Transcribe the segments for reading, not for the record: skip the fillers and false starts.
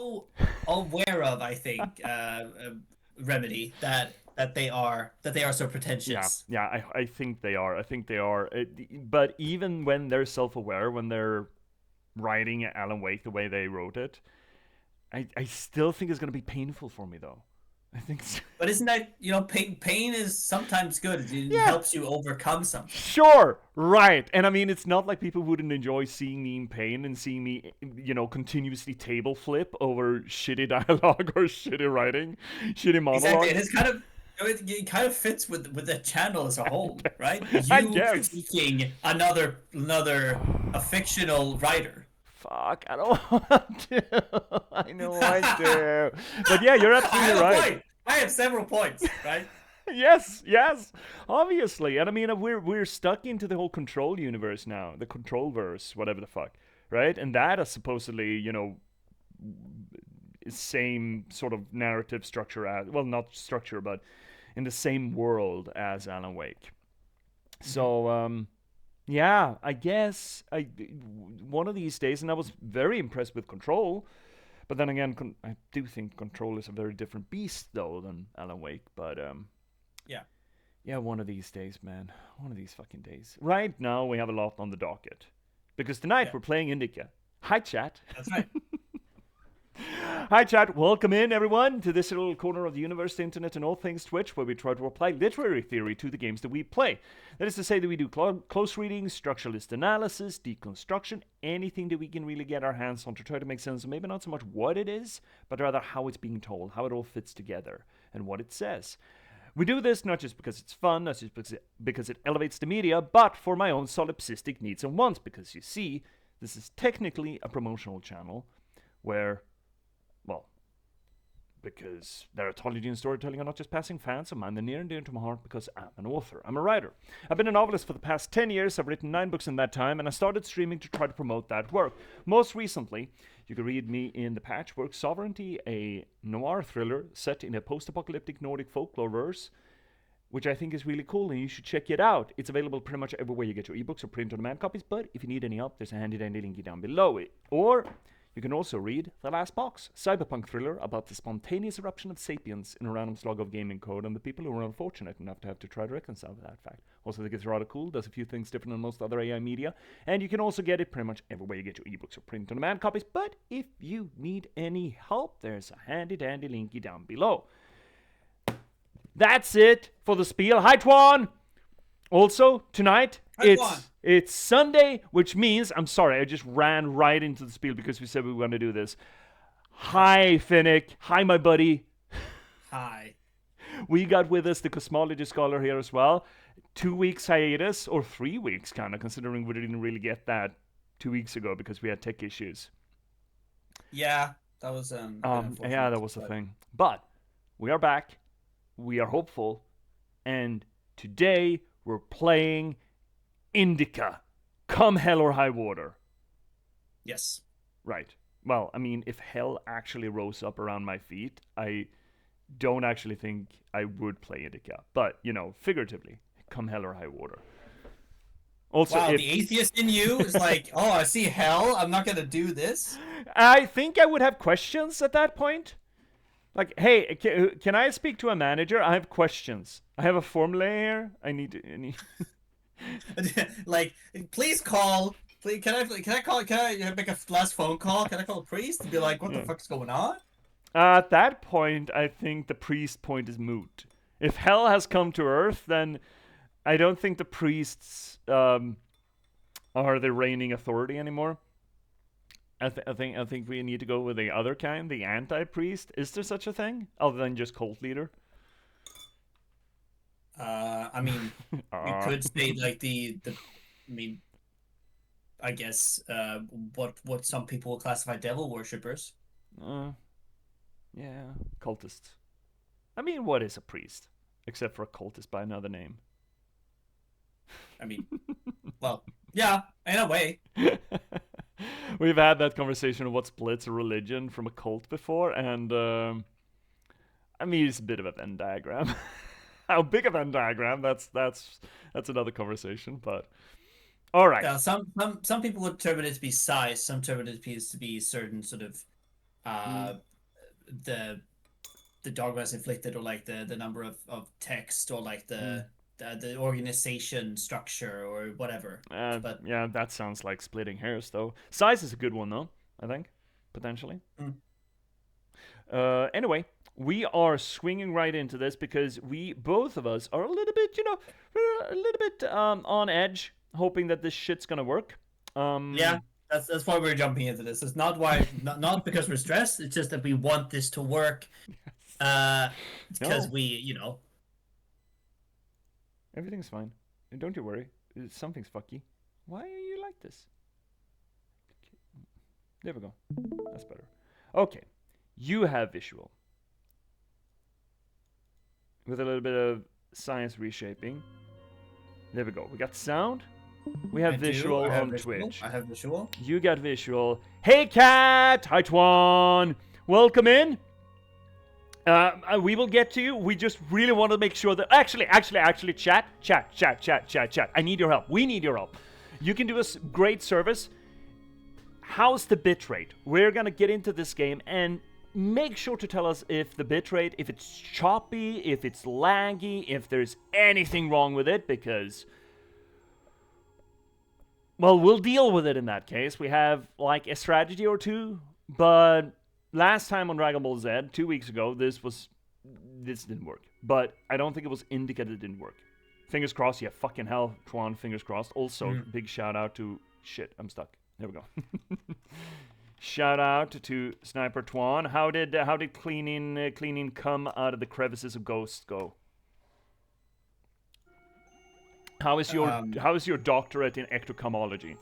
so aware of, I think, Remedy, that they are so Yeah, pretentious. yeah, I think they are. I think they are. But even when they're self-aware, when they're writing Alan Wake the way they wrote it, I still think it's gonna be painful for me though. I think. But isn't that, pain is sometimes good. It Yeah, helps you overcome something. sure, right. And I mean, it's not like people wouldn't enjoy seeing me in pain and seeing me, continuously table flip over shitty dialogue or shitty writing, shitty Exactly, and monologues. it kind of fits with the channel as a I whole, right? guess. I You guess. critiquing another a fictional writer. Fuck, I don't want to. I know I do. But yeah, you're I absolutely have a right. point. I have several points, right? Yes, yes, obviously. And I mean, we're stuck into the whole control universe now, the control verse, whatever the fuck, right? And that is supposedly, same sort of narrative structure as, well, not structure, but in the same world as Alan Wake. Mm-hmm. So, yeah, I guess one of these days, and I was very impressed with Control. But then again, I do think Control is a very different beast though than Alan Wake. But Yeah, yeah, one of these days, man. One of these fucking days. Right now, we have a lot on the docket because tonight yeah, we're playing Indika. Hi, chat. that's right. Hi, chat. Welcome in, everyone, to this little corner of the universe, the internet, and all things Twitch, where we try to apply literary theory to the games that we play. That is to say that we do close reading, structuralist analysis, deconstruction, anything that we can really get our hands on to try to make sense of maybe not so much what it is, but rather how it's being told, how it all fits together, and what it says. We do this not just because it's fun, not just because it elevates the media, but for my own solipsistic needs and wants, because you see, this is technically a promotional channel where, well, because narratology and storytelling are not just passing fans of mine, they're near and dear to my heart because I'm an author. I'm a writer. I've been a novelist for the past 10 years. I've written 9 books in that time, and I started streaming to try to promote that work. Most recently, you can read me in the Patchwork Sovereignty, a noir thriller set in a post-apocalyptic Nordic folklore verse, which I think is really cool, and you should check it out. It's available pretty much everywhere you get your ebooks or print-on-demand copies, but if you need any help, there's a handy-dandy link down below it. Or you can also read The Last Box, cyberpunk thriller about the spontaneous eruption of sapiens in a random slog of gaming code and the people who are unfortunate enough to have to try to reconcile with that fact. Also, I think it's rather cool, does a few things different than most other AI media, and you can also get it pretty much everywhere you get your ebooks or print-on-demand copies, but if you need any help, there's a handy-dandy linky down below. That's it for the spiel. Hi, Twan! Also, tonight, Hi, Juan. it's Sunday, which means, I'm sorry, I just ran right into the spiel because we said we were going to do this. Hi, Finnick. Hi, my buddy. Hi. We got with us the Cosmology Scholar here as well. 2 weeks hiatus, or 3 weeks, kind of, considering we didn't really get that 2 weeks ago because we had tech issues. Yeah, that was a bit Yeah, unfortunate, that was the but thing. But we are back. We are hopeful. And today we're playing Indika. Come hell or high water. yes. Right. Well, I mean, if hell actually rose up around my feet, I don't actually think I would play Indika. But, figuratively, come hell or high water. Also, Wow, if the atheist in you is like, oh, I see hell. I'm not gonna do this. I think I would have questions at that point. Like, hey, can I speak to a manager? I have questions. I have a formula here. I need to. Like, please call. Please, can I call? Can I make a last phone call? Can I call a priest and be like, what the Yeah. fuck's going on? At that point, I think the priest point is moot. If hell has come to Earth, then I don't think the priests are the reigning authority anymore. I think we need to go with the other kind, the anti-priest. Is there such a thing other than just cult leader? I mean, you uh, could say like the. I mean, I guess what some people would classify devil worshippers. uh, yeah, cultists. I mean, what is a priest except for a cultist by another name? I mean, well, yeah, in a way. We've had that conversation of what splits a religion from a cult before, and I mean, it's a bit of a Venn diagram. How big a Venn diagram? That's another conversation. But all right, Yeah, some people would interpret it to be size. Some interpret it to be certain sort of the dogmas inflicted, or like the number of text, or like the organization structure or whatever. But Yeah, that sounds like splitting hairs, though. Size is a good one, though, I think, potentially. Anyway, we are swinging right into this because we, both of us, are a little bit, we're a little bit on edge, hoping that this shit's gonna work. yeah, that's why we're jumping into this. It's not because we're stressed. It's just that we want this to work. Because No. Everything's fine. Don't you worry. Something's fucky. Why are you like this? There we go. That's better. Okay. You have visual. With a little bit of science reshaping. There we go. We got sound. We have visual on Twitch. I have visual. You got visual. Hey, Cat! Hi, Twan! Welcome in. We will get to you. We just really want to make sure that... Actually, chat. I need your help. We need your help. You can do us great service. How's the bitrate? We're going to get into this game and make sure to tell us if the bitrate, if it's choppy, if it's laggy, if there's anything wrong with it, because... Well, we'll deal with it in that case. We have, like, a strategy or two, but... Last time on Dragon Ball Z, 2 weeks ago, this didn't work. But I don't think it was Indika that didn't work. Fingers crossed, yeah, fucking hell, Twan, fingers crossed. Also, big shout out to... Shit, I'm stuck. There we go. Shout out to Sniper Twan. How did cleaning come out of the crevices of Ghost go? How is your doctorate in ectocosmology?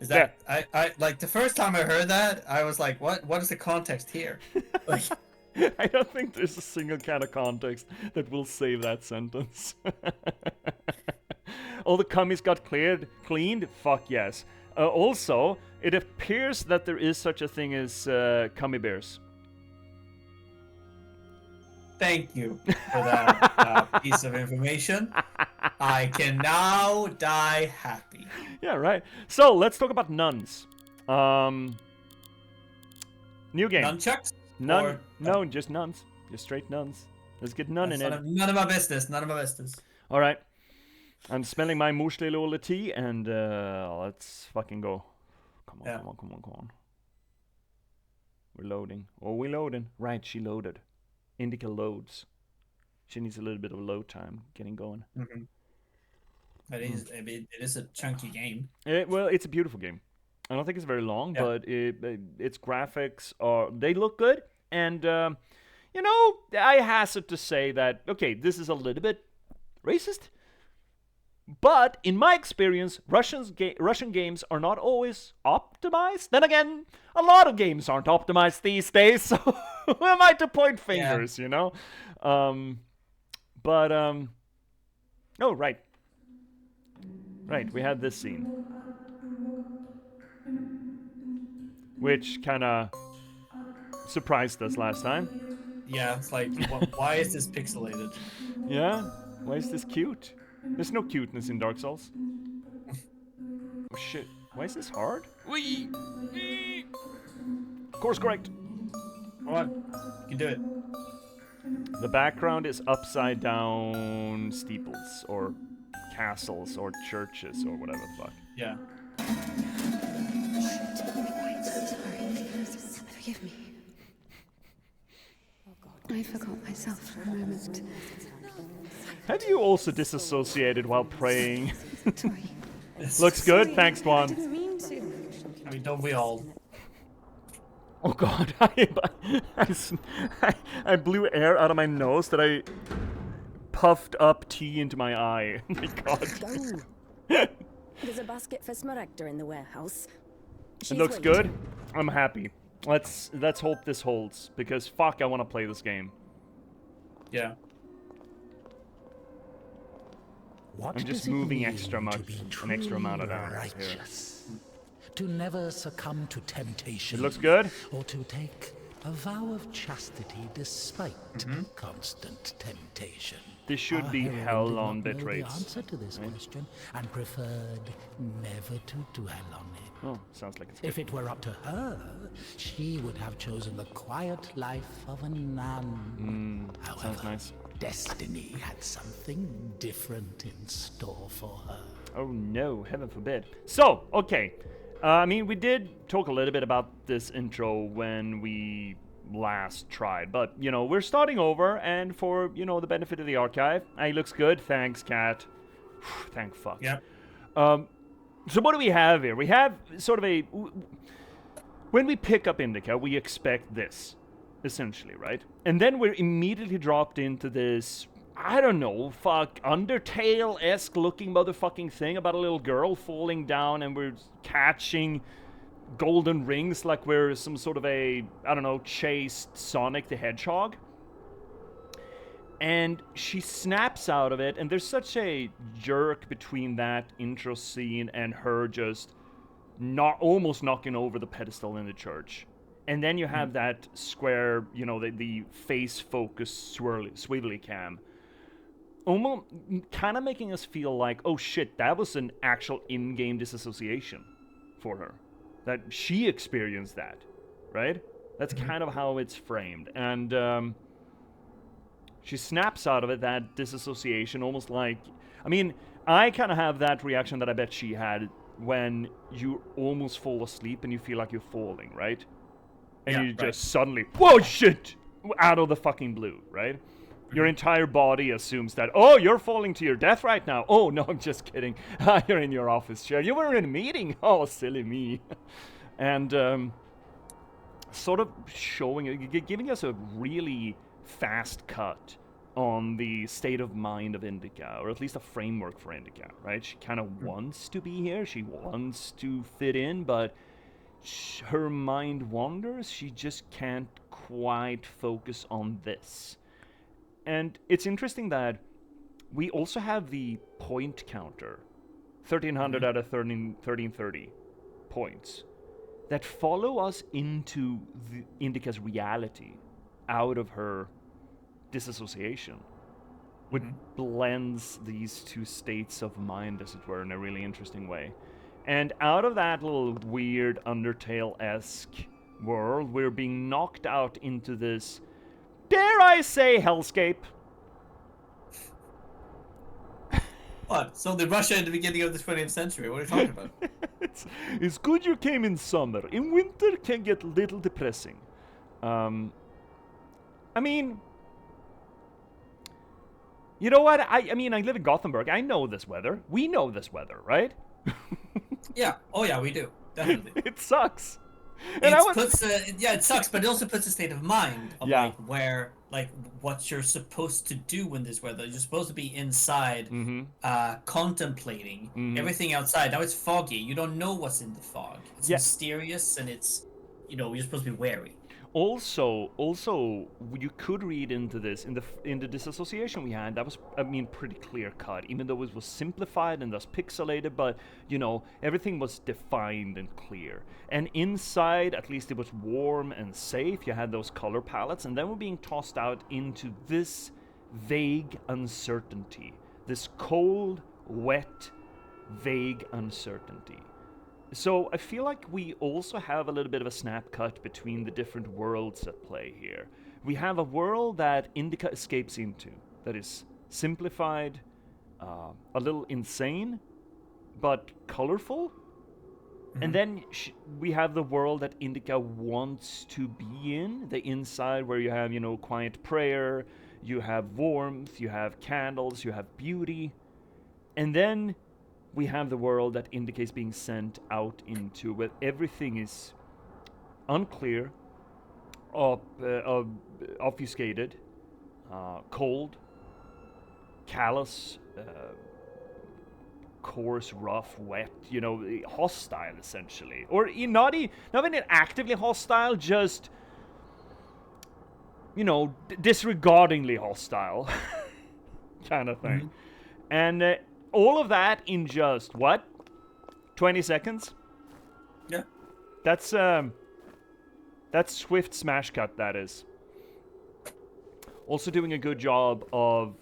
Is that I like the first time I heard that, I was like, what is the context here? Like, I don't think there's a single kind of context that will save that sentence. All the cummies got cleaned? Fuck yes. Also, it appears that there is such a thing as cummy bears. Thank you for that piece of information. I can now die happy. Yeah, right. So, let's talk about nuns. New game. Nunchucks? No, just nuns. Just straight nuns. Let's get nun in it. None of my business. None of my business. All right. I'm smelling my Morslelola tea, and let's fucking go. Come on. We're loading. Oh, we're loading. Right, she loaded. Indika loads. She needs a little bit of load time getting going. Mm-hmm. It is a chunky game. Well, it's a beautiful game. I don't think it's very long, but its graphics they look good. And, I hazard to say that, okay, this is a little bit racist. But in my experience, Russian games are not always optimized. Then again, a lot of games aren't optimized these days, so who am I to point fingers, you know? Oh, right. Right, we had this scene. Which kind of surprised us last time. Yeah, it's like, why is this pixelated? Yeah, why is this cute? There's no cuteness in Dark Souls. Oh shit, why is this hard? Wee! Course correct. Come on, you can do it. The background is upside down steeples, or castles, or churches, or whatever the fuck. Yeah. Forgive me. I forgot myself for a moment. Have you also disassociated while praying? Looks good, thanks, Dwan. I didn't mean to. I mean, don't we all? Oh god, I blew air out of my nose that I puffed up tea into my eye. Oh my god. There's a basket for Smaragda in the warehouse. It looks good. I'm happy. Let's hope this holds, because fuck, I want to play this game. Yeah. I'm just moving extra much, an extra amount of that here. To never succumb to temptation. It looks good. Or to take a vow of chastity despite constant temptation. This should Our be heroine hell did on not know bit the rates. answer to this question and preferred never to dwell on it. Oh, sounds like it's good. If it were up to her, she would have chosen the quiet life of a nun. However, Sounds nice. destiny had something different in store for her. Oh no, heaven forbid. So, okay. I mean, we did talk a little bit about this intro when we last tried, but, you know, we're starting over, and for, you know, the benefit of the archive, it looks good. Thanks, Cat. Thank fuck. Yeah. So what do we have here? We have sort of a... When we pick up Indika, we expect this, essentially, right? And then we're immediately dropped into this, I don't know, Undertale-esque looking motherfucking thing about a little girl falling down, and we're catching golden rings like we're some sort of a, I don't know, chased Sonic the Hedgehog. And she snaps out of it, and there's such a jerk between that intro scene and her just almost knocking over the pedestal in the church. And then you have that square, you know, the face-focused swivelly cam. Almost kind of making us feel like, oh shit, that was an actual in-game disassociation for her. That she experienced that, right? That's kind of how it's framed. And she snaps out of it, that disassociation, almost like... I mean, I kind of have that reaction that I bet she had when you almost fall asleep and you feel like you're falling, right? And you just suddenly, whoa, shit! Out of the fucking blue, right? Your entire body assumes that, oh, you're falling to your death right now. Oh, no, I'm just kidding. You're in your office chair. You were in a meeting. Oh, silly me. And sort of giving us a really fast cut on the state of mind of Indika, or at least a framework for Indika, right? She kind of wants to be here. She wants to fit in, but her mind wanders. She just can't quite focus on this. And it's interesting that we also have the point counter, 1,300 out of 1330 points, that follow us into Indika's reality out of her disassociation, which blends these two states of mind, as it were, in a really interesting way. And out of that little weird Undertale-esque world, we're being knocked out into this, dare I say, hellscape. What? So the Russia in the beginning of the 20th century? What are you talking about? It's good you came in summer. In winter can get a little depressing. I mean, you know what? I mean, I live in Gothenburg. I know this weather. We know this weather, right? Yeah. Oh, yeah, we do. Definitely. It sucks. And it sucks, but it also puts a state of mind of like where, like, what you're supposed to do in this weather. You're supposed to be inside, contemplating everything outside. Now it's foggy. You don't know what's in the fog. It's mysterious, and it's, you know, you're supposed to be wary. Also, you could read into this in the disassociation we had. That was, I mean, pretty clear cut, even though it was simplified and thus pixelated. But you know, everything was defined and clear. And inside, at least, it was warm and safe. You had those color palettes, and then we're being tossed out into this vague uncertainty, this cold, wet, vague uncertainty. So I feel like we also have a little bit of a snap cut between the different worlds at play here. We have a world that Indika escapes into, that is simplified, a little insane, but colorful. And then we have the world that Indika wants to be in, the inside where you have, you know, quiet prayer, you have warmth, you have candles, you have beauty. And then we have the world that Indika is being sent out into, where everything is unclear, obfuscated, cold, callous, coarse, rough, wet, you know, hostile, essentially. Or not even actively hostile, just, you know, disregardingly hostile kind of thing. And all of that in just, what? 20 seconds? Yeah. That's swift smash cut, that is. Also doing a good job of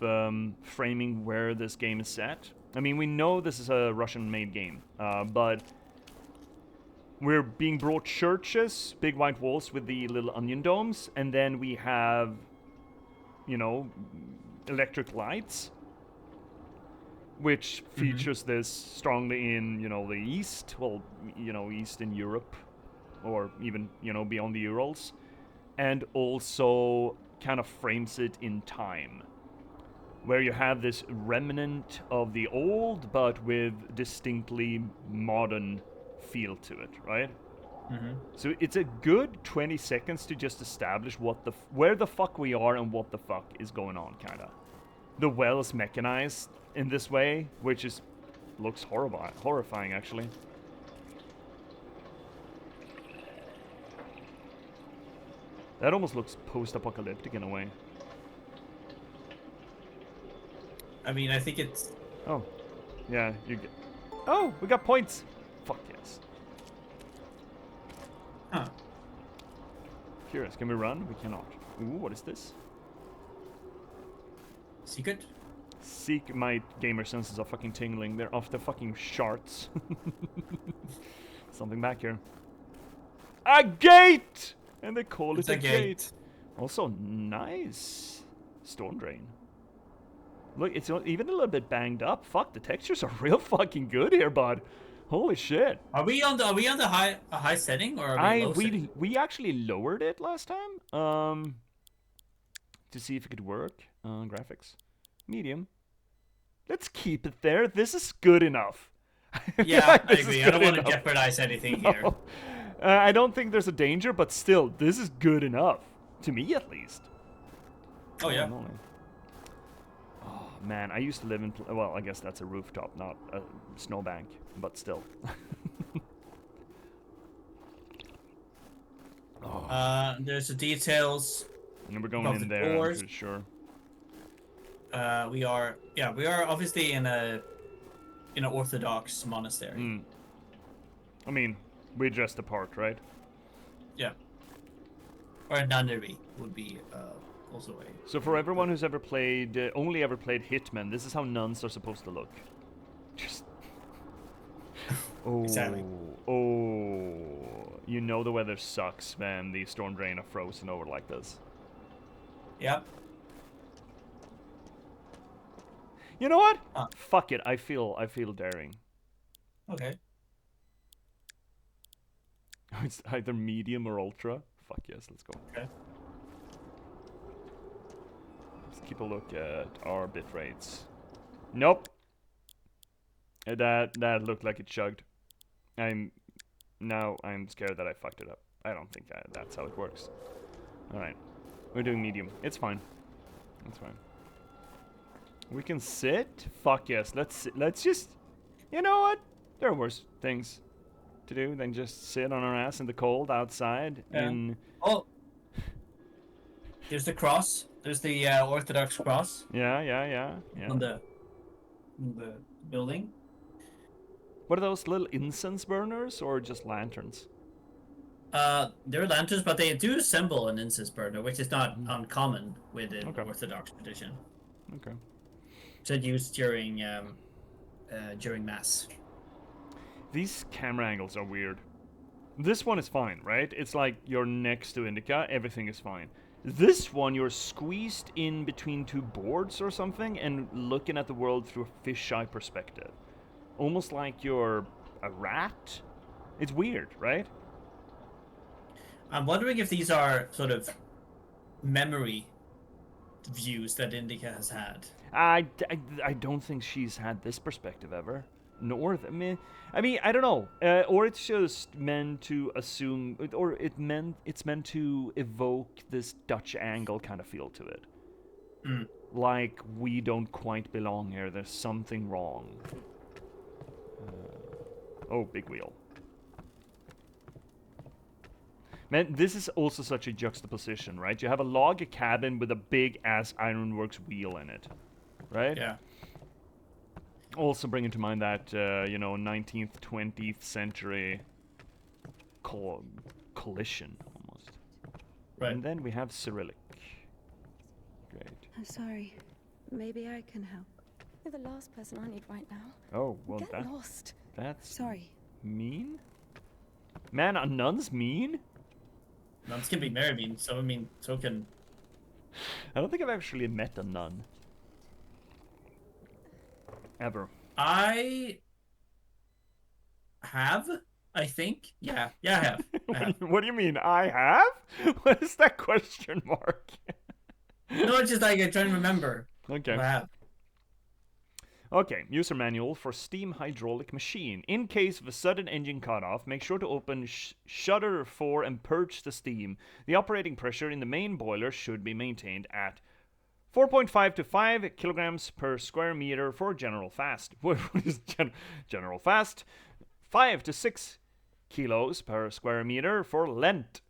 framing where this game is set. I mean, we know this is a Russian-made game, but we're being brought churches, big white walls with the little onion domes, and then we have, you know, electric lights, which features this strongly in, you know, the East, well, you know, Eastern Europe, or even, you know, beyond the Urals, and also kind of frames it in time, where you have this remnant of the old, but with distinctly modern feel to it, right? So it's a good 20 seconds to just establish where the fuck we are and what the fuck is going on, kinda. The well is mechanized in this way, which looks horrifying, actually. That almost looks post-apocalyptic in a way. I mean, I think it's... Oh, yeah, you get... Oh, we got points! Fuck yes. Huh. Curious, can we run? We cannot. Ooh, what is this? Secret? Seek, my gamer senses are fucking tingling. They're off the fucking charts. Something back here. A gate! And they call it a gate. Also, nice storm drain. Look, it's even a little bit banged up. Fuck, the textures are real fucking good here, bud. Holy shit. Are we on the high setting, or are we low setting? We actually lowered it last time. To see if it could work. Graphics. Medium. Let's keep it there. This is good enough. Yeah, I agree. I don't want to jeopardize anything here. I don't think there's a danger, but still, this is good enough. To me, at least. Oh, yeah. Oh, man, I used to live in... Well, I guess that's a rooftop, not a snowbank, but still. There's the details. And we're going in there, I'm pretty sure. We are obviously in an Orthodox monastery. I mean, we dressed the part, right? Yeah. Or a nunnery would be also a... So for everyone who's ever played, only ever played Hitman, this is how nuns are supposed to look. Just... Oh, exactly. Oh, you know the weather sucks when the storm drain are frozen over like this. Yep. You know what? Fuck it. I feel daring. Okay. It's either medium or ultra. Fuck yes, let's go. Okay. Let's keep a look at our bit rates. Nope. That looked like it chugged. I'm scared that I fucked it up. I don't think that's how it works. All right, we're doing medium. It's fine. It's fine. We can sit. Fuck yes. Let's just. You know what? There are worse things to do than just sit on our ass in the cold outside. Yeah. Oh. There's the cross. There's the Orthodox cross. Yeah. On the building. What are those little incense burners or just lanterns? They're lanterns, but they do assemble an incense burner, which is not uncommon within Orthodox tradition. Okay. So used during mass. These camera angles are weird. This one is fine, right? It's like you're next to Indika, everything is fine. This one, you're squeezed in between two boards or something and looking at the world through a fisheye perspective. Almost like you're a rat. It's weird, right? I'm wondering if these are sort of memory views that Indika has had. I don't think she's had this perspective ever. Nor, I mean, I don't know. Or it's just meant to assume, or it's meant to evoke this Dutch angle kind of feel to it. Like, we don't quite belong here. There's something wrong. Oh, big wheel. Man, this is also such a juxtaposition, right? You have a log cabin with a big-ass ironworks wheel in it, right? Yeah. Also bringing to mind that, 19th, 20th century collision, almost. Right. And then we have Cyrillic. Great. I'm sorry. Maybe I can help. You're the last person I need right now. Oh, well, Get lost. that's Sorry. mean? Man, a nun's mean? Nuns can be very mean, so I mean, so can... I don't think I've actually met a nun. Ever. I have, I think. Yeah, I have. What do you mean, I have? What is that question mark? No, it's just like I'm trying to remember. Okay. If I have. Okay, user manual for steam hydraulic machine. In case of a sudden engine cutoff, make sure to open shutter 4 and purge the steam. The operating pressure in the main boiler should be maintained at 4.5 to 5 kilograms per square meter for general fast. What is general fast? 5 to 6 kilos per square meter for Lent.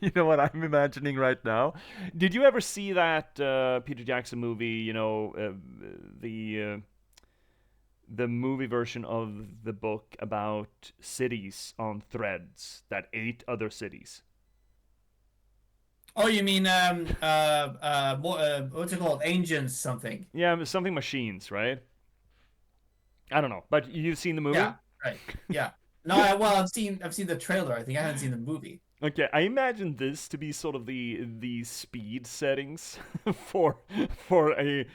You know what I'm imagining right now? Did you ever see that Peter Jackson movie? You know, the movie version of the book about cities on threads that ate other cities. Oh, you mean what's it called? Engines something. Yeah, something machines, right? I don't know, but you've seen the movie? Yeah, right. Yeah. No, well, I've seen the trailer. I think I haven't seen the movie. Okay, I imagine this to be sort of the speed settings for a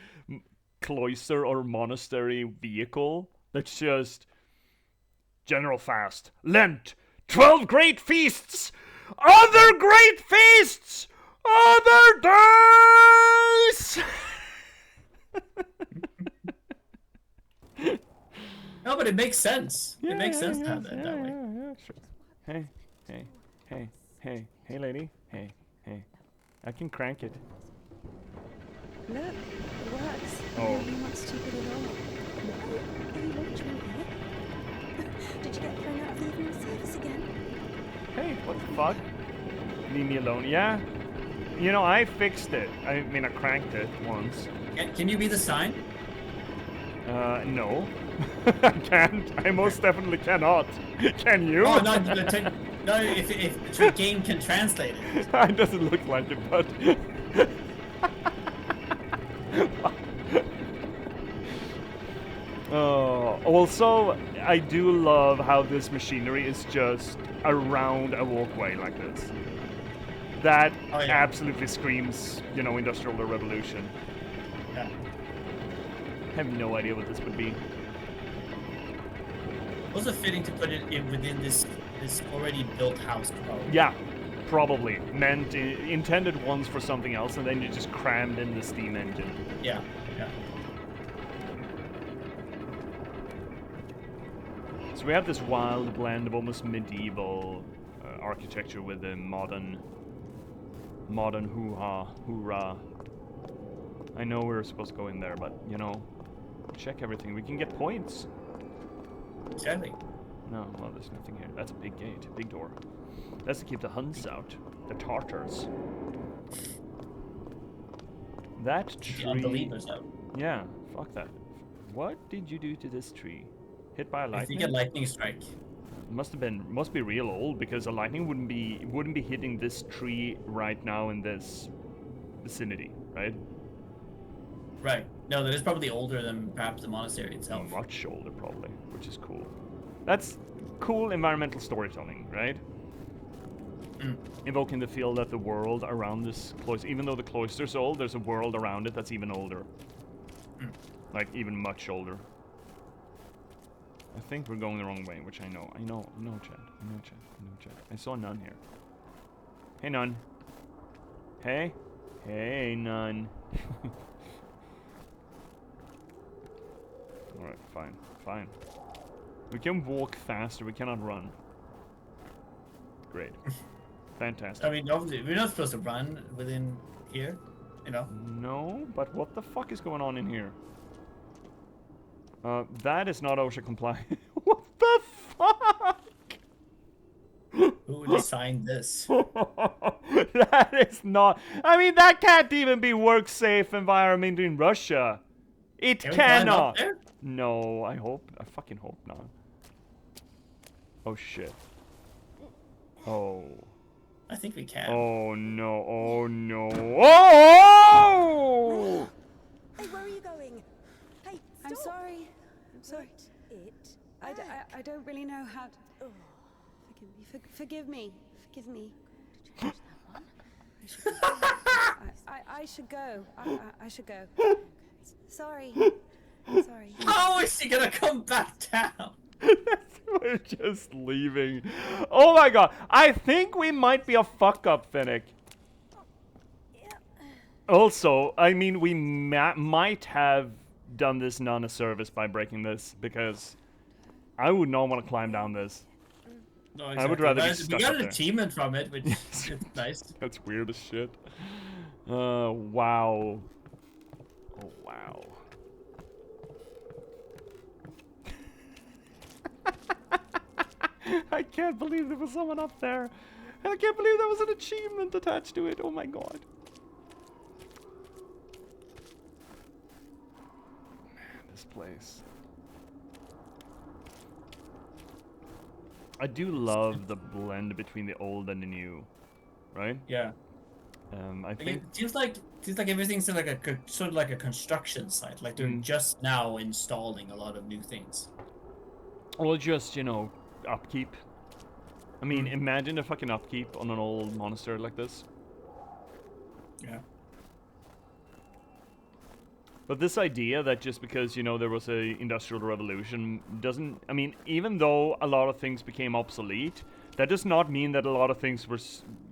cloister or monastery vehicle that's just general fast, Lent, 12 great feasts, other great feasts, other days. No, but it makes sense. It makes sense to have that way. Yeah, sure. Hey, lady. Hey. I can crank it. Look, it works. Oh. You're not stupid at all. Are you launching here? Did you get thrown out of the evening service again? Hey, what the fuck? Leave me alone. Yeah? You know, I fixed it. I mean, I cranked it once. Can you be the sign? No. I can't. I most definitely cannot. Can you? Oh, no, if the game can translate it. It doesn't look like it, but... Also, I do love how this machinery is just around a walkway like this. That absolutely screams, you know, Industrial Revolution. Yeah. I have no idea what this would be. Also fitting to put it in within this already built house, probably. Yeah, probably. Intended once for something else, and then you just crammed in the steam engine. Yeah. So we have this wild blend of almost medieval architecture with a modern hoorah. I know we're supposed to go in there, but, you know, check everything. We can get points. Exactly. No, well, there's nothing here. That's a big gate, big door. That's to keep the Huns out, the Tartars. That tree. The unbelievers out. Yeah, fuck that. What did you do to this tree? Hit by a I lightning? think a lightning strike. Must be real old, because a lightning wouldn't be hitting this tree right now in this vicinity, right? Right. No, that is probably older than perhaps the monastery itself. Much older, probably, which is cool. That's cool environmental storytelling, right? Evoking the feel that the world around this cloister, even though the cloister's old, there's a world around it that's even older. Like, even much older. I think we're going the wrong way, which I know, Chad. I saw a nun here. Hey, nun. Hey? Hey, nun. Alright, fine. We can walk faster, we cannot run. Great. Fantastic. I mean, obviously, we're not supposed to run within here, you know? No, but what the fuck is going on in here? That is not OSHA compliant. What the fuck? Who designed this? That is not... I mean, that can't even be work-safe environment in Russia. It Can we climb up cannot. there? No, I fucking hope not. Oh, shit. Oh. I think we can. Oh no! Oh no! Oh! Hey, where are you going? Hey, stop. I'm sorry. I'm sorry. It. I don't really know how to... Oh. Forgive me. Forgive me. Did you change that one? I should go. I should go. Sorry. Sorry. How is she gonna come back down? We're just leaving. Oh my god! I think we might be a fuck up, Finnick. Also, I mean, we might have done this nun a service by breaking this, because I would not want to climb down this. No, I would rather be we stuck got up an there. achievement from it, which is nice. That's weird as shit. Wow. Oh, wow. I can't believe there was someone up there. And I can't believe there was an achievement attached to it. Oh my god. Man, this place. I do love the blend between the old and the new, right? Yeah. I Like, think it seems like everything's in like a sort of like a construction site. Like they're just now installing a lot of new things. well, just, you know, upkeep. I mean, imagine the fucking upkeep on an old monastery like this. Yeah. But this idea that just because, you know, there was a industrial revolution doesn't, I mean, even though a lot of things became obsolete, that does not mean that a lot of things were,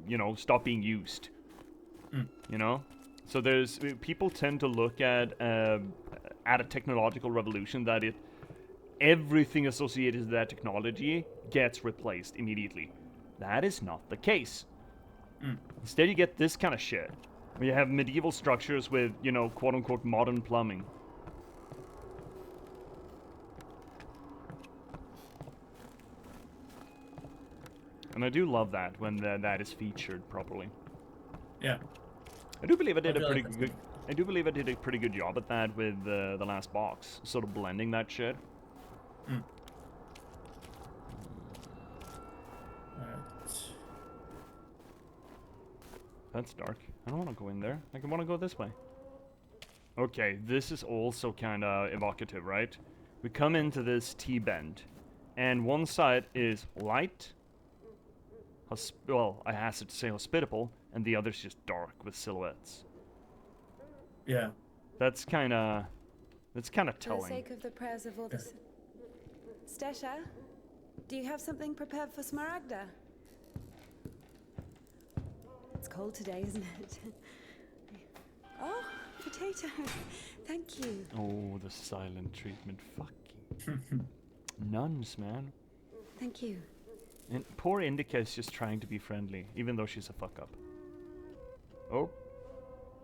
you know, stopped being used. You know? So there's, people tend to look at a technological revolution that everything associated with that technology gets replaced immediately. That is not the case. Instead, you get this kind of shit. You have medieval structures with, you know, quote-unquote modern plumbing. And I do love that when that is featured properly. Yeah. I do believe I did I a feel pretty like good. I do believe I did a pretty good job at that with the last box, sort of blending that shit. Alright. That's dark. I don't want to go in there. I want to go this way. Okay, this is also kind of evocative, right? We come into this T-bend, and one side is light, well, I have to say hospitable, and the other's just dark with silhouettes. Yeah. That's kind of For the telling. sake of the prayers of all the... Stesha, do you have something prepared for Smaragda? It's cold today, isn't it? Oh, potatoes. Thank you. Oh, the silent treatment. Fucking nuns, man. Thank you. And poor Indika is just trying to be friendly, even though she's a fuck up. Oh.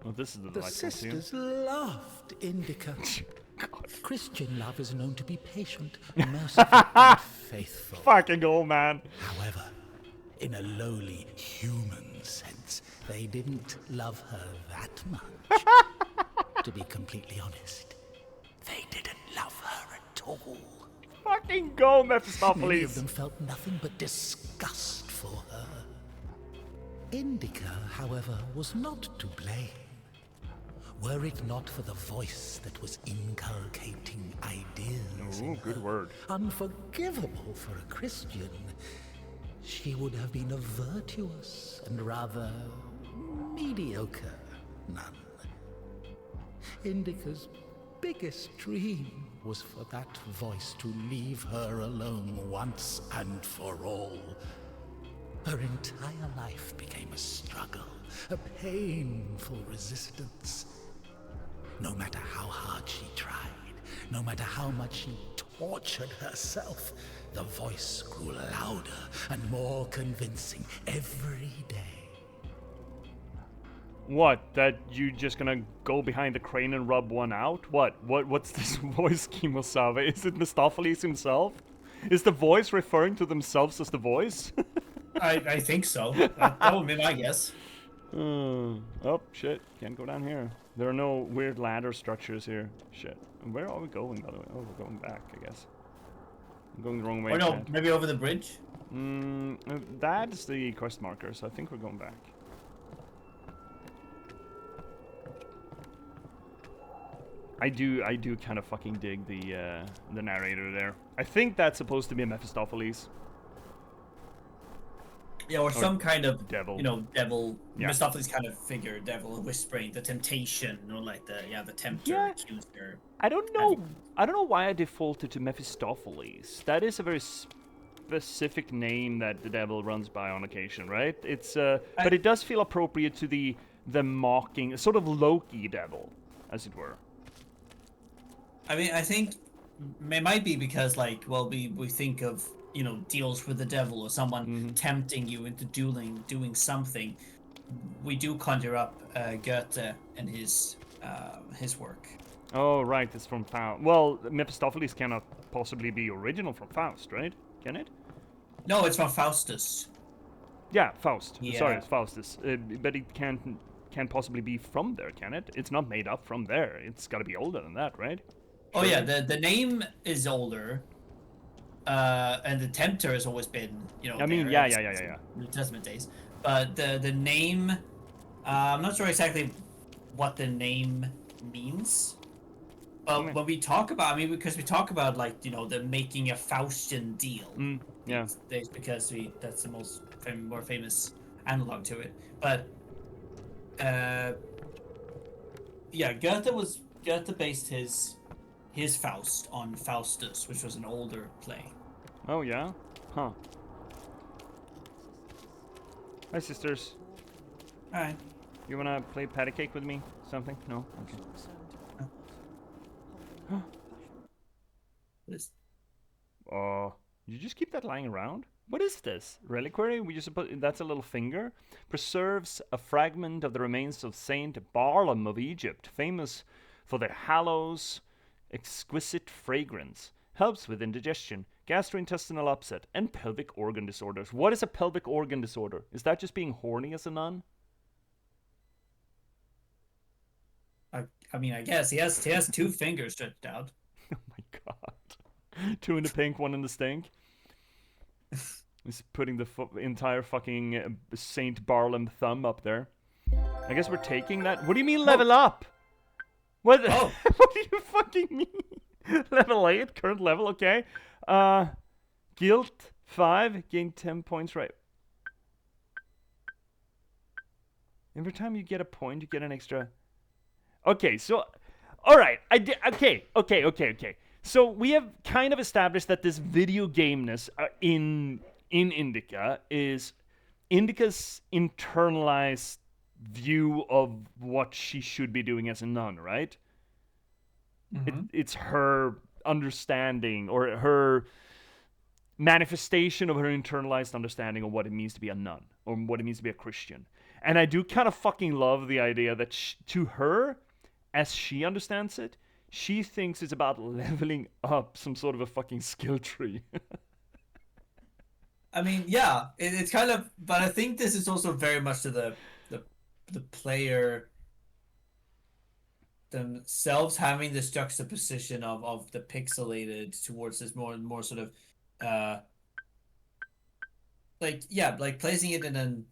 Oh, this is the The right one, too. sisters loved Indika. Christian love is known to be patient, merciful, and faithful. Fucking go, man. However, in a lowly human sense, they didn't love her that much. To be completely honest, they didn't love her at all. Fucking go, Many of Mephistopheles. them felt nothing but disgust for her. Indika, however, was not to blame. Were it not for the voice that was inculcating ideas Ooh, in good her, word. unforgivable for a Christian, she would have been a virtuous and rather mediocre nun. Indika's biggest dream was for that voice to leave her alone once and for all. Her entire life became a struggle, a painful resistance. No matter how hard she tried, no matter how much she tortured herself, the voice grew louder and more convincing every day. What? That you just gonna go behind the crane and rub one out? What's this voice, Kimosava? Is it Mephistopheles himself? Is the voice referring to themselves as the voice? I think so. That would be my guess. Oh, shit. Can't go down here. There are no weird ladder structures here. Shit. And where are we going, by the way? Oh, we're going back, I guess. I'm going the wrong way. Or no, Chad. maybe over the bridge. That's the quest marker, so I think we're going back. I do kind of fucking dig the narrator there. I think that's supposed to be a Mephistopheles. Yeah, or some kind of devil. Devil. Yeah. Mephistopheles kind of figure, devil whispering, the temptation, or like the tempter, Yeah. accuser. I don't know. I don't know why I defaulted to Mephistopheles. That is a very specific name that the devil runs by on occasion, right? It's but it does feel appropriate to the mocking, sort of Loki devil, as it were. I mean, I think it might be because, like, well, we think of deals with the devil or someone tempting you into doing something. We do conjure up Goethe and his work. Oh, right, it's from Faust. Well, Mephistopheles cannot possibly be original from Faust, right? Can it? No, it's from Faustus. Yeah, Faust. Yeah. Sorry, it's Faustus. But it can't possibly be from there, can it? It's not made up from there. It's got to be older than that, right? Oh yeah, the name is older, and the tempter has always been, I mean, there yeah. New Testament days, but the name, I'm not sure exactly what the name means. But when we talk about, because we talk about, like, the making a Faustian deal. Yeah. Days, because that's the more famous analog to it. But yeah, Goethe based his Faust on Faustus, which was an older play. Oh, yeah? Huh. Hi, sisters. Alright. You wanna play patty cake with me? Something? No? Okay. This. You just keep that lying around? What is this? Reliquary? We just put that's a little finger. Preserves a fragment of the remains of Saint Barlaam of Egypt, famous for their hallows, exquisite fragrance. Helps with indigestion, gastrointestinal upset, and pelvic organ disorders. What is a pelvic organ disorder? Is that just being horny as a nun? I mean, I guess he has two fingers stretched out. Oh my god. Two in the pink, one in the stink. He's putting the entire fucking Saint Barlaam thumb up there. I guess we're taking that. What do you mean level up? What? Oh. What do you fucking mean? Level 8, current level, okay. Guilt 5, gain 10 points, right. Every time you get a point, you get an extra. Okay, so, all right. Okay. So we have kind of established that this video gameness in Indika is Indika's internalized view of what she should be doing as a nun, right? It's her understanding or her manifestation of her internalized understanding of what it means to be a nun or what it means to be a Christian. And I do kind of fucking love the idea that to her, as she understands it, she thinks it's about leveling up some sort of a fucking skill tree. I mean, yeah, it's kind of, but I think this is also very much to the player themselves having this juxtaposition of the pixelated towards this more sort of like placing it in an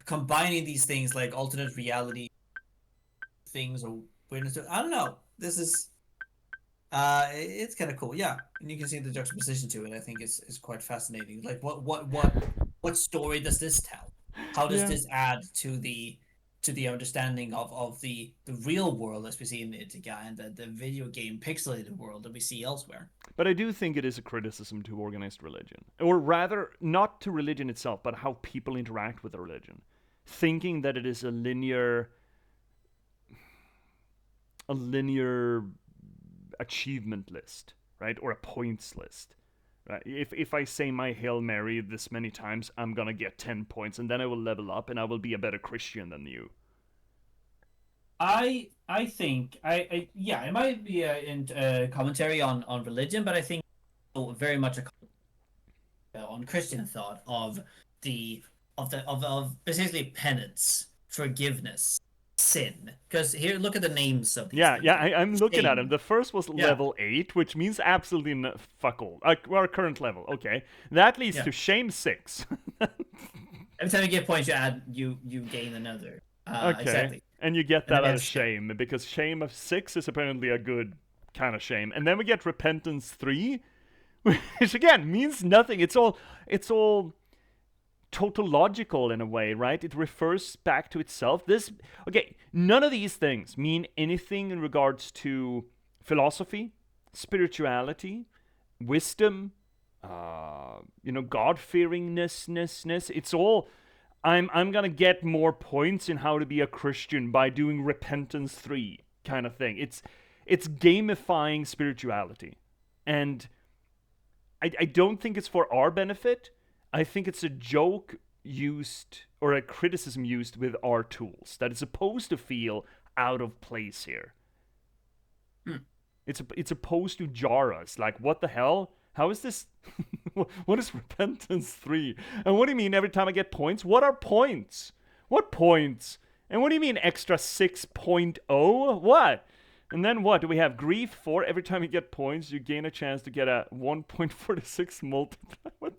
combining these things like alternate reality things or weirdness. I don't know. This is it's kind of cool, yeah, and you can see the juxtaposition to it. I think it's quite fascinating. Like what story does this tell? How does this add to the understanding of the real world as we see in Indika and the video game pixelated world that we see elsewhere? But I do think it is a criticism to organized religion, or rather, not to religion itself, but how people interact with the religion, thinking that it is a linear achievement list, right? Or a points list, right? If I say my Hail Mary this many times, I'm gonna get 10 points, and then I will level up, and I will be a better Christian than you. I think yeah, it might be a commentary on religion, but I think very much on Christian thought of basically penance, forgiveness, sin? Because here, look at the names of these Yeah, things. yeah, I'm looking at them. Shame. The first was Yeah. level 8, which means absolutely fuck all. Our current level, okay. That leads Yeah. to shame 6. Every time you get points, you gain another. Okay. Exactly. And you get And then that we out have of shame, because shame of 6 is apparently a good kind of shame. And then we get repentance 3, which again means nothing. It's all tautological in a way, right? It refers back to itself. None of these things mean anything in regards to philosophy, spirituality, wisdom, God-fearingness. It's all I'm gonna get more points in how to be a Christian by doing repentance 3 kind of thing. It's gamifying spirituality. And I don't think it's for our benefit. I think it's a joke used, or a criticism used with our tools, that is supposed to feel out of place here. It's supposed to jar us. Like, what the hell? How is this? What is repentance 3? And what do you mean every time I get points? What are points? What points? And what do you mean extra 6.0? What? And then what? Do we have grief 4? Every time you get points, you gain a chance to get a 1.46 multiply. What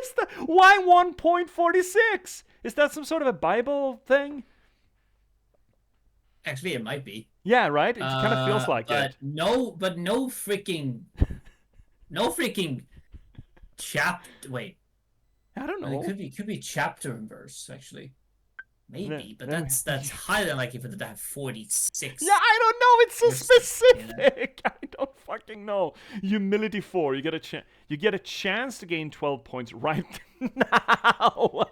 is that? Why 1.46? Is that some sort of a Bible thing? Actually, it might be. Yeah, right? It kind of feels like but it. no freaking wait. I don't Well, know. it could be chapter and verse, actually. Maybe, but Then that's highly unlikely for them to have 46. Yeah, I don't know. It's so Verses, specific. I don't fucking know. Humility 4. You get a chance to gain 12 points right now.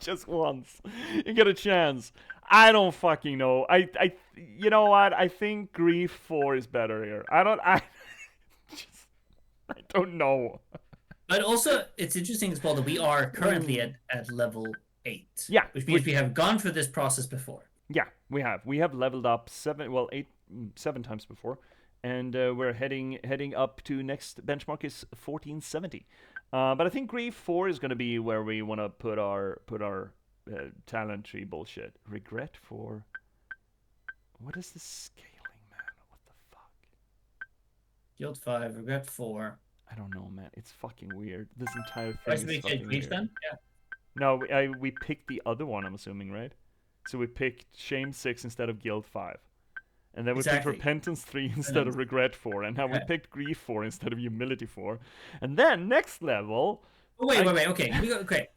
Just once. You get a chance. I don't fucking know. You know what? I think grief 4 is better here. I don't know. But also, it's interesting as well that we are currently at level 8. Yeah, Which means we have gone through this process before. Yeah, we have. We have leveled up 7 times before, and we're heading up to next benchmark is 1470. But I think grief 4 is going to be where we want to put our talent tree bullshit. Regret 4. What is the scaling, man? What the fuck? Guild 5, regret 4. I don't know, man. It's fucking weird. This entire thing First is we fucking get grief weird. then? Yeah. No, we picked the other one, I'm assuming, right? So we picked shame 6 instead of guilt 5. And then we picked repentance 3 instead of regret 4. And now we picked grief 4 instead of humility 4. And then, next level... Oh, wait, okay.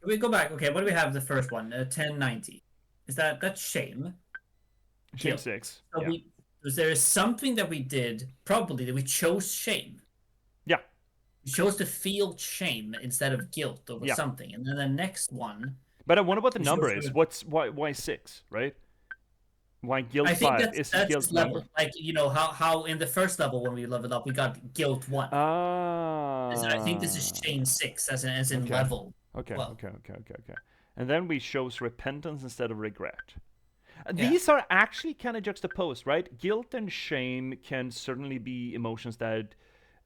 We go back. Okay, what do we have the first one? 1090. That's shame. Shame 6. So yeah. There is something that we did, probably, that we chose shame. Yeah. We chose to feel shame instead of guilt over something. And then the next one... But I wonder what the number is. Why 6, right? Why guilt 5? Is it guilt level. number? Like, how in the first level when we leveled up, we got guilt 1. I think this is shame 6 as in level. Okay. Well. Okay. And then we chose repentance instead of regret. These are actually kind of juxtaposed, right? Guilt and shame can certainly be emotions that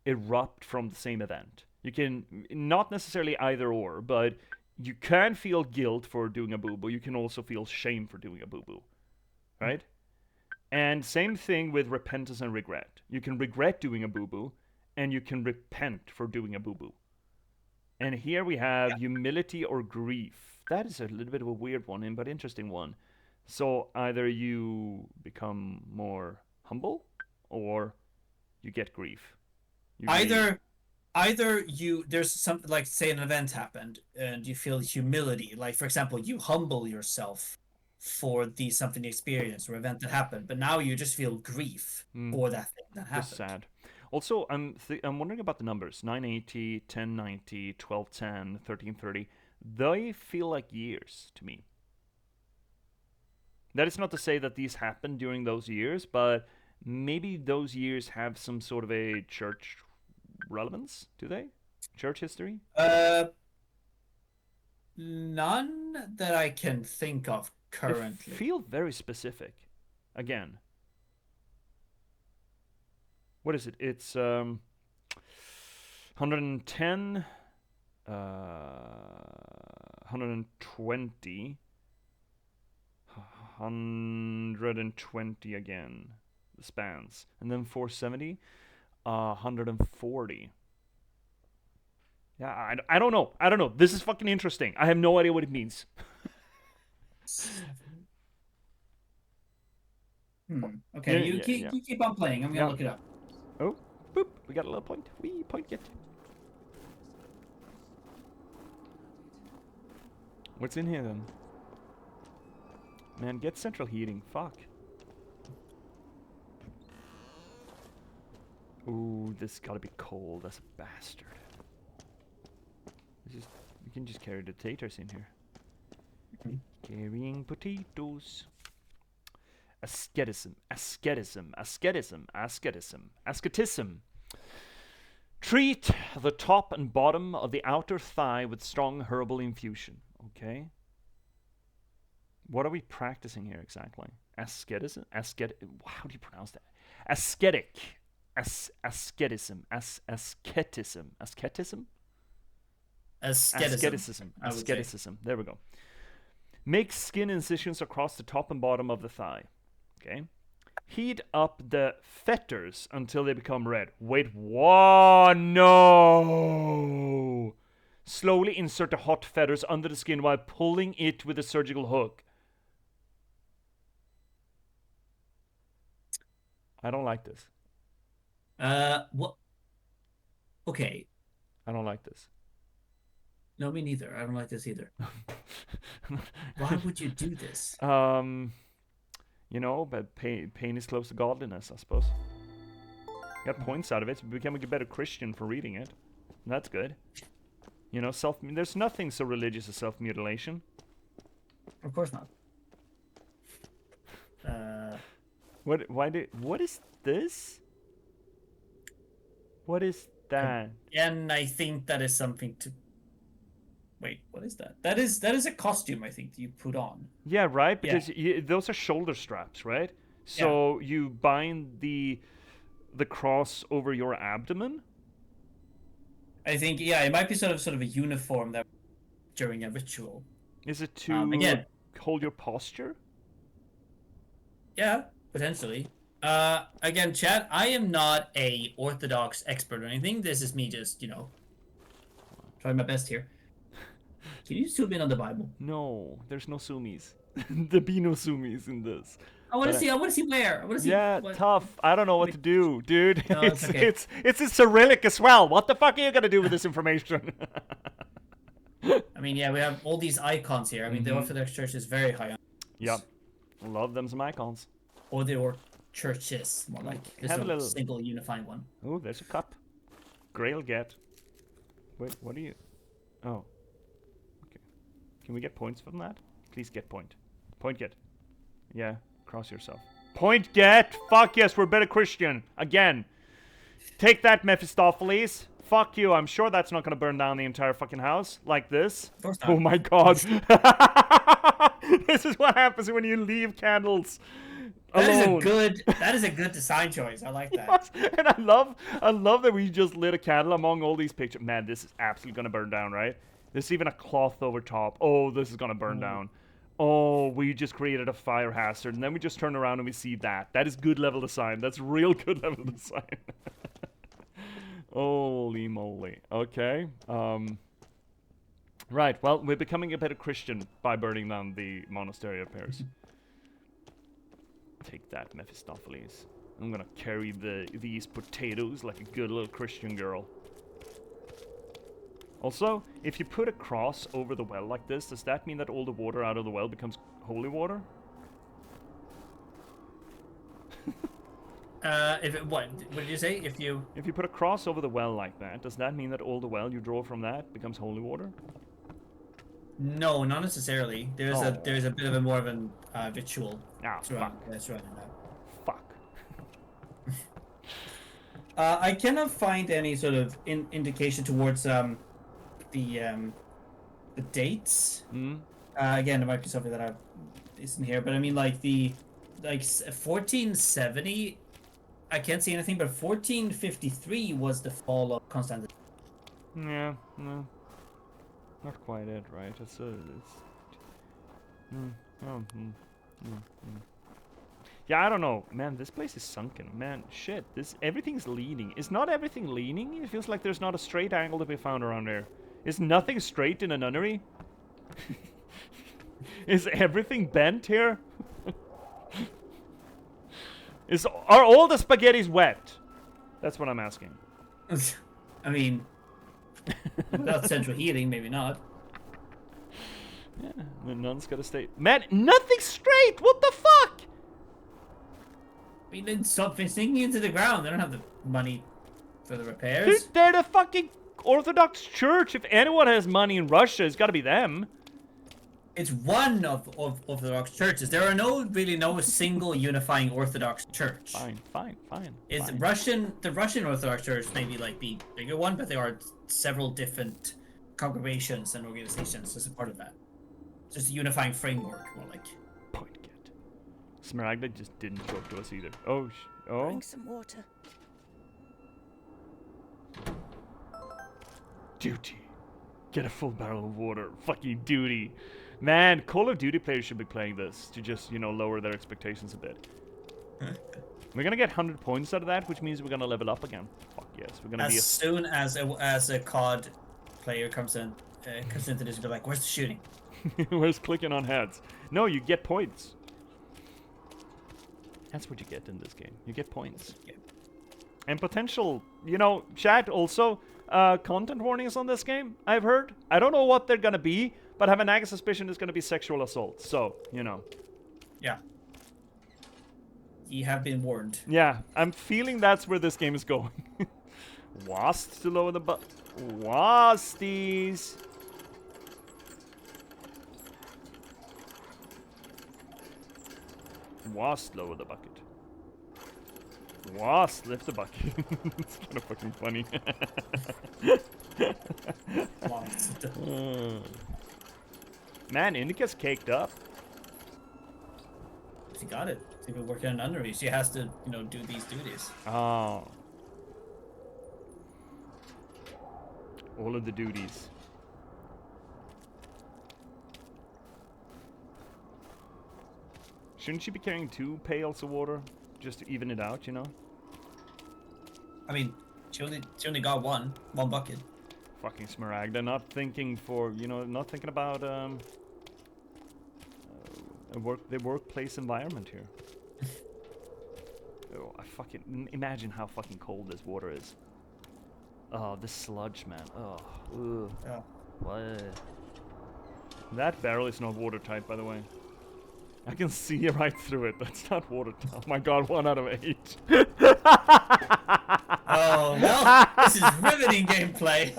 erupt from the same event. You can, not necessarily either or, but you can feel guilt for doing a boo-boo. You can also feel shame for doing a boo-boo, right? And same thing with repentance and regret. You can regret doing a boo-boo, and you can repent for doing a boo-boo. And here we have humility or grief. That is a little bit of a weird one, but interesting one. So either you become more humble, or you get grief. Either there's something like, say, an event happened and you feel humility, like, for example, you humble yourself for something experience or event that happened, but now you just feel grief for that thing that happened. That's sad. Also, I'm wondering about the numbers: 980, 1090, 1210, 1330. They feel like years to me. That is not to say that these happened during those years, but maybe those years have some sort of a church relevance, do they? Church history? None that I can think of currently. They feel very specific. Again. What is it? It's 110, 120, 120 again. The spans. And then 470. 140. Yeah, I don't know. I don't know. This is fucking interesting. I have no idea what it means. Okay, Yeah, you keep on playing. I'm gonna look it up. Oh, boop. We got a little point. We point get. What's in here then? Man, get central heating. Fuck. Ooh, this gotta be cold. That's a bastard. We can just carry the taters in here. Carrying potatoes. Asceticism. Treat the top and bottom of the outer thigh with strong herbal infusion. Okay. What are we practicing here exactly? Asceticism? How do you pronounce that? Ascetic. Asceticism. There we go. Make skin incisions across the top and bottom of the thigh. Okay. Heat up the fetters until they become red. Wait, what? No! Slowly insert the hot fetters under the skin while pulling it with a surgical hook. I don't like this. What? Okay. I don't like this. No, me neither. I don't like this either. Why would you do this? You know, but pain is close to godliness, I suppose. Got points out of it. Becoming a better Christian for reading it. That's good. You know, there's nothing so religious as self-mutilation. Of course not. What is this? What is that? And I think that is something to... Wait, what is that? That is a costume, I think, that you put on. Yeah, right? Because those are shoulder straps, right? So you bind the cross over your abdomen? I think, yeah, it might be sort of a uniform that during a ritual. Is it to hold your posture? Yeah, potentially. Again, chat, I am not a Orthodox expert or anything. This is me just, trying my best here. Can you zoom in on the Bible? No, there's no zoomies. There be no zoomies in this. I want to see where. I want to see. Yeah, tough. I don't know what to do, dude. No, it's okay. It's in Cyrillic as well. What the fuck are you gonna do with this information? I mean, yeah, we have all these icons here. I mean, the Orthodox Church is very high on. Yep. Love them some icons. Or the churches, more like. There's a single unifying one. Oh, there's a cup. Grail get. Wait, what are you? Oh. Okay. Can we get points from that? Please get point. Point get. Yeah, cross yourself. Point get! Fuck yes, we're better Christian. Again. Take that, Mephistopheles. Fuck you. I'm sure that's not gonna burn down the entire fucking house. Like this. Of course not. Oh my god. This is what happens when you leave candles alone. That is a good design choice. I like that. Yes. And I love that we just lit a candle among all these pictures. Man, this is absolutely gonna burn down, right? There's even a cloth over top. Oh, this is gonna burn down. Oh, we just created a fire hazard, and then we just turn around and we see that. That is good level design. That's real good level design. Holy moly. Okay. Right, well, we're becoming a better Christian by burning down the monastery of Paris. Take that, Mephistopheles. I'm gonna carry these potatoes like a good little Christian girl. Also, if you put a cross over the well like this, does that mean that all the water out of the well becomes holy water? What did you say? If you put a cross over the well like that, does that mean that all the well you draw from that becomes holy water? No, not necessarily. There's a bit of a more of an ritual. Ah, fuck. That's right. Fuck. I cannot find any sort of indication towards the dates. Again, it might be something that isn't here, but I mean, like 1470. I can't see anything, but 1453 was the fall of Constantinople. Yeah, no. Not quite it, right? Yeah, I don't know. Man, this place is sunken. Man, shit. Everything's leaning. Is not everything leaning? It feels like there's not a straight angle to be found around there. Is nothing straight in a nunnery? Is everything bent here? Are all the spaghettis wet? That's what I'm asking. I mean, without central heating, maybe not. Yeah, the nun's gotta stay. Man, nothing's straight! What the fuck? I mean, then stop sinking into the ground. They don't have the money for the repairs. Dude, they're the fucking Orthodox Church. If anyone has money in Russia, it's gotta be them. It's one of Orthodox churches. There are no single unifying Orthodox church. Fine. It's fine. the Russian Orthodox Church maybe like the bigger one, but there are several different congregations and organizations as a part of that. It's just a unifying framework, more like. Point get. Smaragda just didn't talk to us either. Oh. Bring some water. Duty. Get a full barrel of water. Fucking duty. Man, Call of Duty players should be playing this to just, lower their expectations a bit. We're gonna get 100 points out of that, which means we're gonna level up again. Fuck yes, we're gonna be as soon as a COD player comes into this, they're like, "Where's the shooting?" Where's clicking on heads? No, you get points. That's what you get in this game. You get points. Yeah. And potential, chat also, content warnings on this game, I've heard. I don't know what they're gonna be, but I have a nagging suspicion it's gonna be sexual assault. So, Yeah. You have been warned. Yeah, I'm feeling that's where this game is going. Wasps to lower the Wasties. Wasp lower the bucket. Wasp lift the bucket. It's kind of fucking funny. Man, Indika's caked up. She got it. She's been working on under. She has to, do these duties. Oh. All of the duties. Shouldn't she be carrying 2 pails of water just to even it out, I mean, she only got one bucket. Fucking Smaragda, not thinking about the workplace environment here. Oh, I fucking imagine how fucking cold this water is. Oh, this sludge, man. Oh, ugh. Yeah. What? That barrel is not watertight, by the way. I can see right through it. That's not watertight. Oh my god, 1 out of 8. Oh, well, this is riveting gameplay.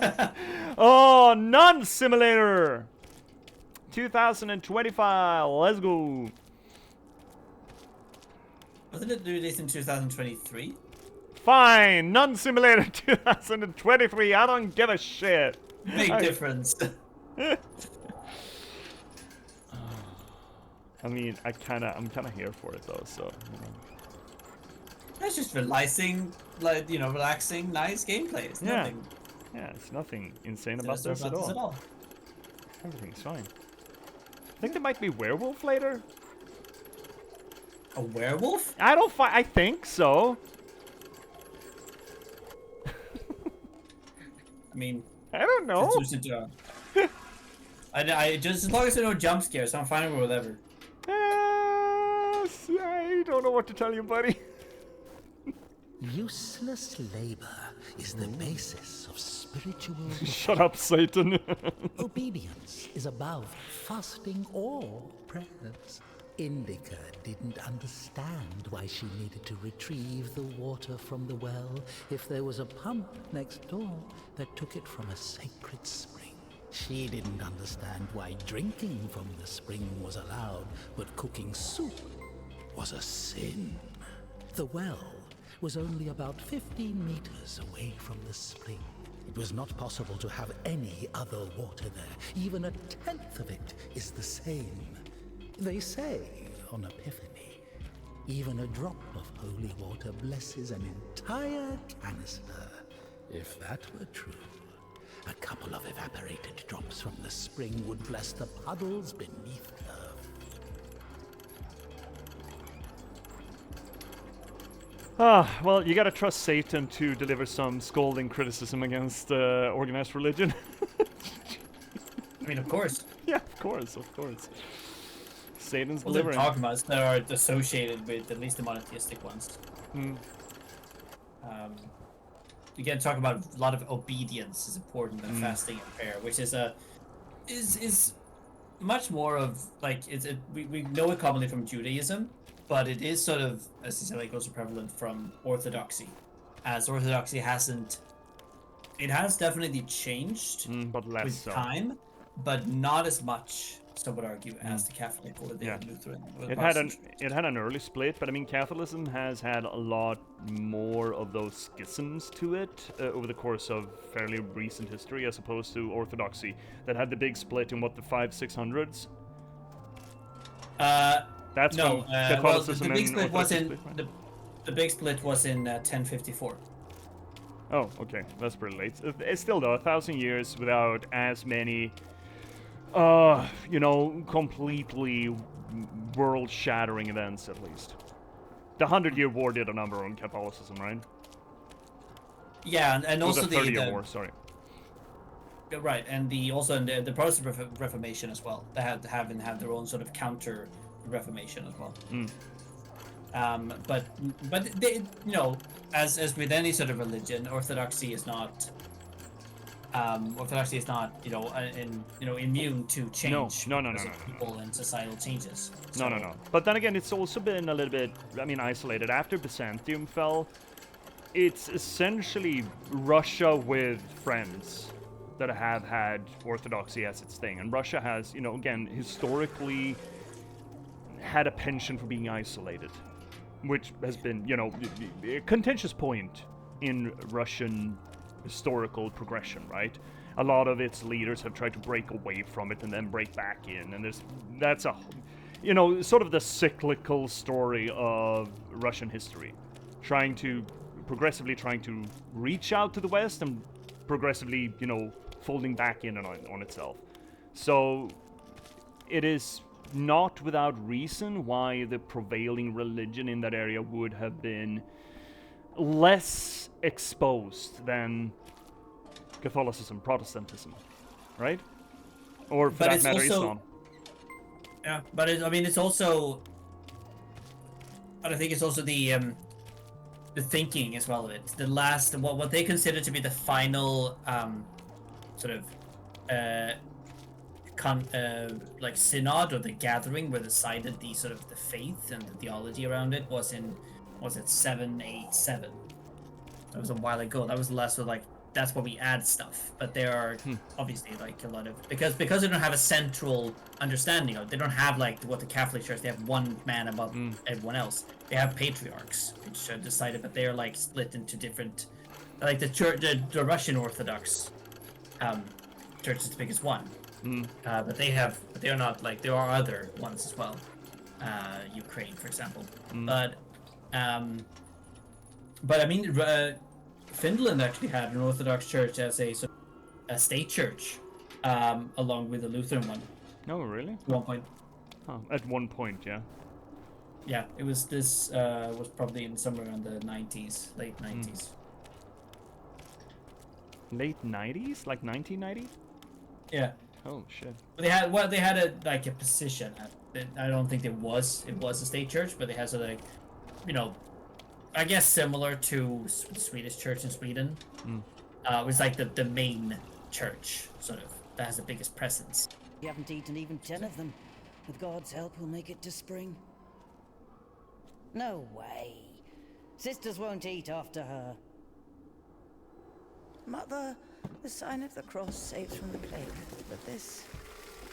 Oh, Nun Simulator 2025. Let's go. Wasn't it released in 2023? Fine, Nun Simulator 2023. I don't give a shit. Big difference. I mean, I'm kind of here for it though. So. That's just relaxing, nice gameplay. It's nothing. Yeah, it's nothing insane about this at all. Everything's fine. I think there might be werewolf later. A werewolf? I think so. I mean, I don't know. I just as long as there are no jump scares, I'm fine with whatever. I don't know what to tell you, buddy. Useless labor is the basis of spiritual. Shut up, Satan. Obedience is above fasting or prayers. Indika didn't understand why she needed to retrieve the water from the well if there was a pump next door that took it from a sacred spring. She didn't understand why drinking from the spring was allowed, but cooking soup was a sin. The well was only about 15 meters away from the spring. It was not possible to have any other water there. Even a tenth of it is the same. They say on Epiphany, even a drop of holy water blesses an entire canister. If that were true, a couple of evaporated drops from the spring would bless the puddles beneath her. Well, you gotta trust Satan to deliver some scolding criticism against organized religion. I mean, of course. Yeah, of course, of course. Satan's All the delivering. dogmas that are associated with at least the monotheistic ones. Mm. Again, talk about a lot of obedience is important than fasting and prayer, which is is much more of like we know it commonly from Judaism, but it is sort of, as you said, like also prevalent from Orthodoxy, as Orthodoxy hasn't. It has definitely changed But less with so. time, but not as much, some would argue, as the Catholic or the Yeah. Lutheran or the It had Protestant. an early split, but I mean Catholicism has had a lot more of those schisms to it over the course of fairly recent history, as opposed to Orthodoxy that had the big split in what, the 500s-600s. That's No. when Well, the Catholicism big and split was Orthodoxy in split, right? the big split was in 1054. Oh, okay, that's pretty late. It's still though 1,000 years without as many, completely world-shattering events, at least. The 100-Year War did a number on Catholicism, right? Yeah, and Or also the 30-Year War, sorry. right, and the Protestant Reformation as well. They have their own sort of counter Reformation as well. But they, as with any sort of religion, Orthodoxy is not immune to change No. because of people and societal changes. No. But then again, it's also been a little bit, isolated. After Byzantium fell, it's essentially Russia with friends that have had Orthodoxy as its thing. And Russia has, again, historically had a penchant for being isolated, which has been, a contentious point in Russian historical progression, right? A lot of its leaders have tried to break away from it and then break back in, and that's a, sort of the cyclical story of Russian history, progressively trying to reach out to the West and progressively, folding back in on itself. So it is not without reason why the prevailing religion in that area would have been less exposed than Catholicism, Protestantism, right? Or for that matter, Islam. Yeah, but it's also, but I think it's also the thinking as well of it. The last, what they consider to be the final sort of like synod or the gathering where they decided the sort of the faith and the theology around it was it 787. That was a while ago. That was the last sort of like, that's where we add stuff. But there are obviously like a lot of, because they don't have a central understanding of it. They don't have like what the Catholic Church, they have one man above everyone else. They have patriarchs, which are decided, but they are like split into different, like the church, the Russian Orthodox church is the biggest one. But they are not like, there are other ones as well. Ukraine, for example. But I mean, Finland actually had an Orthodox church as a sort of a state church, along with the Lutheran one. Oh, really? At one point. Oh, at one point, yeah. Yeah, it was this was probably in somewhere in the 90s, late 90s. Late 90s? Like 1990? Yeah. Oh, shit. But they had a position. I don't think it was a state church, but they had sort of like, I guess similar to the Swedish church in Sweden. It was like the main church, sort of, that has the biggest presence. You haven't eaten even 10 of them. With God's help, we'll make it to spring. No way. Sisters won't eat after her. Mother, the sign of the cross saves from the plague, but this,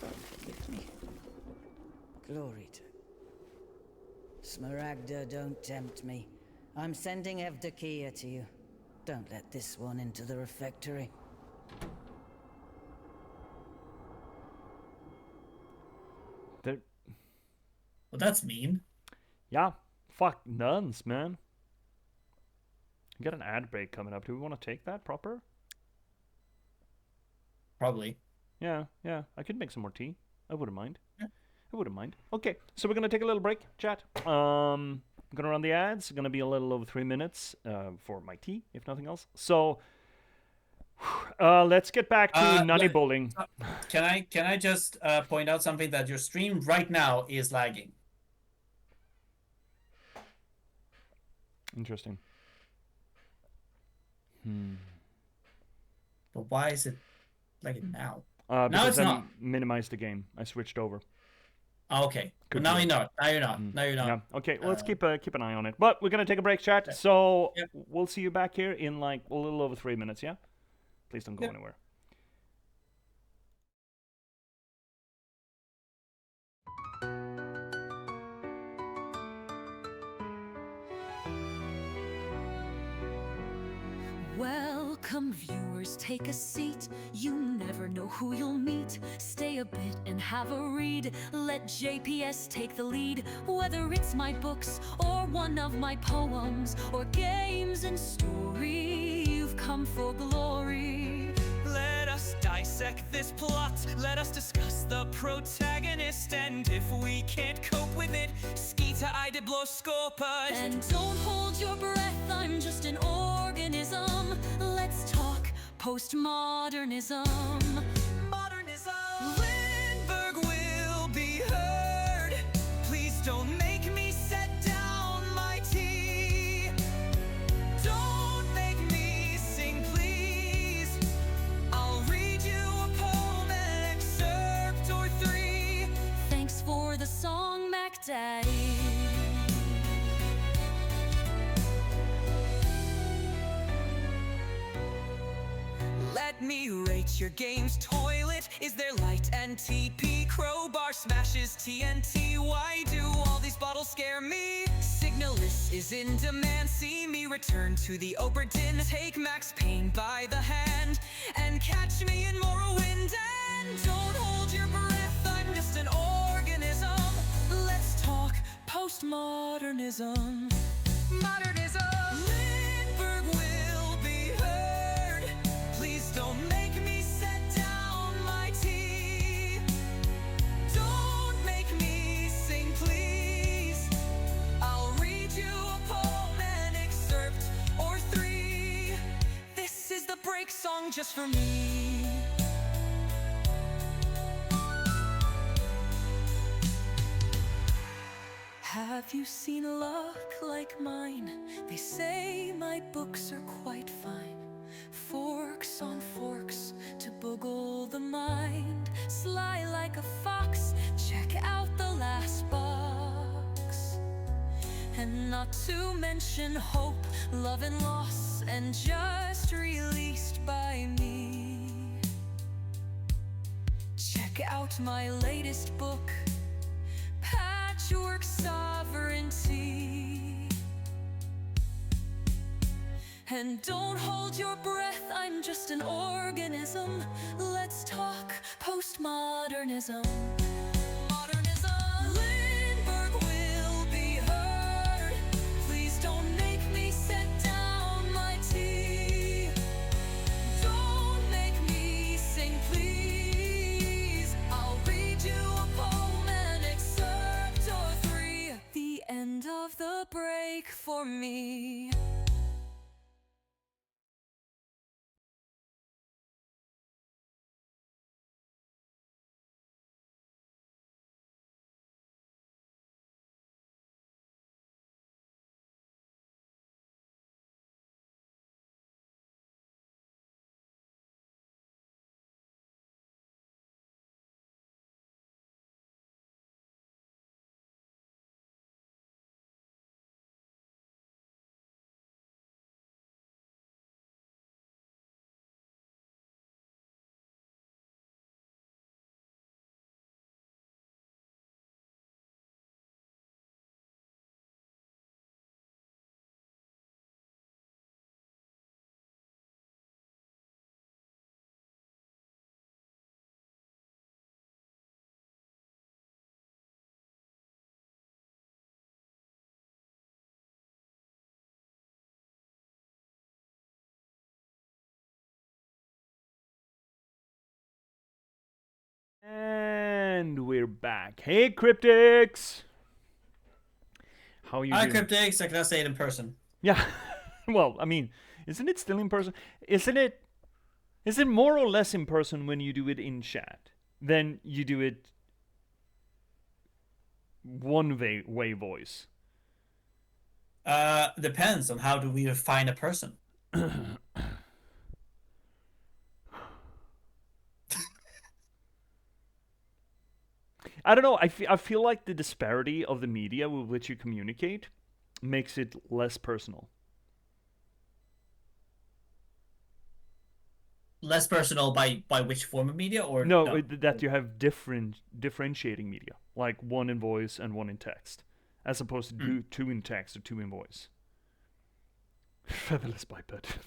God forgive me. Glory to Smaragda, don't tempt me. I'm sending Evdokia to you. Don't let this one into the refectory. There... Well, that's mean. Yeah, fuck nuns, man. We got an ad break coming up. Do we want to take that proper? Probably. Yeah, I could make some more tea. I wouldn't mind. I wouldn't mind. Okay, so we're gonna take a little break, chat. I'm gonna run the ads. It's gonna be a little over 3 minutes for my tea, if nothing else. So let's get back to Nunny Bowling. Can I just point out something, that your stream right now is lagging? Interesting. But why is it lagging now? Now Because it's I not. minimized the game. I switched over. Okay. Could Well, now be you're it. not. Now you're not. Now you're not. Yeah. Okay. Well, let's keep an eye on it. But we're gonna take a break, chat. So Yep. we'll see you back here in like a little over 3 minutes. Yeah. Please don't go anywhere. Welcome, viewers, take a seat. You never know who you'll meet. Stay a bit and have a read. Let J.P.S take the lead. Whether it's my books or one of my poems or games and story, you've come for glory. Let us dissect this plot. Let us discuss the protagonist. And if we can't cope with it, skita idibloskopa. And don't hold your breath, I'm just an organism. Let's talk postmodernism. Modernism. Lindberg will be heard. Please don't make me set down my tea. Don't make me sing, please. I'll read you a poem, an excerpt or three. Thanks for the song, Mac Daddy. Let me rate your game's toilet. Is there light and TP? Crowbar smashes TNT. Why do all these bottles scare me? Signalis is in demand. See me return to the Oberdin. Take Max Payne by the hand and catch me in Morrowind. And don't hold your breath, I'm just an organism. Let's talk postmodernism. Modernism. Lindberg will be heard. Please don't make me set down my tea. Don't make me sing, please. I'll read you a poem, an excerpt or three. This is the break song just for me. Have you seen luck like mine? They say my books are quite fine. Forks on forks to boggle the mind. Sly like a fox, check out the last box. And not to mention hope, love and loss, and just released by me. Check out my latest book, Patchwork Sovereignty. And don't hold your breath, I'm just an organism. Let's talk postmodernism. Modernism. Lindberg will be heard. Please don't make me set down my tea. Don't make me sing, please. I'll read you a poem, an excerpt or three. The end of the break for me. And we're back. Hey, Cryptics! how you Hi, do. Cryptics. I cannot say it in person. Yeah. Well, I mean, isn't it still in person? Isn't it? Is it more or less in person when you do it in chat than you do it one way voice? Depends on how do we define a person. I don't know. I feel like the disparity of the media with which you communicate makes it less personal. Less personal by which form of media, or No, that you have differentiating media, like one in voice and one in text, as opposed to two in text or two in voice. Featherless biped.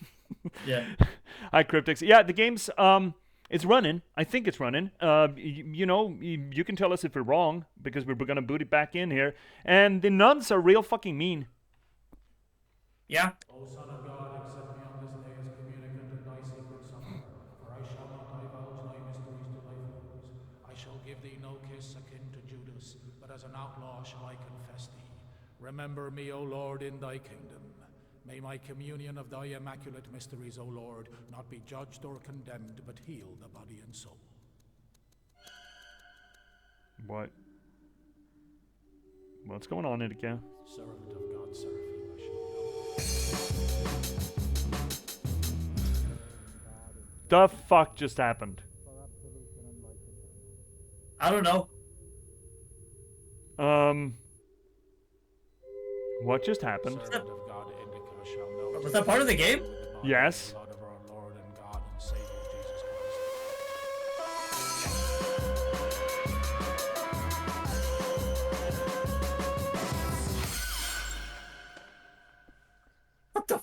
Yeah. Hi, Cryptics. Yeah, the game's it's running. I think it's running. You can tell us if we're wrong because we're gonna boot it back in here. And the nuns are real fucking mean. Yeah. O Son of God, accept me on this day as communicant in thy secret supper, for I shall not divulge thy mysteries to thy foes. I shall give thee no kiss akin to Judas, but as an outlaw shall I confess thee. Remember me, O Lord, in thy kingdom. May my communion of thy immaculate mysteries, O Lord, not be judged or condemned, but heal the body and soul. What? What's going on, Indika? Servant of God, Seraphim, I shall The fuck just happened? I don't know. What just happened? Servant of God, Indika, shall know. Was that part of the game? Yes. Blood of our Lord and God and Savior Jesus What the?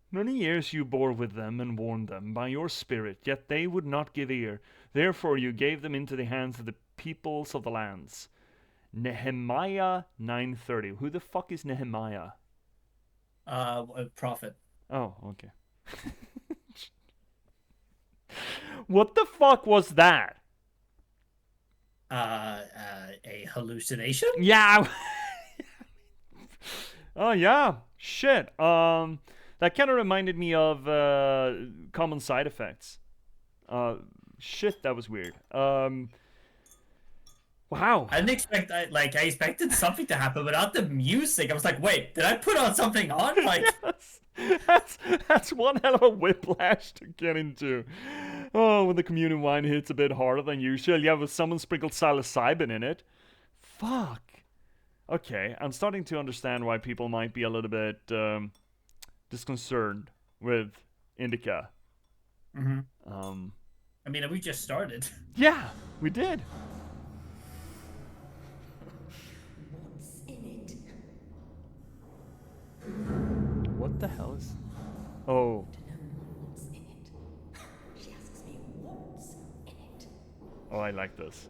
Many years you bore with them and warned them by your spirit, yet they would not give ear. Therefore you gave them into the hands of the peoples of the lands. Nehemiah 9:30. Who the fuck is Nehemiah? A prophet. Oh, okay. What the fuck was that? A hallucination? Yeah. Oh yeah. Shit. That kind of reminded me of common side effects. Shit, that was weird. Wow. I didn't expect. I expected something to happen without the music. I was like, wait, did I put on something on? Like, that's one hell of a whiplash to get into. Oh, when the communion wine hits a bit harder than usual. Yeah, with someone sprinkled psilocybin in it. Fuck. Okay, I'm starting to understand why people might be a little bit disconcerted with Indika. I mean, we just started. Yeah, we did. What's in it? What the hell is... Oh. What's in it? She asks me what's in it. Oh, I like this.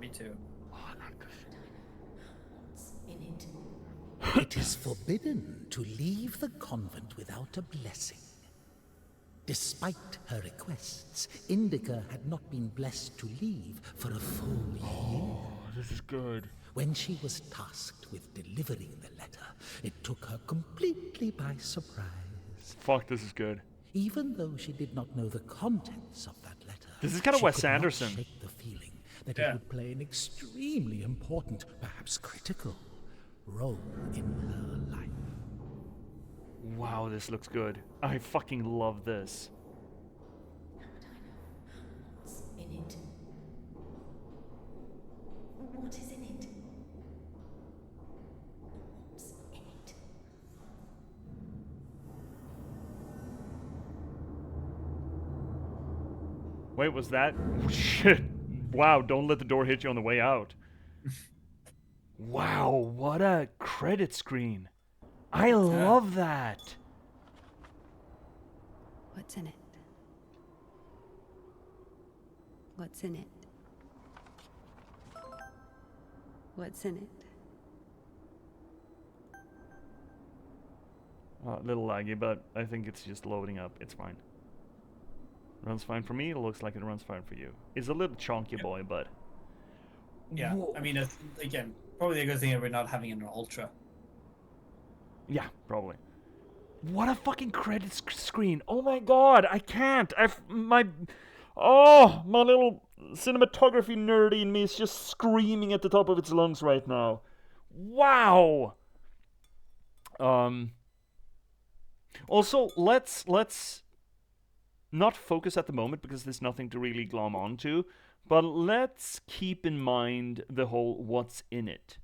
Me too. What's in it? It is forbidden to leave the convent without a blessing. Despite her requests, Indika had not been blessed to leave for a full year. Oh, this is good. When she was tasked with delivering the letter, it took her completely by surprise. Fuck, this is good. Even though she did not know the contents of that letter, This is kind of she Wes could not Anderson. shake the feeling that Yeah. it would play an extremely important, perhaps critical, role in her life. Wow, this looks good. I fucking love this. What's in it? What is in it? What's in it? Wait, was that... Shit. Wow, don't let the door hit you on the way out. Wow, what a credit screen. I love that. What's in it? What's in it? What's in it? A little laggy, but I think it's just loading up. It's fine. Runs fine for me. It looks like it runs fine for you. It's a little chunky boy, but... Yeah, Whoa. I mean, it's, again, probably a good thing that we're not having an ultra. Yeah, probably. What a fucking credit screen. Oh my god, I can't. My little cinematography nerdy in me is just screaming at the top of its lungs right now. Wow. Also, let's not focus at the moment because there's nothing to really glom onto, but let's keep in mind the whole what's in it.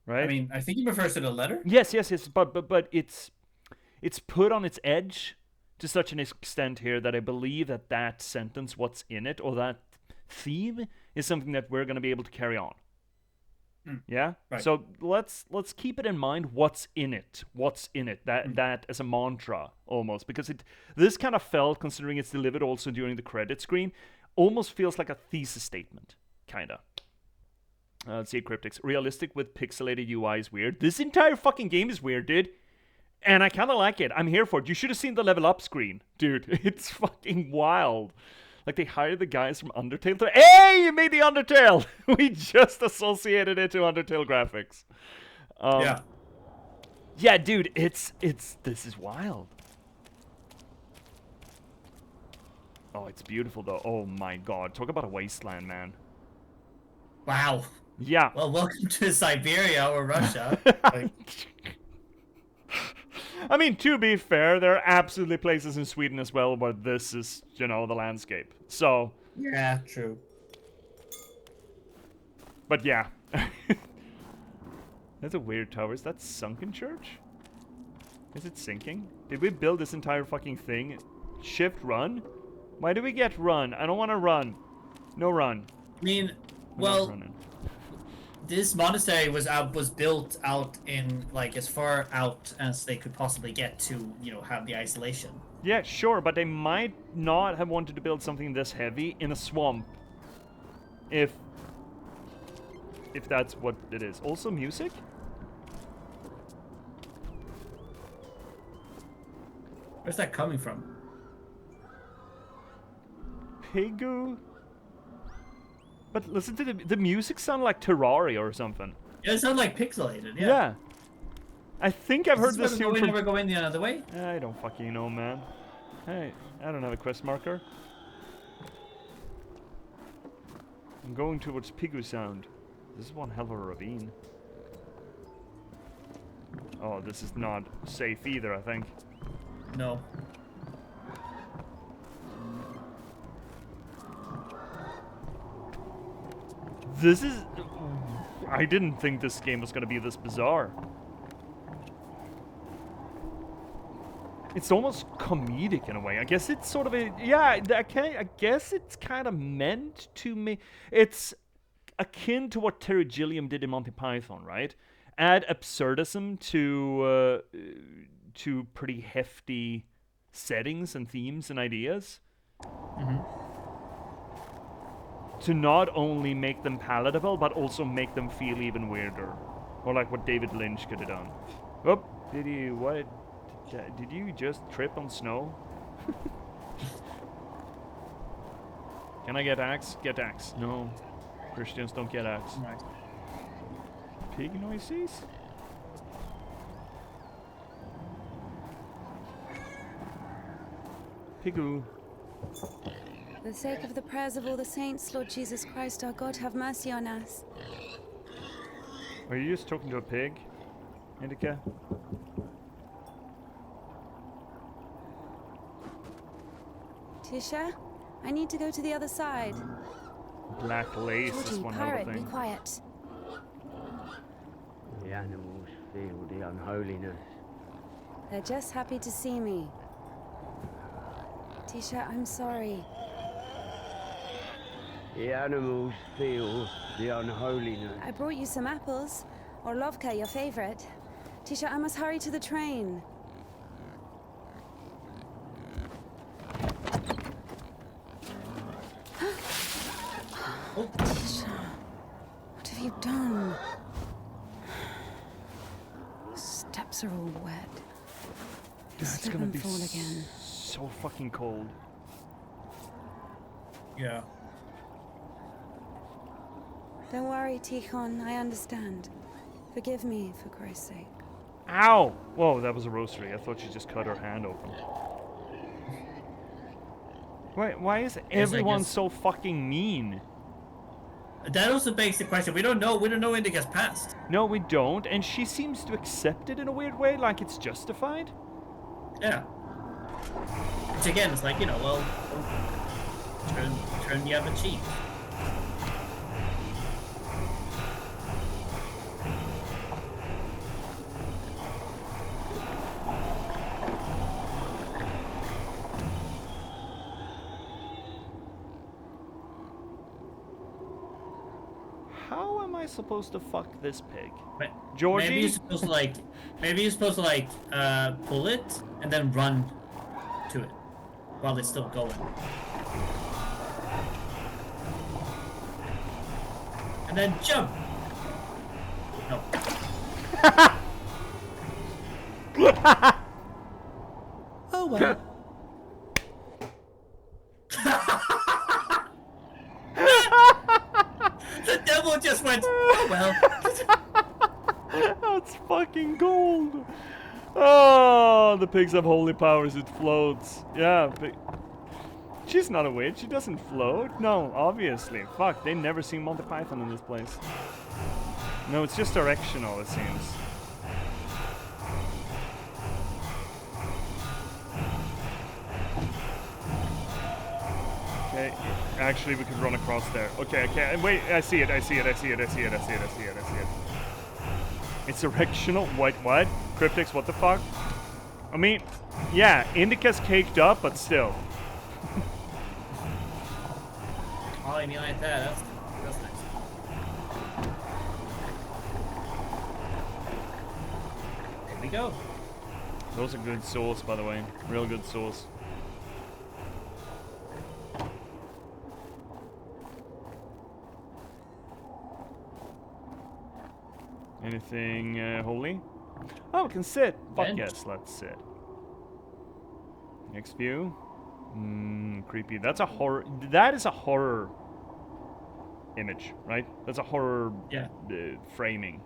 Right? I mean, I think he refers to the letter. Yes, but it's put on its edge to such an extent here that I believe that sentence, what's in it, or that theme, is something that we're going to be able to carry on. Yeah? Right. So let's keep it in mind, what's in it, that as a mantra, almost, because this kind of felt, considering it's delivered also during the credit screen, almost feels like a thesis statement, kind of. Let's see, Cryptics. Realistic with pixelated UI is weird. This entire fucking game is weird, dude. And I kind of like it. I'm here for it. You should have seen the level up screen, dude. It's fucking wild. Like, they hired the guys from Undertale to... Hey, you made the Undertale! We just associated it to Undertale graphics. Yeah. Yeah, dude, this is wild. Oh, it's beautiful, though. Oh, my God. Talk about a wasteland, man. Wow. Yeah. Well, welcome to Siberia or Russia. Like, I mean, to be fair, there are absolutely places in Sweden as well where this is, the landscape. So... yeah, true. But yeah. That's a weird tower. Is that sunken church? Is it sinking? Did we build this entire fucking thing? Shift run? Why do we get run? I don't want to run. No run. I mean, well, this monastery was built out in, like, as far out as they could possibly get to, have the isolation. Yeah, sure, but they might not have wanted to build something this heavy in a swamp. If that's what it is. Also music? Where's that coming from? Pigu? But listen to the music sound like Terraria or something. Yeah, it sounds like pixelated, yeah. Yeah. I think I've heard this here We from... never go in the other way? I don't fucking know, man. Hey, I don't have a quest marker. I'm going towards Pigu Sound. This is one hell of a ravine. Oh, this is not safe either, I think. No. This is... I didn't think this game was gonna be this bizarre. It's almost comedic in a way. I guess it's sort of a... yeah, I guess it's kind of meant to me... It's akin to what Terry Gilliam did in Monty Python, right? Add absurdism to pretty hefty settings and themes and ideas. Mm-hmm. To not only make them palatable, but also make them feel even weirder. Or like what David Lynch could have done. Oh, did you just trip on snow? Can I get axe? Get axe. No. Christians don't get axe. Right. Pig noises? Pigu. For the sake of the prayers of all the saints, Lord Jesus Christ, our God, have mercy on us. Are you just talking to a pig, Indika? Tisha, I need to go to the other side. Black lace is Georgie, one hell of a pirate, be thing. quiet. The animals feel the unholiness. They're just happy to see me. Tisha, I'm sorry. The animals feel the unholiness. I brought you some apples. Orlovka, your favorite. Tisha, I must hurry to the train. Tisha, what have you done? gloves are all wet. God, it's Slip gonna and be fall again. so fucking cold. Yeah. Don't worry, Tikhon. I understand. Forgive me, for Christ's sake. Ow! Whoa, that was a rosary. I thought she just cut her hand open. Why is everyone so fucking mean? That also begs the question. We don't know Indika's past. No, we don't, and she seems to accept it in a weird way, like it's justified. Yeah. Which again, it's like, well, turn the other cheek. How am I supposed to fuck this pig? Georgie? Georgie? Maybe you're supposed to pull it and then run to it while it's still going. And then jump. No. Oh well. The devil just went, oh well. That's fucking gold. Oh, the pigs have holy powers. It floats. Yeah, she's not a witch. She doesn't float. No, obviously. Fuck, they never seen Monty Python in this place. No, it's just directional, it seems. Okay, actually we could run across there. Okay, wait, I see it. It's directional? What? Cryptics, what the fuck? I mean, yeah, Indika's caked up, but still. Oh, you mean like that? That's nice. There we go. Those are good sauce, by the way. Real good sauce. Anything holy? Oh, we can sit. Fuck yes, let's sit. Next view. Creepy. That's a horror. That is a horror image, right? That's a horror framing.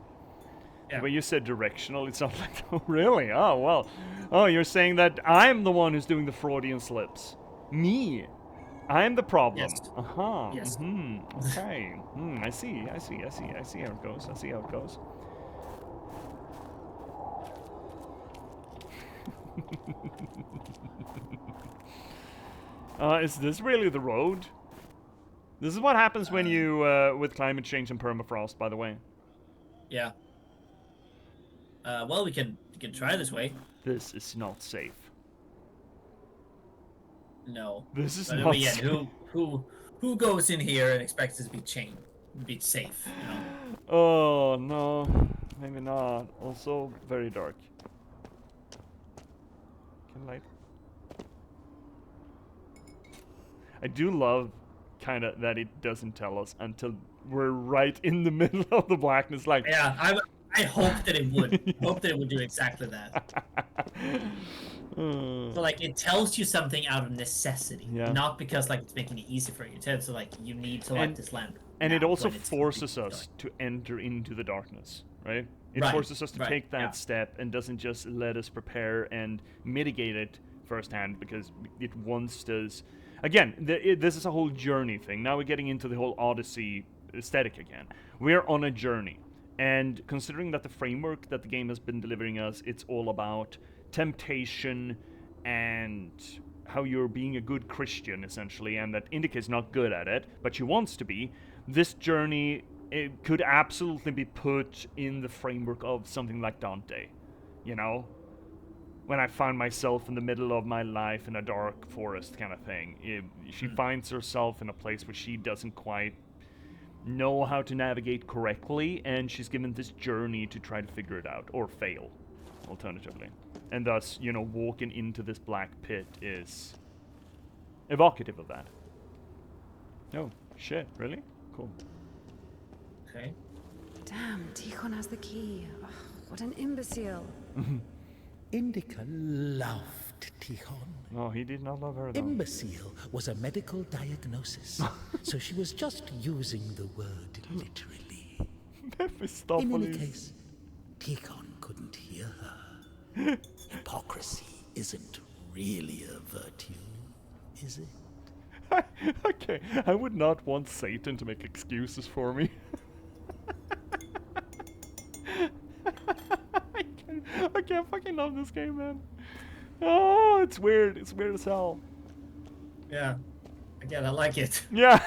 Yeah. When you said directional, it's not like, oh, really? Oh, well. Oh, you're saying that I'm the one who's doing the Freudian slips. Me. I'm the problem. Yes. Uh-huh. Yes. Okay. I see how it goes. I see how it goes. Is this really the road? This is what happens when you, with climate change and permafrost, by the way. Yeah. Well, we can try this way. This is not safe. No. This is but not again, safe. who goes in here and expects it to be safe? Oh no, maybe not. Also very dark. Can light. I do love kind of that it doesn't tell us until we're right in the middle of the blackness. Like, yeah, I hope that it would. Hope that it would do exactly that. So it tells you something out of necessity, not because it's making it easy for you. So you need to light this lamp. And it also forces us to enter into the darkness, right? It forces us to take that step and doesn't just let us prepare and mitigate it firsthand, because it wants us. Again, this is a whole journey thing. Now we're getting into the whole Odyssey aesthetic again. We're on a journey. And considering that the framework that the game has been delivering us, it's all about temptation and how you're being a good Christian, essentially, and that Indika is not good at it, but she wants to be. This journey, it could absolutely be put in the framework of something like Dante, you know? When I find myself in the middle of my life in a dark forest kind of thing. She finds herself in a place where she doesn't quite know how to navigate correctly, and she's given this journey to try to figure it out, or fail, alternatively. And thus, walking into this black pit is evocative of that. Oh, shit, really? Cool. Okay. Damn, Tikhon has the key. Ugh, what an imbecile. Indika loved Tikhon. No, he did not love her, though. Imbecile was a medical diagnosis, so she was just using the word literally. In any case, Tikhon couldn't hear her. Hypocrisy isn't really a virtue, is it? Okay, I would not want Satan to make excuses for me. I can't fucking love this game, man. Oh, it's weird. It's weird as hell. Yeah. Again, I like it. Yeah.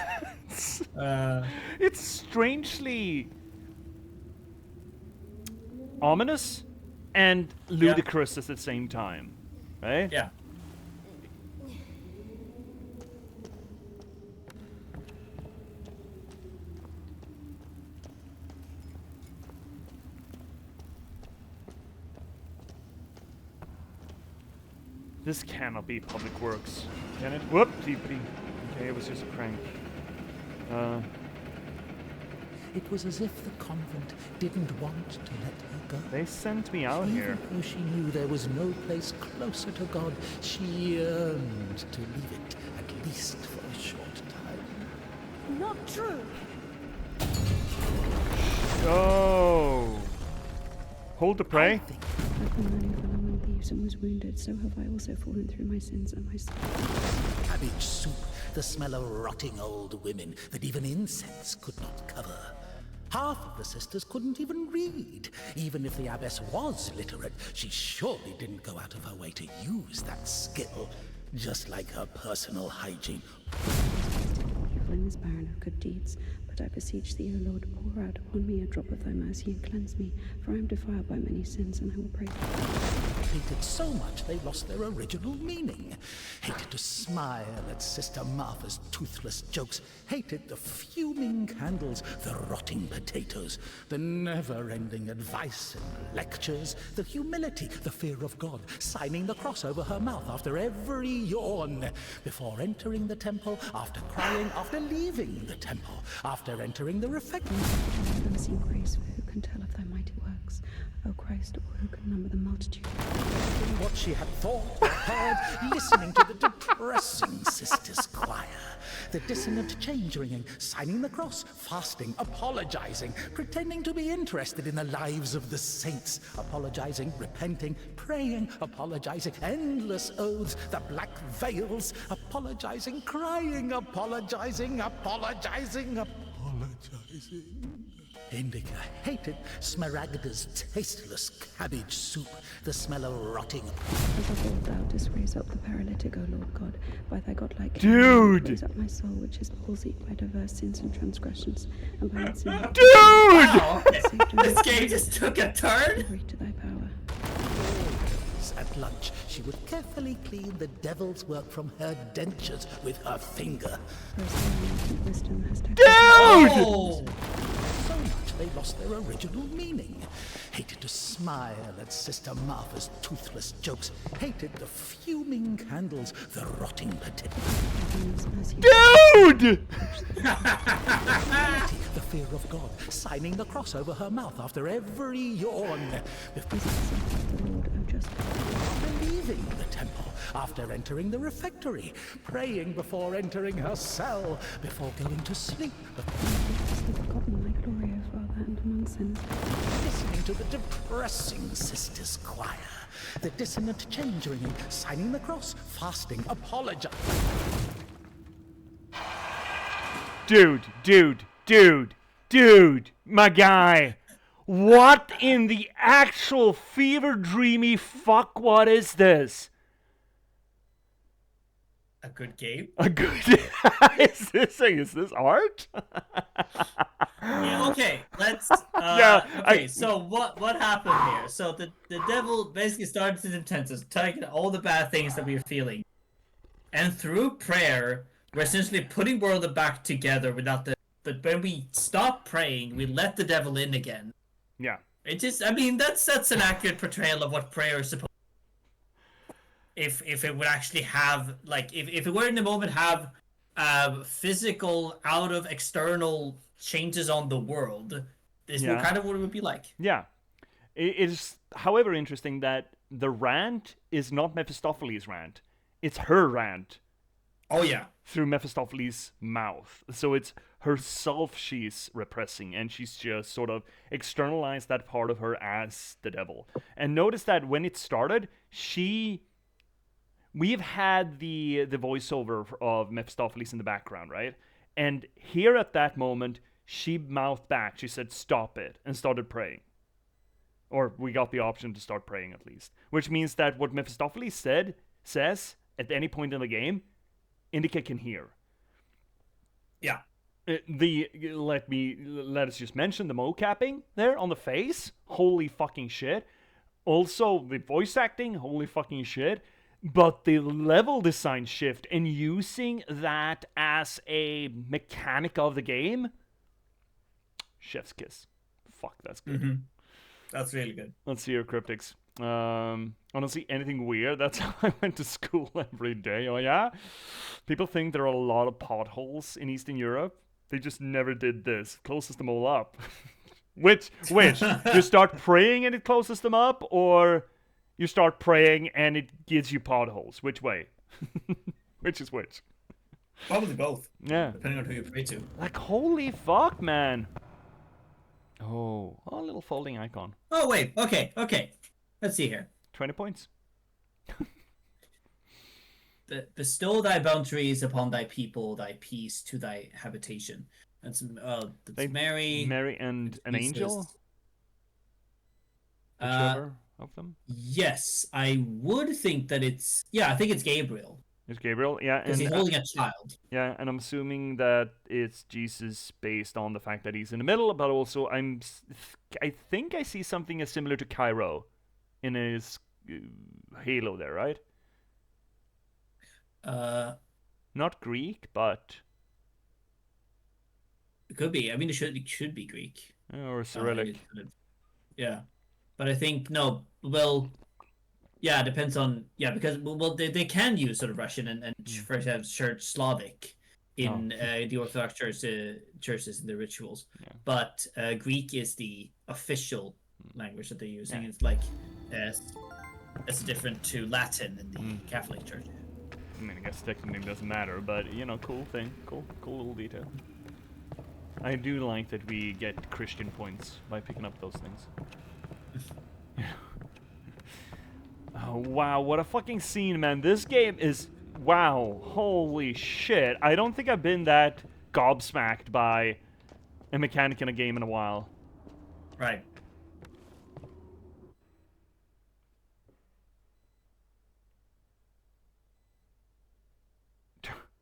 It's strangely ominous and ludicrous at the same time, right? Yeah. This cannot be public works, can it? Whoop, deeply. Okay, it was just a prank. It was as if the convent didn't want to let her go. They sent me out here. Even though she knew there was no place closer to God, she yearned to leave it, at least for a short time. Not true. Oh. Hold the prey. Like when I fell among thieves and was wounded, so have I also fallen through my sins and my sins. Cabbage soup, the smell of rotting old women that even incense could not cover. Half of the sisters couldn't even read. Even if the abbess was literate, she surely didn't go out of her way to use that skill, just like her personal hygiene. You in this barren of good deeds, but I beseech thee, O Lord, pour out upon me a drop of thy mercy and cleanse me, for I am defiled by many sins, and I will pray. Hated so much they lost their original meaning. Hated to smile at Sister Martha's toothless jokes. Hated the fuming candles, the rotting potatoes, the never-ending advice and lectures, the humility, the fear of God, signing the cross over her mouth after every yawn, before entering the temple, after crying, after leaving the temple, after entering the refectory. Mercy and grace, for who can tell of thy mighty works? O Christ, or who can number the multitude? What she had thought or heard, listening to the depressing sisters' choir, the dissonant change ringing, signing the cross, fasting, apologizing, pretending to be interested in the lives of the saints, apologizing, repenting, praying, apologizing, endless oaths, the black veils, apologizing, crying, apologizing, apologizing, apologizing. Indika hated Smaragda's tasteless cabbage soup, the smell of rotting. As of old thou didst raise up the paralytic, O Lord God, by thy godlike Dude! Raise up my soul, which is palsied by diverse sins and transgressions, and by its sin. Dude! Wow, this game just took a turn. Glory to thy power. At lunch, she would carefully clean the devil's work from her dentures with her finger. Wisdom has Dude! So much they lost their original meaning. Hated to smile at Sister Martha's toothless jokes. Hated the fuming candles, the rotting potatoes. Dude! The fear of God, signing the cross over her mouth after every yawn. After leaving the temple, after entering the refectory, praying before entering her cell, before going to sleep. Forgotten my glory, O Father, and among sinners. Listening to the depressing sisters' choir, the dissonant change ringing, signing the cross, fasting, apologizing. Dude, my guy. What in the actual fever dreamy fuck, what is this? A good game? A good... is this art? Yeah, okay, let's... So what happened here? So the devil basically started to tempt us, taking all the bad things that we were feeling. And through prayer, we're essentially putting world back together without the... But when we stop praying, we let the devil in again. Yeah. It just, I mean, that's an accurate portrayal of what prayer is supposed to be. If it would actually have, like, if it were in the moment have physical, out of external changes on the world, this is kind of what it would be like. Yeah. It is, however, interesting that the rant is not Mephistopheles' rant. It's her rant Oh yeah. through Mephistopheles' mouth. So it's herself she's repressing, and she's just sort of externalized that part of her as the devil. And notice that when it started, we've had the voiceover of Mephistopheles in the background, right? And here at that moment, she mouthed back. She said, "Stop it," and started praying. Or we got the option to start praying at least. Which means that what Mephistopheles says at any point in the game, Indika can hear. Yeah. Let us just mention the mocapping there on the face. Holy fucking shit. Also the voice acting, holy fucking shit. But the level design shift and using that as a mechanic of the game, chef's kiss. Fuck, that's good. Mm-hmm. That's really good. Let's see your cryptics. I don't see anything weird. That's how I went to school every day. Oh yeah? People think there are a lot of potholes in Eastern Europe. They just never did this. Closes them all up. Which? You start praying and it closes them up, or you start praying and it gives you potholes? Which way? Which is which? Probably both. Yeah. Depending on who you pray to. Like, holy fuck, man. Oh, a little folding icon. Oh wait. Okay. Let's see here. 20 points. Bestow thy boundaries upon thy people, thy peace to thy habitation. That's Mary. Mary and an angel? Whichever of them? Yes, I would think that it's... Yeah, I think it's Gabriel. It's Gabriel, yeah. Because he's holding a child. Yeah, and I'm assuming that it's Jesus based on the fact that he's in the middle, but also I think I see something as similar to Cairo in his halo there, right? Not Greek, but it could be. I mean, it should be Greek or Cyrillic. Yeah, but I think no. Well, yeah, it depends on because they can use sort of Russian and for example Church Slavic in the Orthodox churches in the rituals, but Greek is the official language that they're using. It's like it's different to Latin in the Catholic Church. I mean, I guess technically it doesn't matter, but cool thing, cool little detail. I do like that we get Christian points by picking up those things. Oh wow, what a fucking scene, man! This game is holy shit! I don't think I've been that gobsmacked by a mechanic in a game in a while. Right.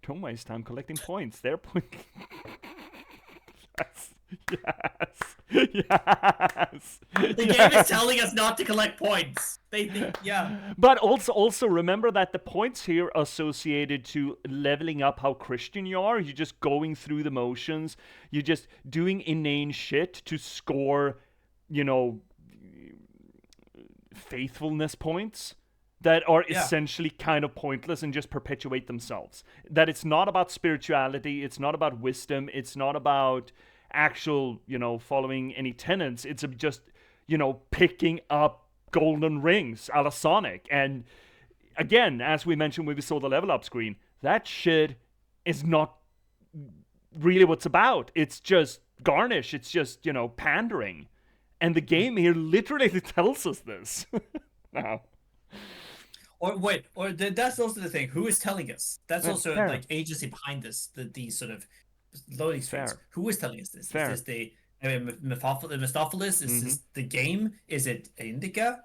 Don't waste time collecting points. They're yes. The game is telling us not to collect points. They think, But also remember that the points here are associated to leveling up how Christian you are. You're just going through the motions. You're just doing inane shit to score, faithfulness points that are essentially kind of pointless and just perpetuate themselves. That it's not about spirituality, it's not about wisdom, it's not about actual, following any tenets. It's just, picking up golden rings a la Sonic. And again, as we mentioned when we saw the level up screen, that shit is not really what's about. It's just garnish. It's just, pandering. And the game here literally tells us this. Now. That's also the thing. Who is telling us? That's also fair. like agency behind this. These sort of loading screens. Fair. Who is telling us this? Fair. Is this the Mephistopheles? Is this the game? Is it Indika?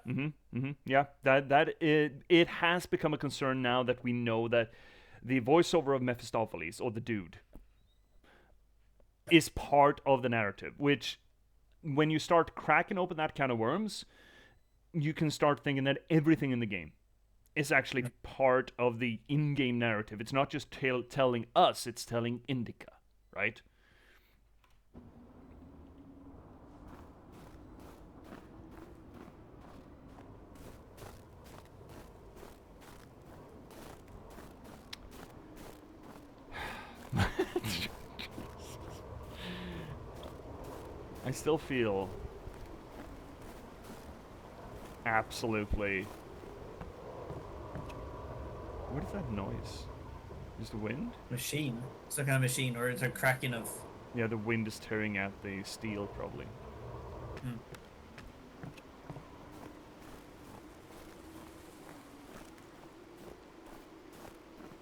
Yeah, that it has become a concern now that we know that the voiceover of Mephistopheles, or the dude, is part of the narrative. Which, when you start cracking open that can of worms, you can start thinking that everything in the game is actually part of the in-game narrative. It's not just telling us, it's telling Indika, right? I still feel absolutely... What is that noise? Is the wind? Machine. Some kind of machine, or it's a cracking of... Yeah, the wind is tearing at the steel, probably. Hmm.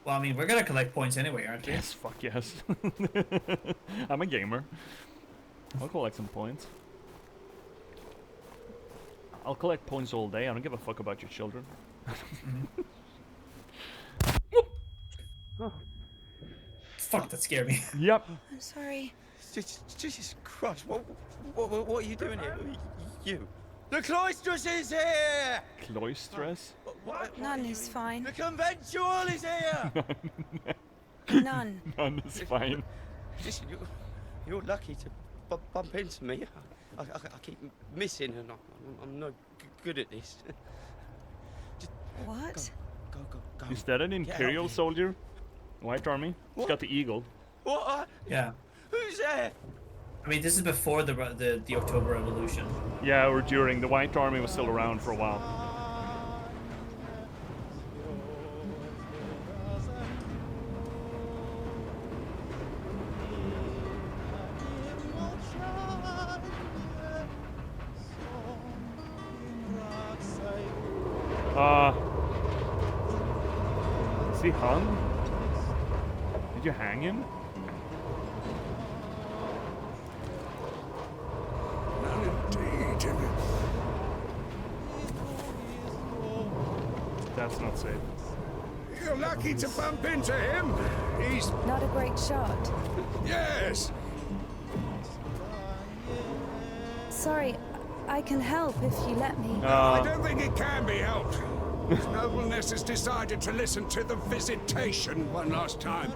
Well, I mean, we're gonna collect points anyway, aren't we? Yes, fuck yes. I'm a gamer. I'll collect some points. I'll collect points all day. I don't give a fuck about your children. Fuck, that scared me. Yep. I'm sorry. Jesus Christ, what are you doing here? You. The cloistress is here! Cloistress? None is fine. The conventual is here! None. None is fine. Listen, you're lucky to bump into me. I keep missing and I'm no good at this. Just What? go. Is that an Imperial soldier? White Army? It's got the eagle. What? Yeah. Who's there? I mean, this is before the October Revolution. Yeah, or during. The White Army was still around for a while. Is he hung? Did you hang him? Indeed. That's not safe. You're lucky to bump into him. He's... Not a great shot. Yes. Sorry, I can help if you let me. I don't think it can be helped. His nobleness has decided to listen to the visitation one last time.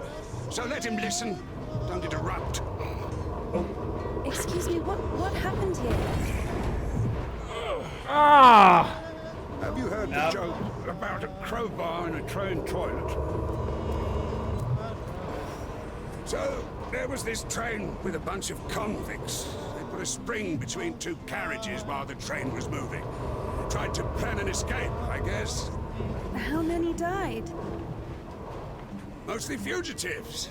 So let him listen. Don't interrupt. Excuse me, what happened here? Ah! Have you heard the joke about a crowbar in a train toilet? So, there was this train with a bunch of convicts. They put a spring between two carriages while the train was moving. Tried to plan an escape, I guess. How many died? Mostly fugitives.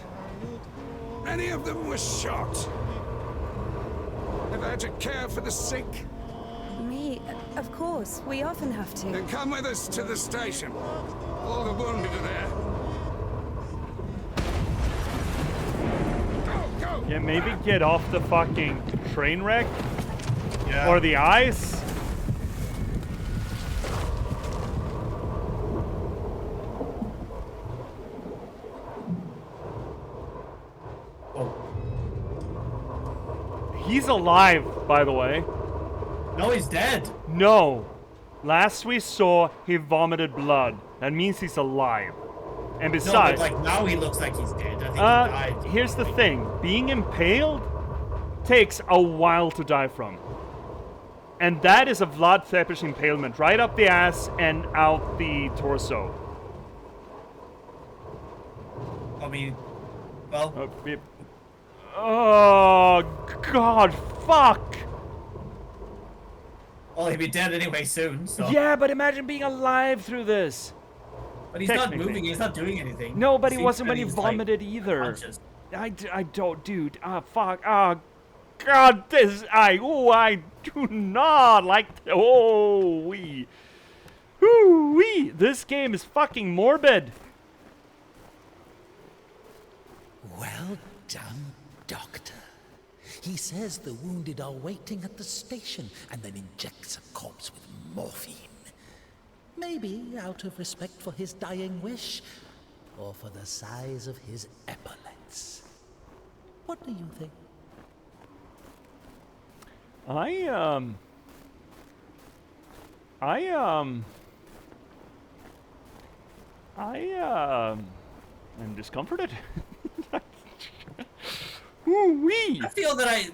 Many of them were shot. Ever had to care for the sick? Me? Of course. We often have to. Then come with us to the station. All the wounded are there. Go! Yeah, maybe get off the fucking train wreck? Yeah. Or the ice? He's alive, by the way. No, he's dead. No. Last we saw, he vomited blood. That means he's alive. And besides... No, but like now he looks like he's dead. I think he died. Here's the thing. Being impaled takes a while to die from. And that is a Vlad Tepes impalement. Right up the ass and out the torso. I mean, well... Oh, God, fuck! Well, he'll be dead anyway soon, so... Yeah, but imagine being alive through this. But he's not moving, he's not doing anything. No, but he wasn't when he vomited either. Conscious. I don't, dude. Fuck. God, I do not like... wee. This game is fucking morbid. Well done, Doctor. He says the wounded are waiting at the station and then injects a corpse with morphine. Maybe out of respect for his dying wish, or for the size of his epaulets. What do you think? I'm discomforted. I feel that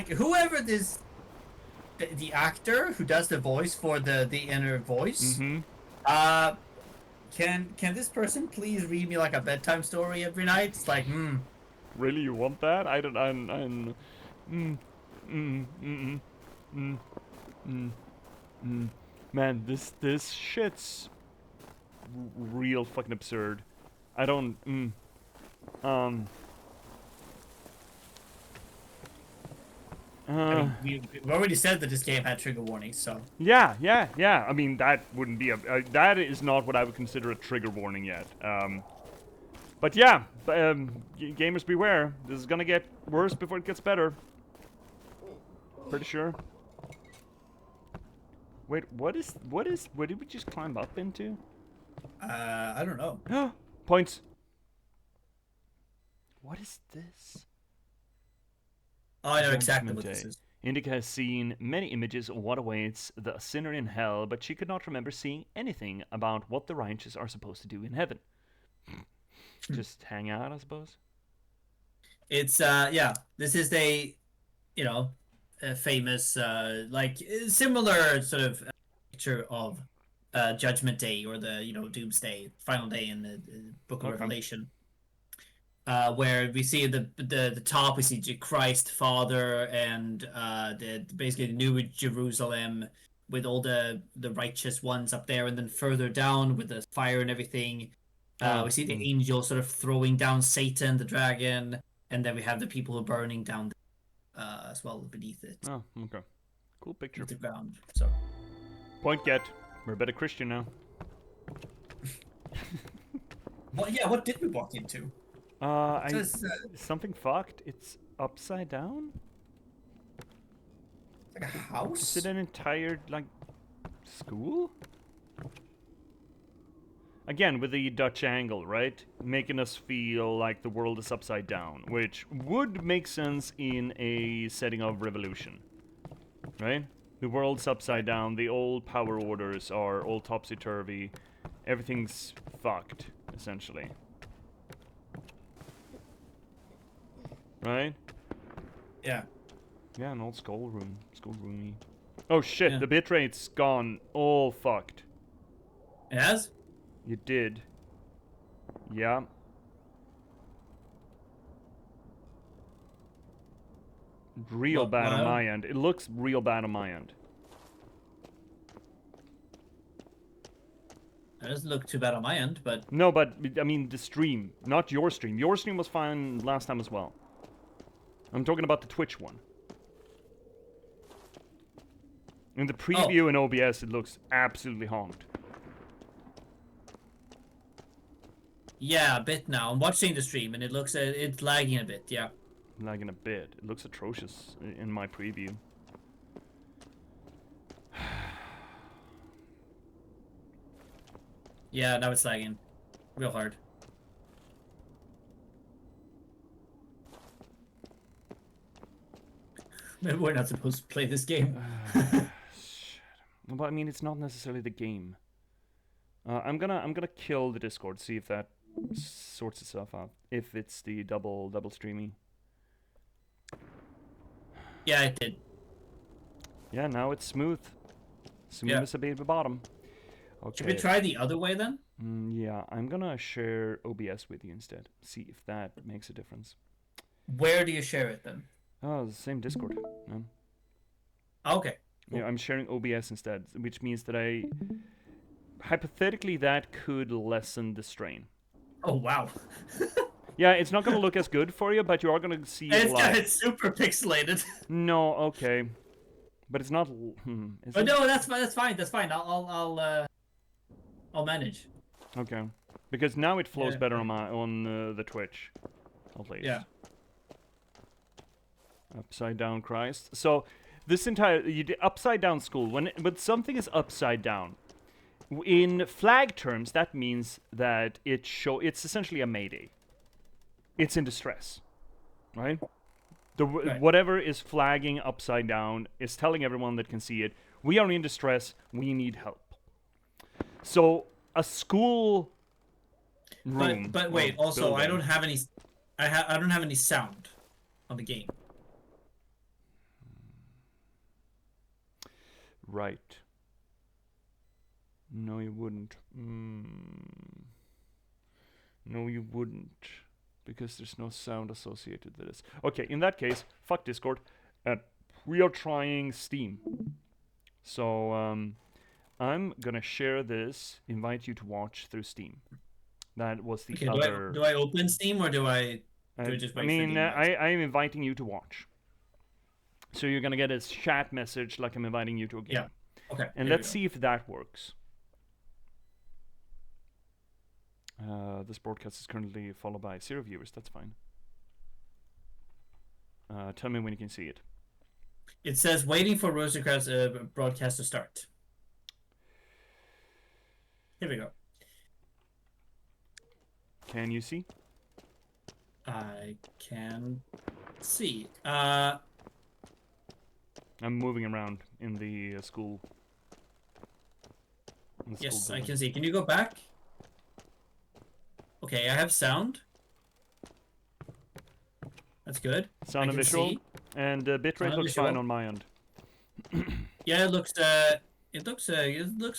whoever this the actor who does the voice for the inner voice, can this person please read me like a bedtime story every night? It's like, Really, you want that? Man, this shit's real fucking absurd. I don't. I mean, we've already said that this game had trigger warnings, so. Yeah. I mean, that wouldn't be that is not what I would consider a trigger warning yet. But yeah, gamers beware. This is gonna get worse before it gets better. Pretty sure. Wait, what did we just climb up into? I don't know. Points. What is this? Oh, I know exactly what this is. Indika has seen many images of what awaits the sinner in hell, but she could not remember seeing anything about what the righteous are supposed to do in heaven. Just hang out, I suppose. It's yeah. This is a famous like similar sort of picture of Judgment Day, or the Doomsday, final day in the Book of Revelation. Where we see the top, we see Christ Father and basically the New Jerusalem with all the righteous ones up there, and then further down with the fire and everything, we see the angel sort of throwing down Satan, the dragon, and then we have the people who are burning down as well beneath it. Oh, okay, cool picture. The ground. So point get. We're a better Christian now. Well, yeah. What did we walk into? Something fucked. It's upside down? Like a house? Is it an entire, like, school? Again, with the Dutch angle, right? Making us feel like the world is upside down, which would make sense in a setting of revolution, right? The world's upside down, the old power orders are all topsy-turvy, everything's fucked, essentially. Right? Yeah. Yeah, an old skull roomy. Oh shit, the bitrate's gone all fucked. It has? You did. Yeah. Real bad on my end. It looks real bad on my end. It doesn't look too bad on my end, but... No, but, I mean, the stream. Not your stream. Your stream was fine last time as well. I'm talking about the Twitch one. In the preview in OBS, it looks absolutely honked. Yeah, a bit now. I'm watching the stream, and it looks... it's lagging a bit, yeah. Lagging a bit. It looks atrocious in my preview. Yeah, now it's lagging. Real hard. Maybe we're not supposed to play this game. Shit. But I mean, it's not necessarily the game. I'm gonna kill the Discord, see if that sorts itself out. If it's the double streaming. Yeah, it did. Yeah, now it's smooth. Smooth as a baby bottom. Okay. Should we try the other way then? Yeah, I'm gonna share OBS with you instead. See if that makes a difference. Where do you share it then? Oh, the same Discord. No. Okay. Cool. Yeah, I'm sharing OBS instead, which means that hypothetically, that could lessen the strain. Oh, wow. Yeah, it's not going to look as good for you, but you are going to see it live. It's super pixelated. No, okay. But it's not... But no, that's fine. That's fine. I'll manage. Okay. Because now it flows better on the Twitch. At least. Yeah. Upside down Christ. So, this entire... upside down school. When something is upside down, in flag terms, that means that it's essentially a mayday. It's in distress. Right? Whatever is flagging upside down is telling everyone that can see it, we are in distress, we need help. So, a school room... But wait, also, building. I don't have any... I don't have any sound on the game. Right. No, you wouldn't. No, you wouldn't. Because there's no sound associated with this. Okay, in that case, fuck Discord. We are trying Steam. So, I'm gonna share this, invite you to watch through Steam. That was the Okay, other... do I open Steam or do I just wait for the invite? I am inviting you to watch. So you're gonna get a chat message like I'm inviting you to a game. Yeah. Okay. And let's see if that works. This broadcast is currently followed by 0 viewers. That's fine. Tell me when you can see it. It says waiting for Rosencrantz broadcast to start. Here we go. Can you see? I can see. I'm moving around in the school. Yes, I can see. Can you go back? Okay, I have sound. That's good. Sound and visual. And bitrate looks fine on my end. Yeah, it looks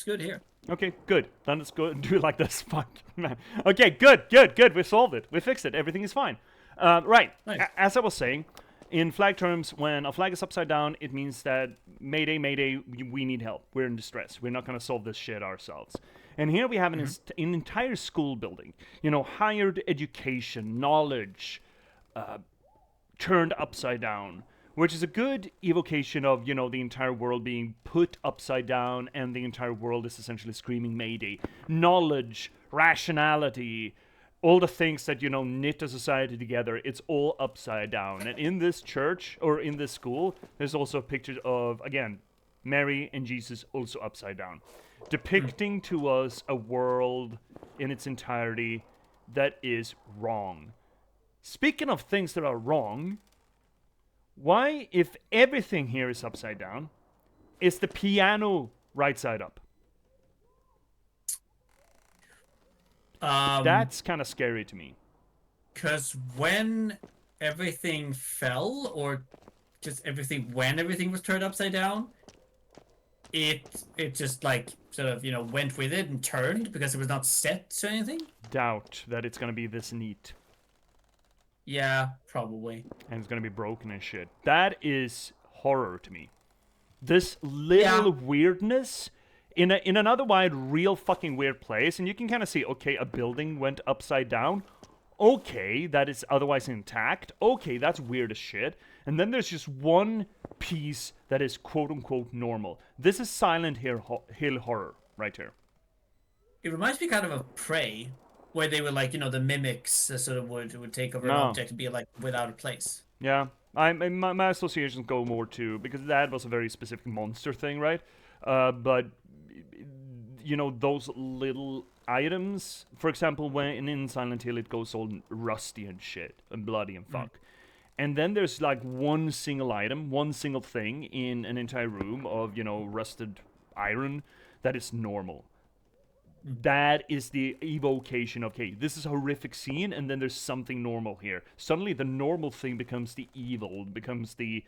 good here. Okay, good. Then let's go and do it like this. Fuck, man. Okay, good. We solved it. We fixed it. Everything is fine. Right. Nice. As I was saying, in flag terms, when a flag is upside down, it means that Mayday, we need help. We're in distress. We're not going to solve this shit ourselves. And here we have an entire school building. You know, higher education, knowledge, turned upside down, which is a good evocation of, you know, the entire world being put upside down and the entire world is essentially screaming Mayday. Knowledge, rationality, all the things that, you know, knit a society together, it's all upside down. And in this church, or in this school, there's also pictures of, again, Mary and Jesus also upside down, depicting to us a world in its entirety that is wrong. Speaking of things that are wrong, why, if everything here is upside down, is the piano right side up? That's kind of scary to me. Because when everything fell, or just when everything was turned upside down, it just like sort of, you know, went with it and turned because it was not set to anything. Doubt that it's gonna be this neat. Yeah, probably. And it's gonna be broken and shit. That is horror to me. This little weirdness in an otherwise real fucking weird place, and you can kind of see, okay, a building went upside down. Okay, that is otherwise intact. Okay, that's weird as shit. And then there's just one piece that is quote-unquote normal. This is Silent Hill horror right here. It reminds me kind of Prey, where they were like, you know, the mimics sort of would take over an object and be like without a place. Yeah, my associations go more to, because that was a very specific monster thing, right? But, you know, those little items, for example, when in Silent Hill it goes all rusty and shit, and bloody and fuck. And then there's like one single item, one single thing in an entire room of, you know, rusted iron that is normal. That is the evocation of, okay, this is a horrific scene, and then there's something normal here. Suddenly the normal thing becomes the evil, becomes the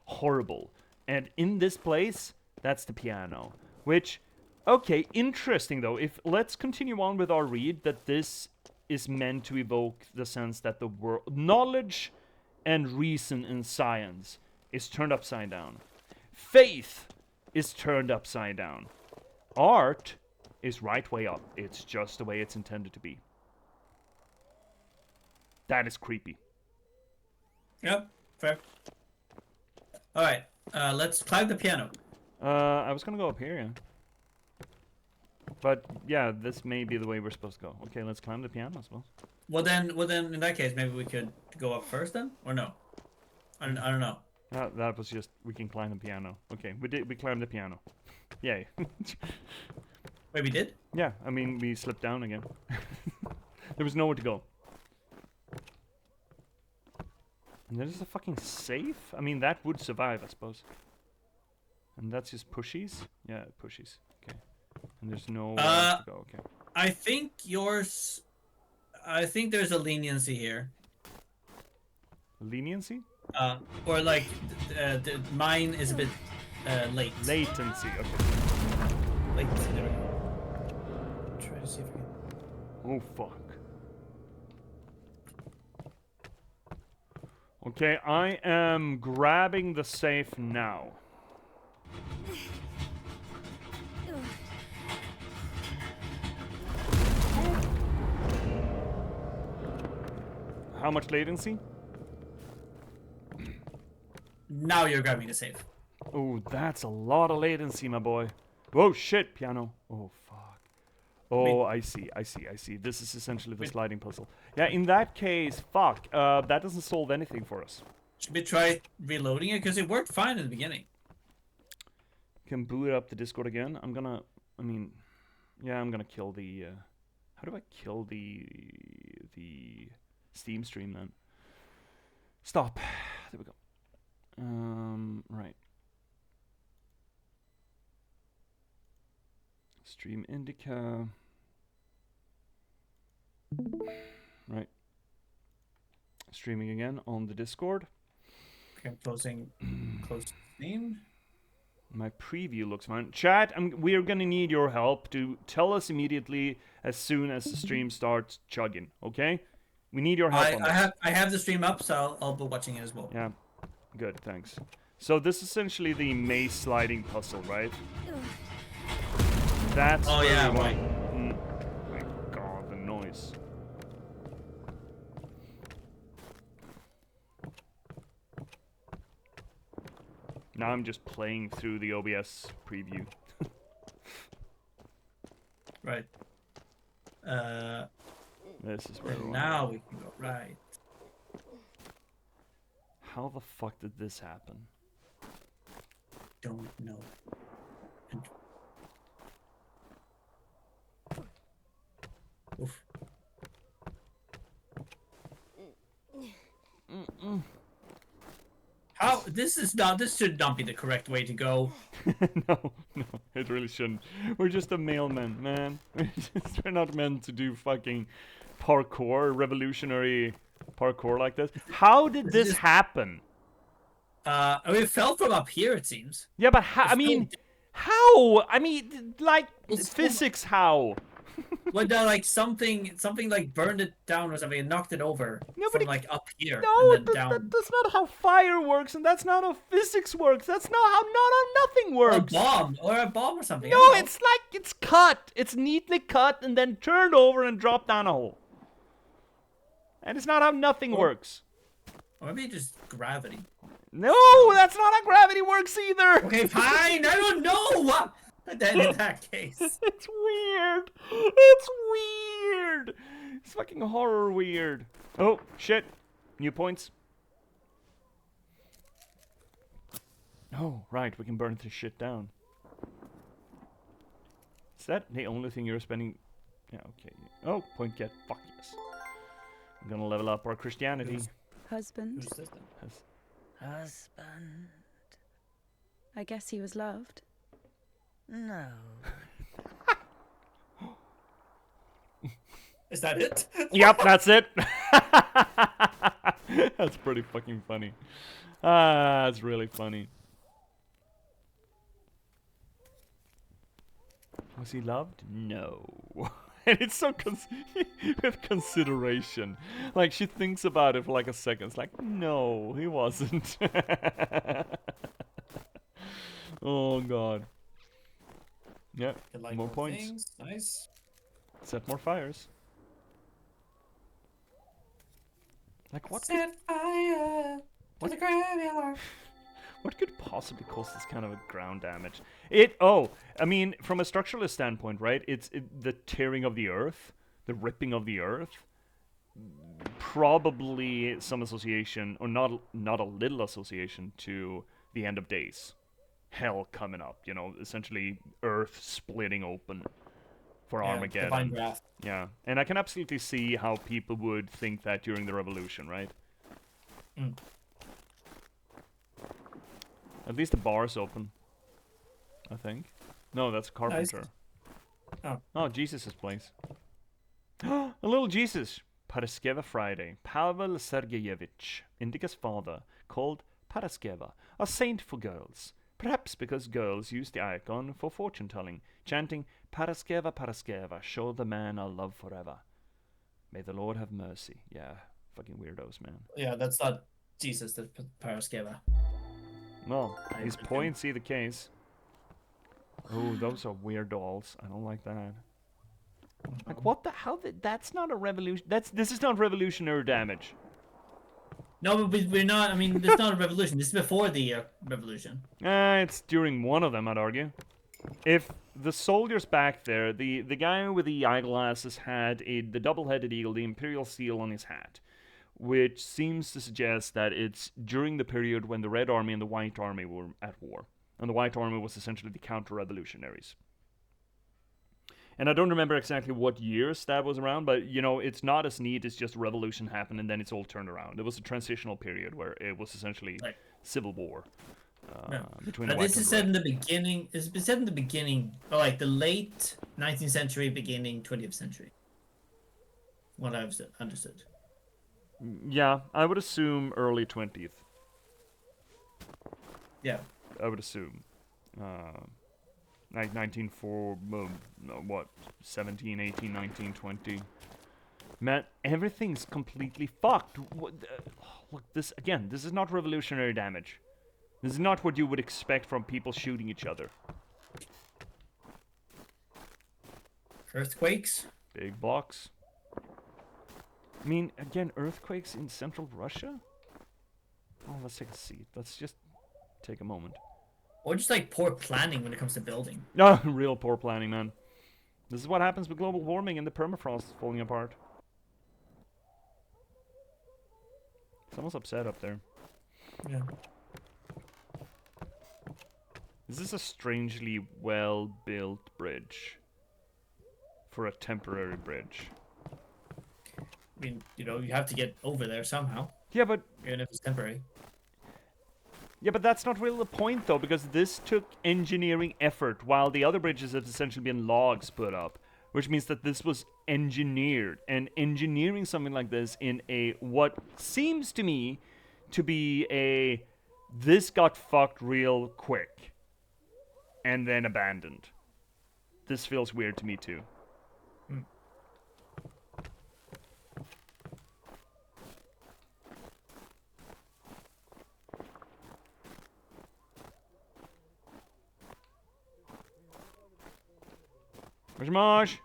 horrible. And in this place, that's the piano. Which, okay, interesting though. Let's continue on with our read, that this is meant to evoke the sense that the world, knowledge and reason in science is turned upside down. Faith is turned upside down. Art is right way up. It's just the way it's intended to be. That is creepy. Yep, fair. Alright, let's climb the piano. I was gonna go up here, yeah. But, yeah, this may be the way we're supposed to go. Okay, let's climb the piano, I suppose. Well then, in that case, maybe we could go up first then? Or no? I don't know. That was just, we can climb the piano. Okay, we climbed the piano. Yay. Wait, we did? Yeah, I mean, we slipped down again. There was nowhere to go. And there's a fucking safe? I mean, that would survive, I suppose. And that's just pushies? Yeah, pushies. Okay. And there's no to go, okay. I think there's a leniency here. Leniency? Or like, mine is a bit late. Latency, okay. Latency, there we go. Try to see if we can... Oh, fuck. Okay, I am grabbing the safe now. How much latency? Now you're grabbing the save. Oh, that's a lot of latency, my boy. Whoa, shit, piano. Oh, fuck. Oh, I see. This is essentially the sliding puzzle. Yeah, in that case, fuck. That doesn't solve anything for us. Should we try reloading it? Because it worked fine in the beginning. Can boot up the Discord again. I'm gonna kill the, how do I kill the Steam stream then? Stop. There we go. Right. Stream Indika. Right. Streaming again on the Discord. Okay, close Steam. My preview looks fine. Chat, we're gonna need your help to tell us immediately as soon as the stream starts chugging, okay? We need your help on this. I have the stream up, so I'll be watching it as well. Yeah, good, thanks. So this is essentially the maze sliding puzzle, right? That's right. My god, the noise. Now I'm just playing through the OBS preview. Right. This is where now we can go right. How the fuck did this happen? Don't know. Oof. How this should not be the correct way to go. No, it really shouldn't. We're just a mailman, man. We're not meant to do fucking parkour, revolutionary parkour like this. How did this happen? We fell from up here, it seems. Yeah, but how? How? I mean, like physics. How? Well, like something like burned it down or something and knocked it over from like up here. No, and then down. That's not how fire works, and that's not how physics works. That's not how nothing works. Or a bomb or something. No, it's like it's cut. It's neatly cut and then turned over and dropped down a hole. And it's not how nothing works. Or maybe just gravity. No, that's not how gravity works either. Okay, fine. I don't know. Then in that case, it's weird. It's weird. It's fucking horror weird. Oh shit! New points. Oh right, we can burn this shit down. Is that the only thing you're spending? Yeah, okay. Oh, point get. Fuck yes. I'm gonna level up our Christianity. Husband. Husband. I guess he was loved. No. Is that it? Yep, that's it. That's pretty fucking funny. That's really funny. Was he loved? No. And it's so with consideration. Like, she thinks about it for like a second. It's like, no, he wasn't. Oh, God. Yeah, like more points. Things. Nice. Set more fires. Like what? Set fire to the graveyard. What could possibly cause this kind of a ground damage? I mean, from a structuralist standpoint, right? It's the tearing of the earth, the ripping of the earth. Probably some association, or not a little association, to the end of days. Hell coming up, you know, essentially Earth splitting open for Armageddon. Divine wrath. Yeah, and I can absolutely see how people would think that during the revolution, right? Mm. At least the bar's open, I think. No, that's a carpenter. Nice. Oh, Jesus' place. A little Jesus. Paraskeva Friday. Pavel Sergeyevich, Indika's father, called Paraskeva, a saint for girls. Perhaps because girls use the icon for fortune-telling, chanting, Paraskeva, Paraskeva, show the man our love forever. May the Lord have mercy. Yeah, fucking weirdos, man. Yeah, that's not Jesus, that's Paraskeva. Well, his points see the case. Oh, those are weird dolls. I don't like that. Like, what the hell? That's not a revolution. This is not revolutionary damage. No, but we're not. I mean, it's not a revolution. This is before the revolution. It's during one of them, I'd argue. If the soldiers back there, the guy with the eyeglasses had the double-headed eagle, the imperial seal on his hat, which seems to suggest that it's during the period when the Red Army and the White Army were at war. And the White Army was essentially the counter-revolutionaries. And I don't remember exactly what years that was around, but, you know, it's not as neat as just a revolution happened and then it's all turned around. It was a transitional period where it was essentially civil war. Between the this is said in the beginning. It's been said in the beginning, or like the late 19th century, beginning 20th century. What I've understood. Yeah, I would assume early 20th. Yeah. I would assume. Like 17, 18, 19, 20. Man, everything's completely fucked. Look, this is not revolutionary damage. This is not what you would expect from people shooting each other. Earthquakes? Big blocks. I mean, again, earthquakes in central Russia? Oh, let's take a seat. Let's just take a moment. Or just like poor planning when it comes to building. No, real poor planning, man. This is what happens with global warming and the permafrost falling apart. Someone's upset up there. Yeah. This is a strangely well-built bridge. For a temporary bridge. I mean, you know, you have to get over there somehow. Yeah, but... Even if it's temporary. Yeah, but that's not really the point, though, because this took engineering effort, while the other bridges have essentially been logs put up. Which means that this was engineered. And engineering something like this in a... what seems to me to be a... this got fucked real quick. And then abandoned. This feels weird to me, too. Mosh.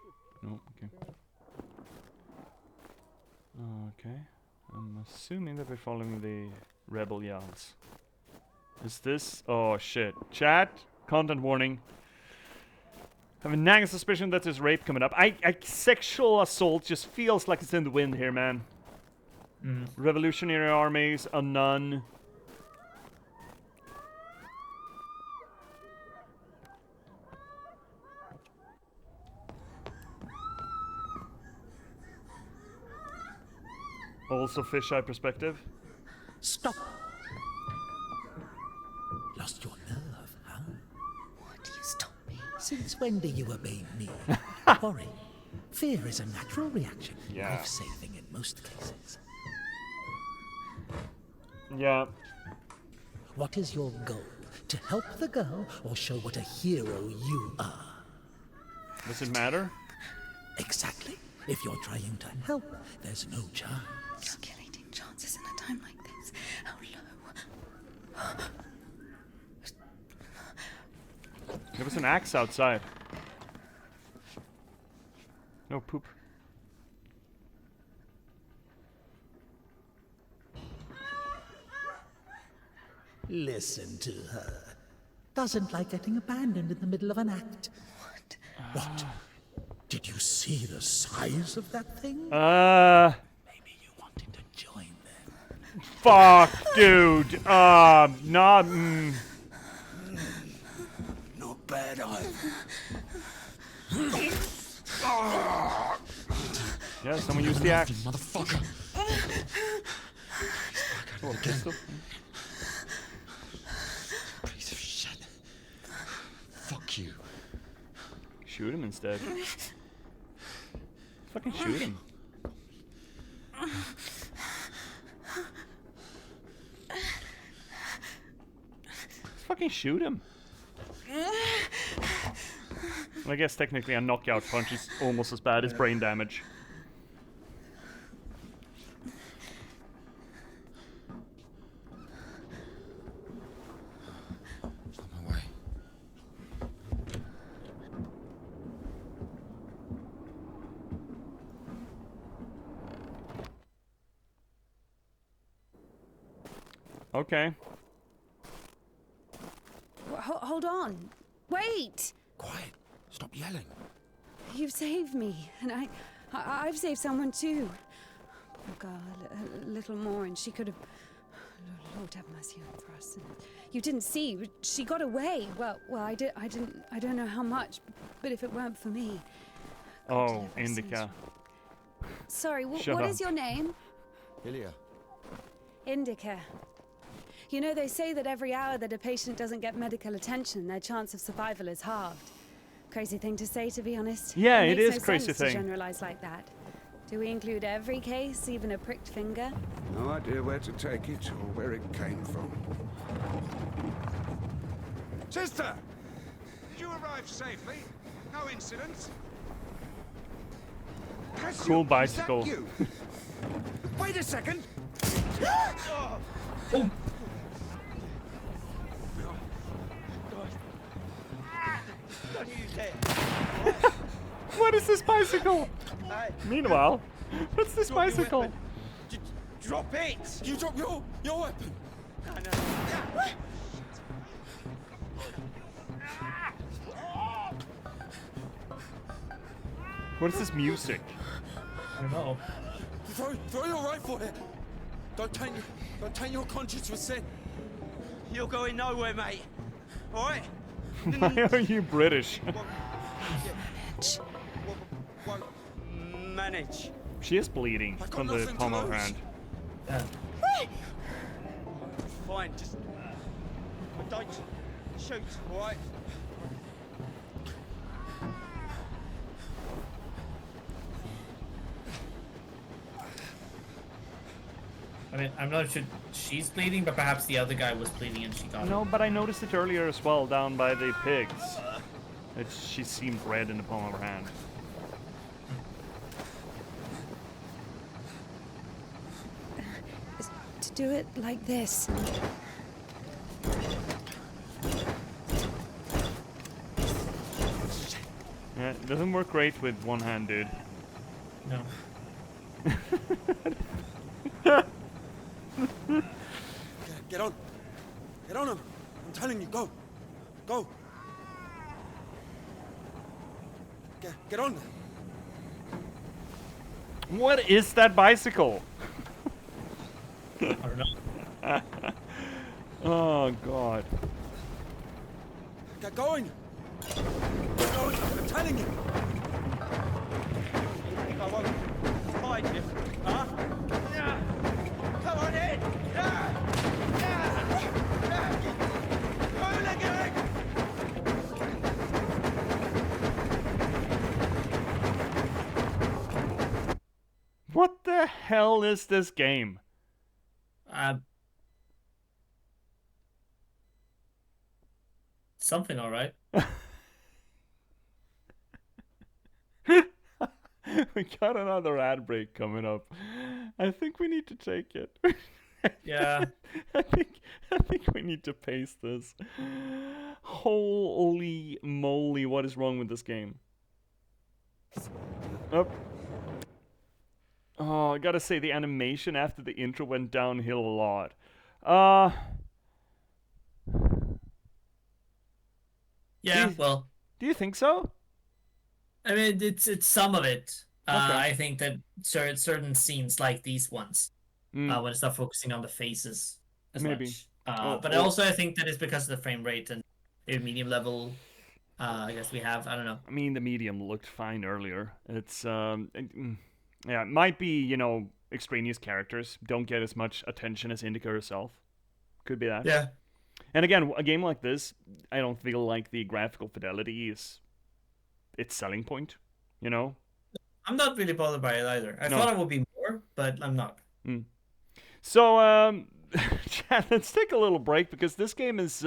No, okay. Okay. I'm assuming that we're following the rebel yells. Is this? Oh shit. Chat. Content warning. I have a nagging suspicion that there's rape coming up. Sexual assault just feels like it's in the wind here, man. Revolutionary armies, a nun. Also fisheye perspective. Stop! Lost your nerve, huh? Why do you stop me? Since when do you obey me? Worry. Fear is a natural reaction, life-saving in most cases. Yeah. What is your goal? To help the girl or show what a hero you are? Does it matter? Exactly. If you're trying to help, there's no chance. Calculating chances in a time like this. How low. There was an axe outside. No poop. Listen to her. Doesn't like getting abandoned in the middle of an act. What? Did you see the size of that thing? Maybe you wanted to join them. Fuck, dude. Not. Not bad, Yeah, someone used the axe. Motherfucker. Oh, a pistol. Piece of shit. Fuck you. Shoot him instead. Fucking shoot him. Fucking shoot him. I guess technically a knockout punch is almost as bad as brain damage. Okay. Hold on. Wait! Quiet. Stop yelling. You've saved me, and I've saved someone too. Poor girl, a little more, and she could have. Lord have mercy on us. And you didn't see, she got away. Well, I don't know how much, but if it weren't for me. Oh, Indika. Sorry, what up. is your name? Ilya. Indika. You know, they say that every hour that a patient doesn't get medical attention, their chance of survival is halved. Crazy thing to say, to be honest. Yeah, it makes is no crazy sense thing. to generalize like that. Do we include every case, even a pricked finger? No idea where to take it or where it came from. Sister! Did you arrive safely? No incidents? Cool bicycle. Is that you? Wait a second! Oh. What is this bicycle? Meanwhile, what's this bicycle? Drop it! You drop your weapon. What is this music? I don't know. Throw your rifle here. Don't taint your conscience with sin. You're going nowhere, mate. All right? Why are you British? Won't manage. She is bleeding from the palm of her hand. Fine, just don't shoot, all right? I mean, I'm not sure she's bleeding, but perhaps the other guy was bleeding and she got No, but I noticed it earlier as well, down by the pigs. She seemed red in the palm of her hand. To do it like this. Yeah, it doesn't work great with one hand, dude. No. Get on. Get on him. I'm telling you, go. Go. Get on. What is that bicycle? I don't know. Oh, God. Get going. Get going. I'm telling you. Think I won't find you, huh? Yeah. Come on in. Yeah. Yeah. Yeah. Hooligan! What the hell is this game? Something, all right. We got another ad break coming up. I think we need to take it. Yeah. I think we need to paste this. Holy moly, what is wrong with this game? Oh, I gotta say the animation after the intro went downhill a lot. Yeah, well, do you think so? I mean, it's some of it. Okay. I think that certain scenes like these ones, when it's not focusing on the faces as Maybe. much. But also I think that it's because of the frame rate and the medium level. I guess we have. I don't know. I mean, the medium looked fine earlier. It's yeah, it might be extraneous characters don't get as much attention as Indika herself. Could be that. Yeah. And again, a game like this, I don't feel like the graphical fidelity is its selling point. I'm not really bothered by it either. I No. thought it would be more, but I'm not. So, chat, let's take a little break because this game is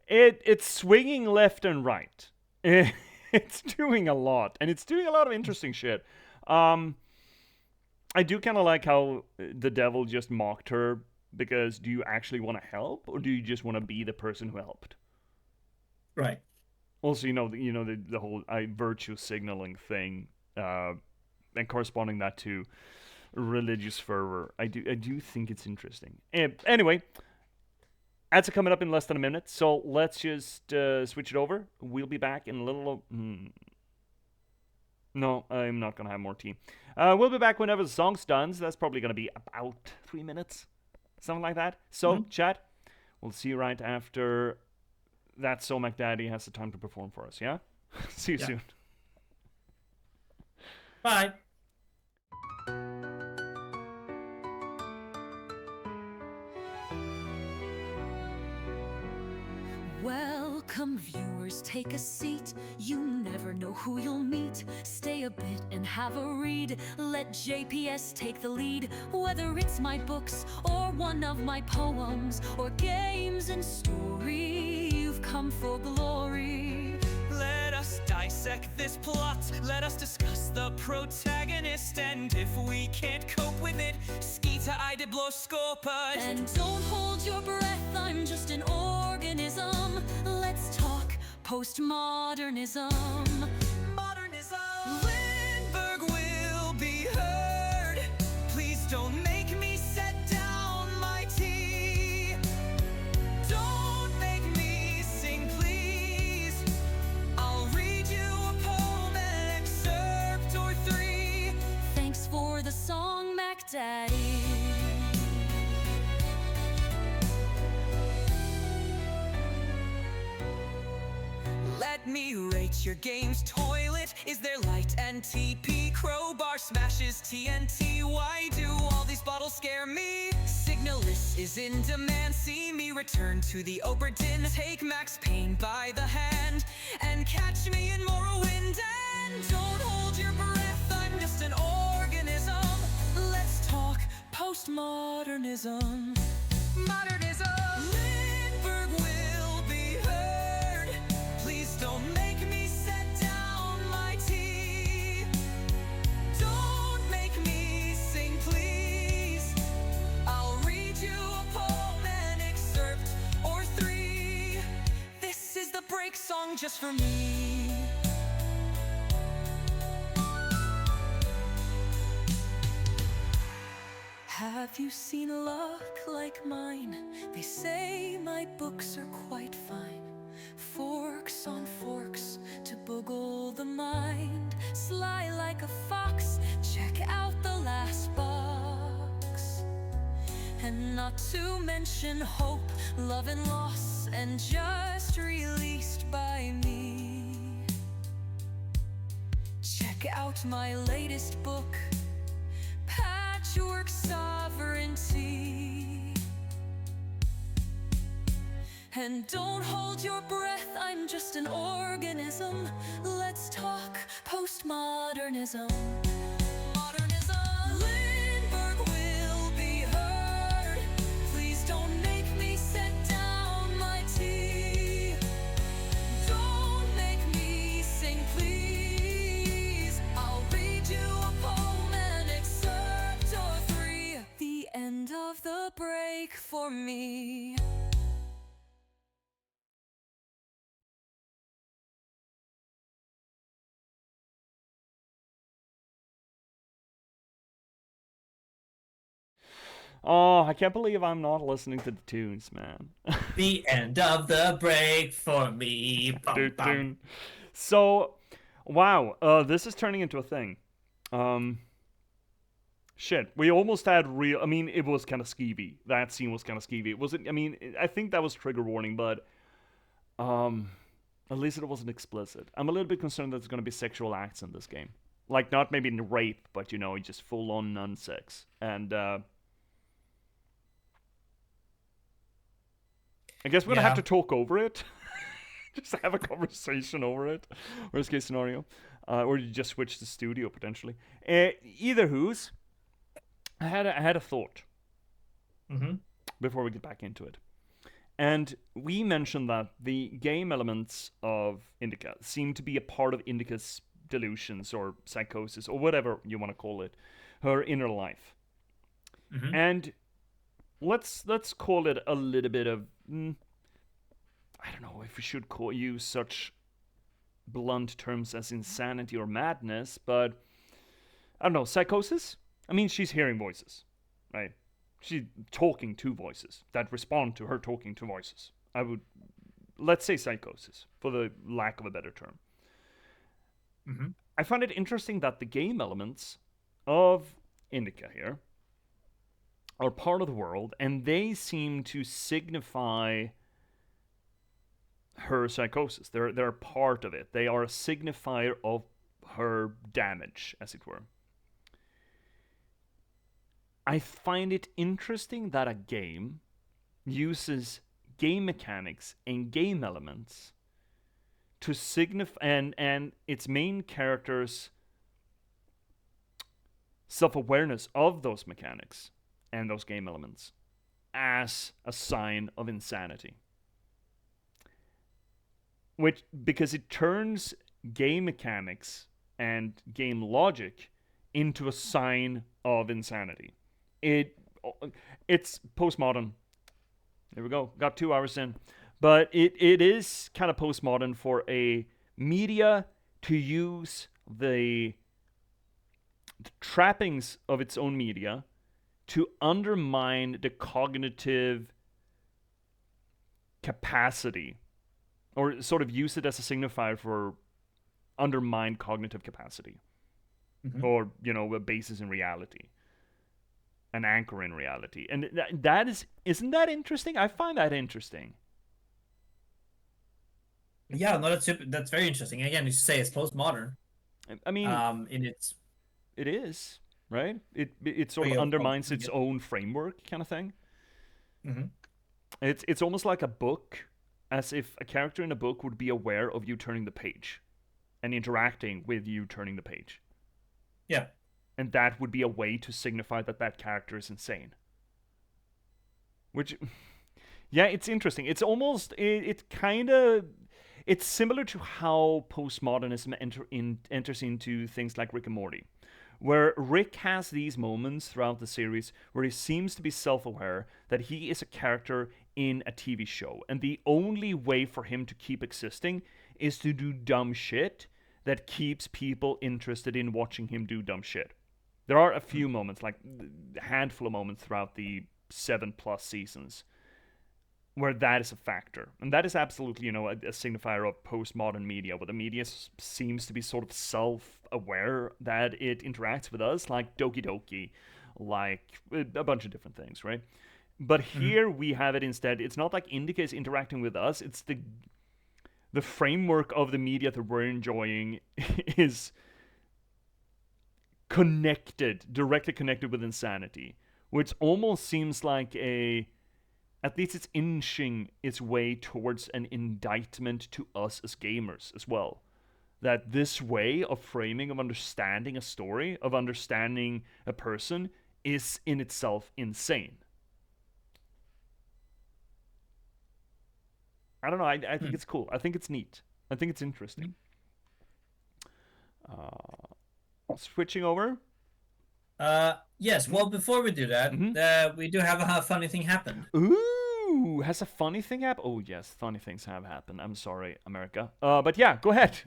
it's swinging left and right. It's doing a lot, and it's doing a lot of interesting shit. I do kind of like how the devil just mocked her, because do you actually want to help, or do you just want to be the person who helped? Right. Also, the whole virtue signaling thing, and corresponding that to religious fervor. I do think it's interesting. Anyway, ads are coming up in less than a minute, so let's just switch it over. We'll be back in a little. No, I'm not gonna have more tea. We'll be back whenever the song's done. So that's probably gonna be about 3 minutes, something like that. So, chat, we'll see you right after that. So McDaddy has the time to perform for us. Yeah. See you soon. Bye. Welcome, viewers, take a seat. You never know who you'll meet. Stay a bit and have a read. Let J.P.S take the lead. Whether it's my books or one of my poems or games and story, you've come for glory. Let us dissect this plot. Let us discuss the protagonist. And if we can't cope with it, Skeeta I did blow scopa. And don't hold your breath, I'm just an organism. Let's talk postmodernism. Modernism. Lindberg will be heard. Please don't make me set down my tea. Don't make me sing, please. I'll read you a poem, an excerpt or three. Thanks for the song, MacDaddy. Let me rate your game's toilet. Is there light and TP? Crowbar smashes TNT. Why do all these bottles scare me? Signalis is in demand. See me return to the Oberdin. Take Max Payne by the hand and catch me in Morrowind. And don't hold your breath, I'm just an organism. Let's talk postmodernism. Modernism. Lindberg will be heard. Please don't make me set down my tea. Don't make me sing, please. I'll read you a poem, an excerpt or three. This is the break song just for me. Have you seen luck like mine? They say my books are quite fine. Forks on forks to boggle the mind. Sly like a fox, check out the last box. And not to mention hope, love and loss, and just released by me. Check out my latest book, Patchwork Sovereignty. And don't hold your breath, I'm just an organism. Let's talk postmodernism. Modernism. Lindberg will be heard. Please don't make me set down my tea. Don't make me sing, please. I'll read you a poem, an excerpt or three. The end of the break for me. Oh, I can't believe I'm not listening to the tunes, man. The end of the break for me. Bum, bum. So, wow, this is turning into a thing. Shit, we almost had real. I mean, it was kind of skeevy. That scene was kind of skeevy. It wasn't. I mean, I think that was trigger warning, but at least it wasn't explicit. I'm a little bit concerned that there's going to be sexual acts in this game, like not maybe in rape, but you know, just full on non-sex. And I guess we're gonna have to talk over it. Just have a conversation over it. Worst case scenario. Or you just switch the studio potentially. Either who's. I had a thought. Before we get back into it. And we mentioned that the game elements of Indika seem to be a part of Indika's delusions or psychosis or whatever you want to call it. Her inner life. And let's call it a little bit of I don't know if we should use such blunt terms as insanity or madness, but I don't know, psychosis, I mean, she's hearing voices, right? She's talking to voices that respond to her talking to voices. Let's say psychosis, for the lack of a better term. Mm-hmm. I find it interesting that the game elements of Indika here are part of the world, and they seem to signify her psychosis. They're a part of it. They are a signifier of her damage, as it were. I find it interesting that a game uses game mechanics and game elements to signify and its main character's self-awareness of those mechanics and those game elements as a sign of insanity. Because it turns game mechanics and game logic into a sign of insanity. It's postmodern. There we go. Got 2 hours in. But it is kind of postmodern for a media to use the trappings of its own media to undermine the cognitive capacity, or sort of use it as a signifier for undermined cognitive capacity. Mm-hmm. Or, a basis in reality. An anchor in reality. And isn't that interesting? I find that interesting. Yeah, no, that's very interesting. Again, you say it's postmodern. I mean, it is, right? It sort of undermines its own framework, kind of thing. Mm-hmm. It's almost like a book, as if a character in a book would be aware of you turning the page and interacting with you turning the page. Yeah. And that would be a way to signify that character is insane. Which, yeah, it's interesting. It's almost, it's similar to how postmodernism enters into things like Rick and Morty, where Rick has these moments throughout the series where he seems to be self-aware that he is a character in a TV show, and the only way for him to keep existing is to do dumb shit that keeps people interested in watching him do dumb shit. There are a few moments, like a handful of moments throughout the 7+ seasons, where that is a factor. And that is absolutely, a signifier of postmodern media, where the media seems to be sort of self-aware that it interacts with us, like Doki Doki, like a bunch of different things, right? But here we have it instead. It's not like Indika is interacting with us. It's the framework of the media that we're enjoying is directly connected with insanity, which almost seems like at least it's inching its way towards an indictment to us as gamers as well. That this way of framing, of understanding a story, of understanding a person, is in itself insane. I don't know, I think it's cool. I think it's neat. I think it's interesting. Switching over? Yes, well, before we do that, we do have a funny thing happen. Ooh, has a funny thing happened? Oh, yes, funny things have happened. I'm sorry, America. But yeah, go ahead.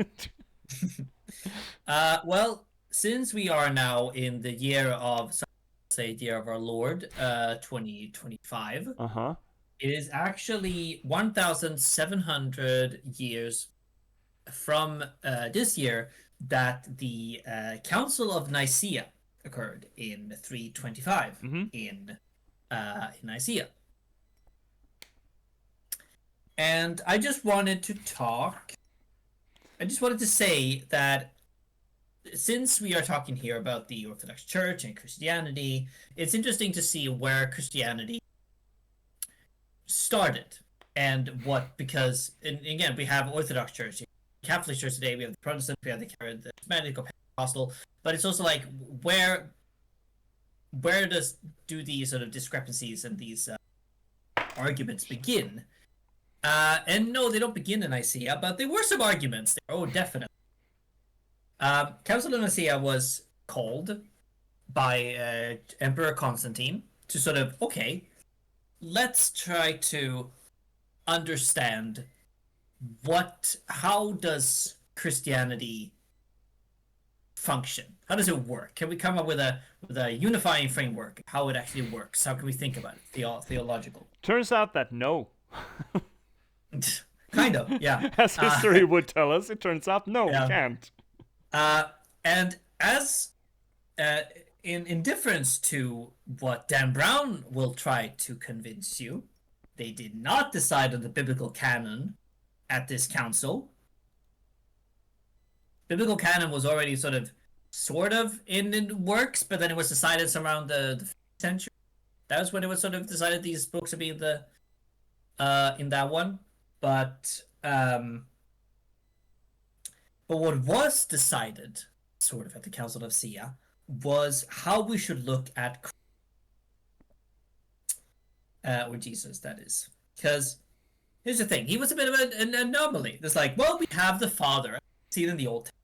Well, since we are now in the year of, year of our Lord, 2025, it is actually 1,700 years from this year that the Council of Nicaea occurred in 325 in Nicaea. And I just wanted to say that since we are talking here about the Orthodox Church and Christianity, it's interesting to see where Christianity started and because again, we have Orthodox Church, Catholic Church today, we have the Protestant, we have the Charismatic or Pentecostal, but it's also like where do these sort of discrepancies and these arguments begin? And no, they don't begin in Nicaea, but there were some arguments there. Oh, definitely. Council of Nicaea was called by Emperor Constantine to sort of, okay, let's try to understand how does Christianity function? How does it work? Can we come up with a unifying framework? How it actually works? How can we think about it? Theological. Turns out that no. Kind of, yeah. As history would tell us, it turns out no, yeah. we can't. And as in difference to what Dan Brown will try to convince you, they did not decide on the biblical canon at this council. Biblical canon was already sort of in works, but then it was decided around the 5th century. That was when it was sort of decided these books would be in that one. But what was decided sort of at the Council of Sia was how we should look at or Jesus, that is. Because here's the thing, he was a bit of an anomaly. It's like, well, we have the Father seen in the Old Testament,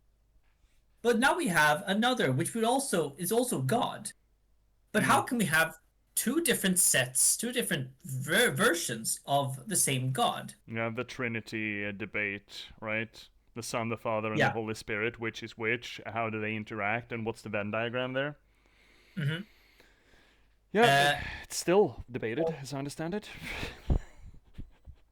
but now we have another, which is also God. But how can we have two different sets, two different versions of the same God? Yeah, the Trinity debate, right? The Son, the Father, and the Holy Spirit, which is which? How do they interact? And what's the Venn diagram there? Mm-hmm. Yeah, it's still debated, as I understand it.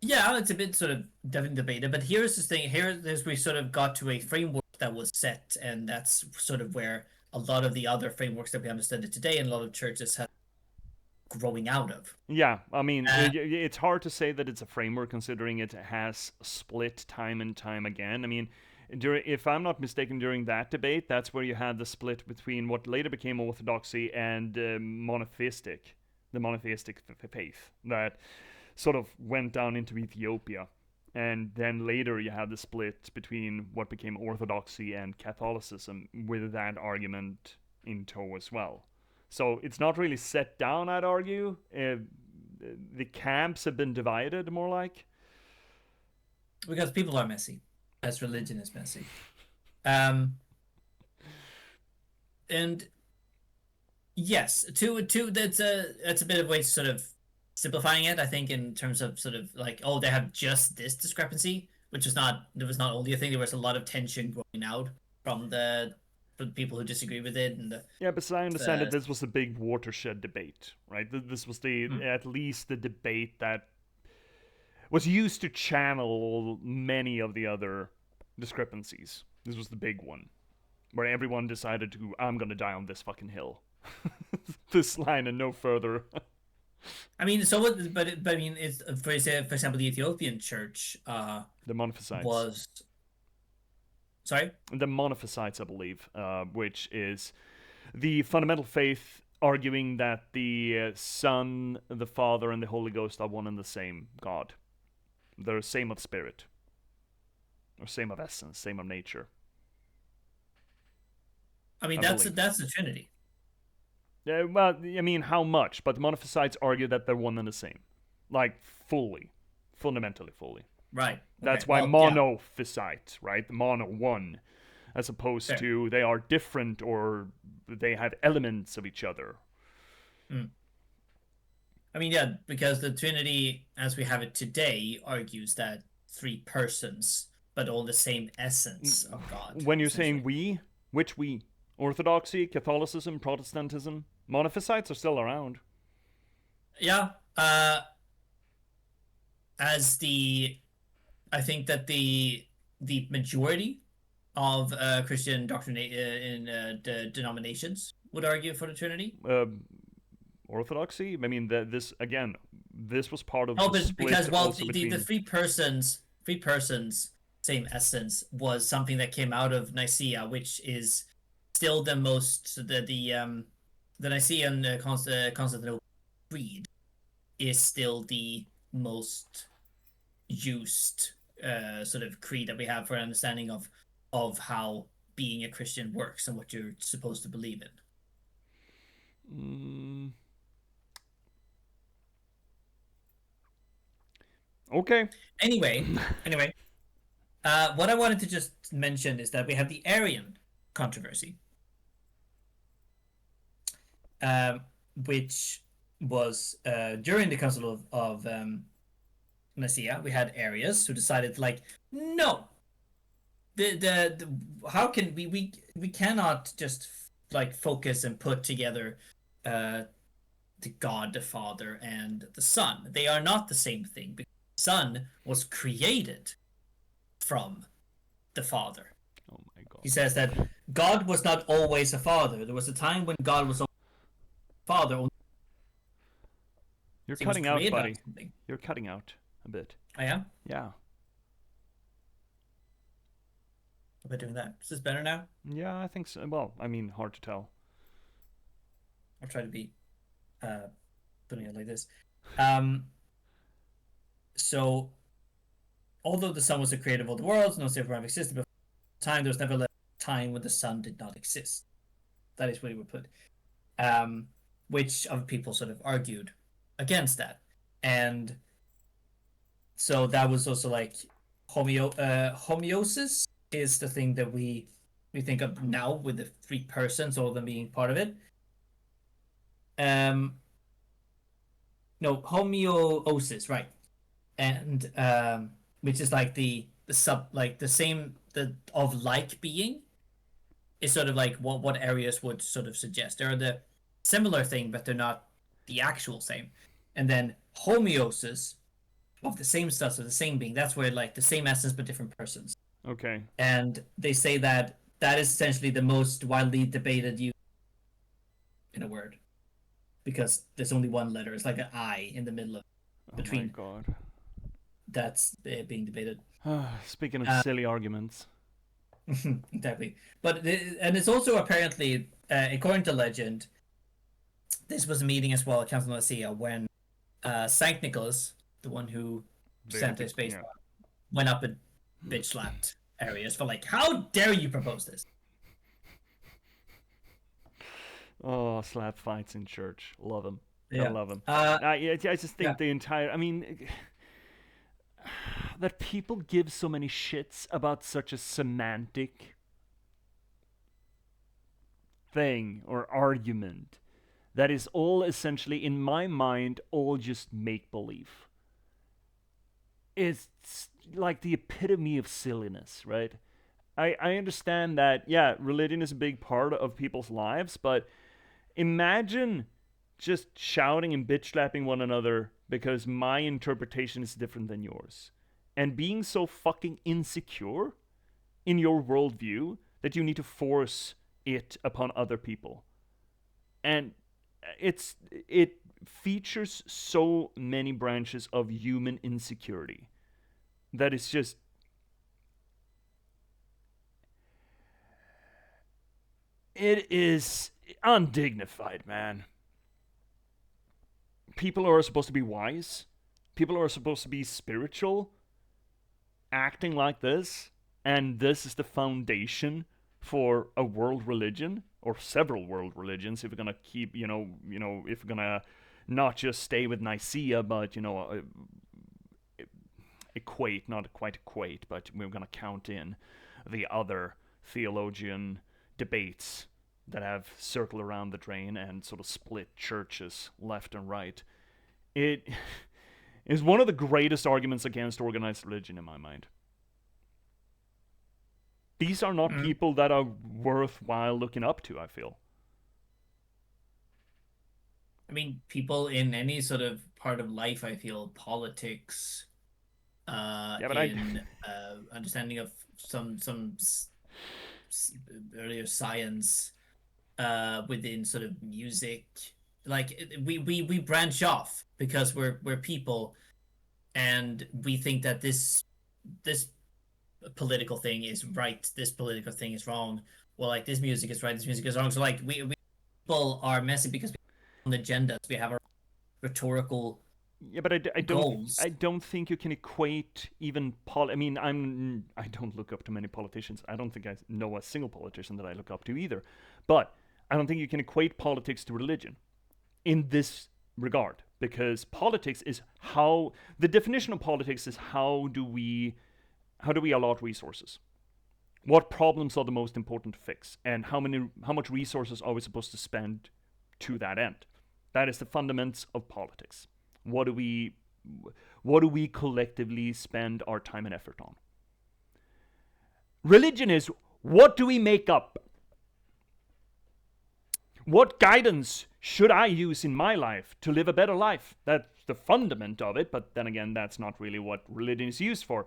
Yeah, it's a bit sort of definitely debated, but here's the thing. Here's we sort of got to a framework that was set, and that's sort of where a lot of the other frameworks that we understand it today and a lot of churches have growing out of. Yeah, I mean, it's hard to say that it's a framework considering it has split time and time again. I mean, if I'm not mistaken, during that debate, that's where you had the split between what later became Orthodoxy and the monotheistic faith that sort of went down into Ethiopia. And then later you had the split between what became Orthodoxy and Catholicism with that argument in tow as well. So it's not really set down, I'd argue. The camps have been divided, more like. Because people are messy, as religion is messy. And yes, that's a bit of a way to sort of simplifying it, I think, in terms of sort of like, oh, they have just this discrepancy, which was not only a thing. There was a lot of tension growing out from the people who disagree with it. And but as I understand it, this was a big watershed debate, right? This was at least the debate that was used to channel many of the other discrepancies. This was the big one, where everyone decided to, I'm gonna die on this fucking hill. This line and no further. I mean, but I mean, it's for example, the Ethiopian church, the Monophysites was. Sorry? The Monophysites, I believe, which is the fundamental faith arguing that the Son, the Father, and the Holy Ghost are one and the same God. They're same of spirit, or same of essence, same of nature. I mean, that's the Trinity. Well, I mean, how much? But the Monophysites argue that they're one and the same. Like, fundamentally fully. Right. That's why monophysite, right? The mono, one. As opposed to they are different or they have elements of each other. Mm. I mean, yeah, because the Trinity, as we have it today, argues that 3 persons, but all the same essence of God. When you're saying we, which we? Orthodoxy, Catholicism, Protestantism? Monophysites are still around. Yeah. I think that the majority of Christian doctrine in the denominations would argue for the Trinity. Orthodoxy? I mean, this was part of the split. Because the 3 persons, same essence, was something that came out of Nicaea, which is still the most the Nicaean Constantinople Creed is still the most used sort of creed that we have for an understanding of how being a Christian works and what you're supposed to believe in. Okay. Anyway, what I wanted to just mention is that we have the Arian controversy, which was during the Council of Nicaea. We had Arius who decided, like, no, how can we cannot just like focus and put together the God the Father and the Son. They are not the same thing, because the Son was created from the Father. Oh my God. He says that God was not always a father. There was a time when God was a father. You're He was cutting out, created out buddy. of something. You're cutting out a bit. I am. Yeah. Am I doing that? Is this better now? Yeah, I think so. Well, I mean, hard to tell. I'll try to be putting it like this. So, although the Son was the creator of all the worlds, no separate existed before time, there was never a time when the Son did not exist. That is what he would put. Which other people sort of argued against that. And so that was also like homeosis is the thing that we think of now with the 3 persons, all of them being part of it. No, homeosis, right? And which is like the sub, like the same, the of like being is sort of like what areas would sort of suggest. They're the similar thing, but they're not the actual same. And then homeosis of the same stuff, so the same being, that's where like the same essence but different persons. Okay. And they say that that is essentially the most widely debated use in a word, because there's only one letter. It's like an I in the middle of between. Oh my God. That's being debated. Speaking of silly arguments. Exactly. But and it's also apparently, according to legend, this was a meeting as well at Council of Nicaea when Saint Nicholas, the one who sent his space, went up and bitch slapped Arius for like, how dare you propose this? Oh, slap fights in church. Love them. Yeah. I love them. I just think the entire... I mean... that people give so many shits about such a semantic thing or argument that is all essentially, in my mind, all just make-believe. It's like the epitome of silliness, right? I understand that, yeah, religion is a big part of people's lives, but imagine just shouting and bitch-slapping one another because my interpretation is different than yours. And being so fucking insecure in your worldview that you need to force it upon other people. And it features so many branches of human insecurity that it's just... It is undignified, man. People are supposed to be wise. People are supposed to be spiritual, acting like this, and this is the foundation for a world religion, or several world religions, if we're gonna keep, if we're gonna not just stay with Nicaea, but, equate, not quite equate, but we're gonna count in the other theologian debates that have circled around the drain and sort of split churches left and right. It is one of the greatest arguments against organized religion in my mind. These are not people that are worthwhile looking up to, I feel. I mean, people in any sort of part of life, I feel, politics, understanding of some earlier science, within sort of music, like we branch off because we're people, and we think that this political thing is right, this political thing is wrong. Well, like, this music is right, this music is wrong. So like we people are messy because we have an agenda. We have our rhetorical but I don't think you can equate even I don't look up to many politicians. I don't think I know a single politician that I look up to either. But I don't think you can equate politics to religion in this regard, because politics is how... The definition of politics is how do we allot resources? What problems are the most important to fix? And how much resources are we supposed to spend to that end? That is the fundamentals of politics. What do we collectively spend our time and effort on? Religion is, what do we make up? What guidance should I use in my life to live a better life? That's the fundament of it, but then again, that's not really what religion is used for.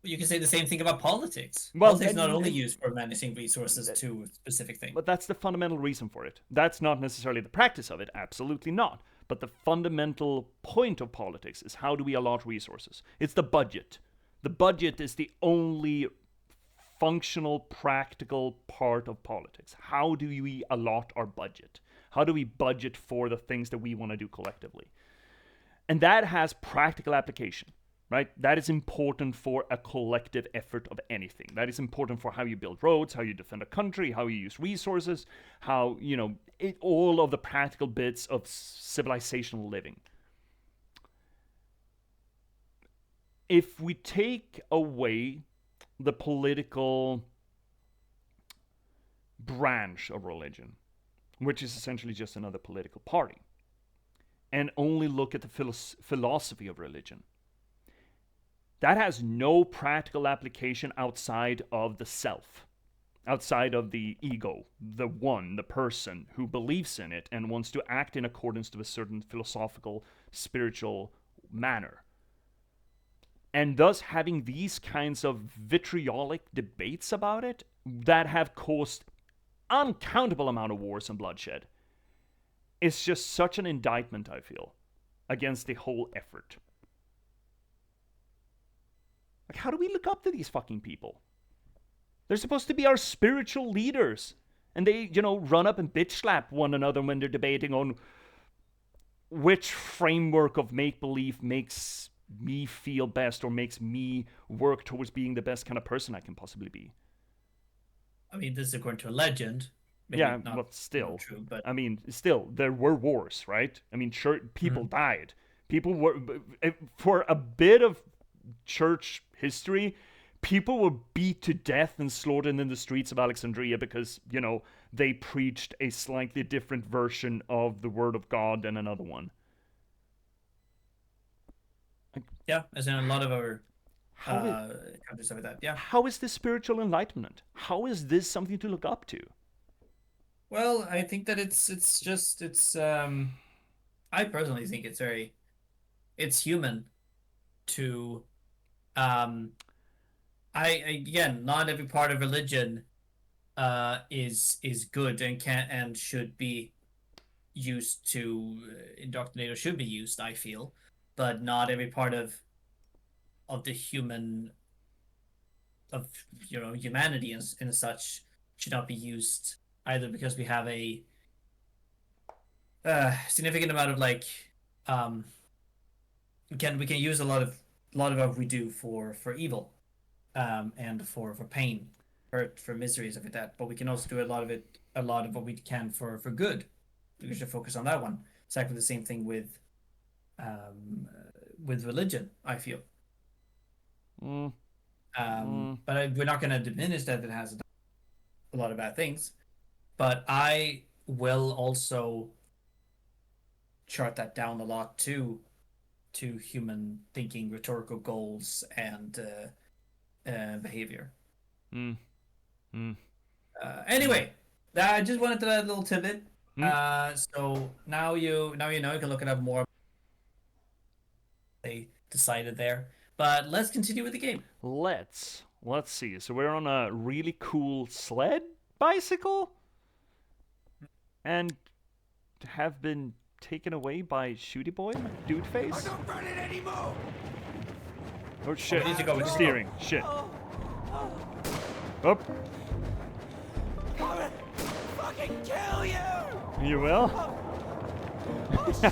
You can say the same thing about politics. Well, Politics is not only used for managing resources to a specific thing. But that's the fundamental reason for it. That's not necessarily the practice of it, absolutely not. But the fundamental point of politics is, how do we allot resources? It's the budget. The budget is the only functional, practical part of politics. How do we allot our budget? How do we budget for the things that we want to do collectively? And that has practical application. Right? That is important for a collective effort of anything. That is important for how you build roads, how you defend a country, how you use resources, how, all of the practical bits of civilizational living. If we take away the political branch of religion, which is essentially just another political party, and only look at the philosophy of religion, that has no practical application outside of the self, outside of the ego, the one, the person who believes in it and wants to act in accordance to a certain philosophical, spiritual manner. And thus having these kinds of vitriolic debates about it that have caused uncountable amount of wars and bloodshed is just such an indictment, I feel, against the whole effort. Like, how do we look up to these fucking people? They're supposed to be our spiritual leaders. And they, run up and bitch slap one another when they're debating on which framework of make-believe makes me feel best or makes me work towards being the best kind of person I can possibly be. I mean, this is according to a legend. Maybe yeah, not, but still. Not true, but... I mean, still, there were wars, right? I mean, people died. People were... For a bit of church history, people were beat to death and slaughtered in the streets of Alexandria because, they preached a slightly different version of the Word of God than another one. Yeah, as in a lot of our countries like that, yeah. How is this spiritual enlightenment? How is this something to look up to? Well, I think that it's I personally think it's human to again, not every part of religion is good and can and should be used to indoctrinate, or should be used, I feel, but not every part of the humanity and such should not be used either, because we have a significant amount of we can use a lot of what we do for evil, and for pain, hurt, for misery, stuff like that. But we can also do a lot of what we can for good. We should focus on that one. Exactly the same thing with religion, I feel. But we're not going to diminish that it has a lot of bad things. But I will also chart that down a lot to human thinking, rhetorical goals, and behavior. Anyway, I just wanted to add a little tidbit. So now you know, you can look it up more. They decided there, but let's continue with the game. Let's see. So we're on a really cool sled bicycle, and have been taken away by Shooty Boy, Dude Face. I don't run it anymore. Oh shit! We need to go with steering. Shit. Up. I'm gonna fucking kill you. You will.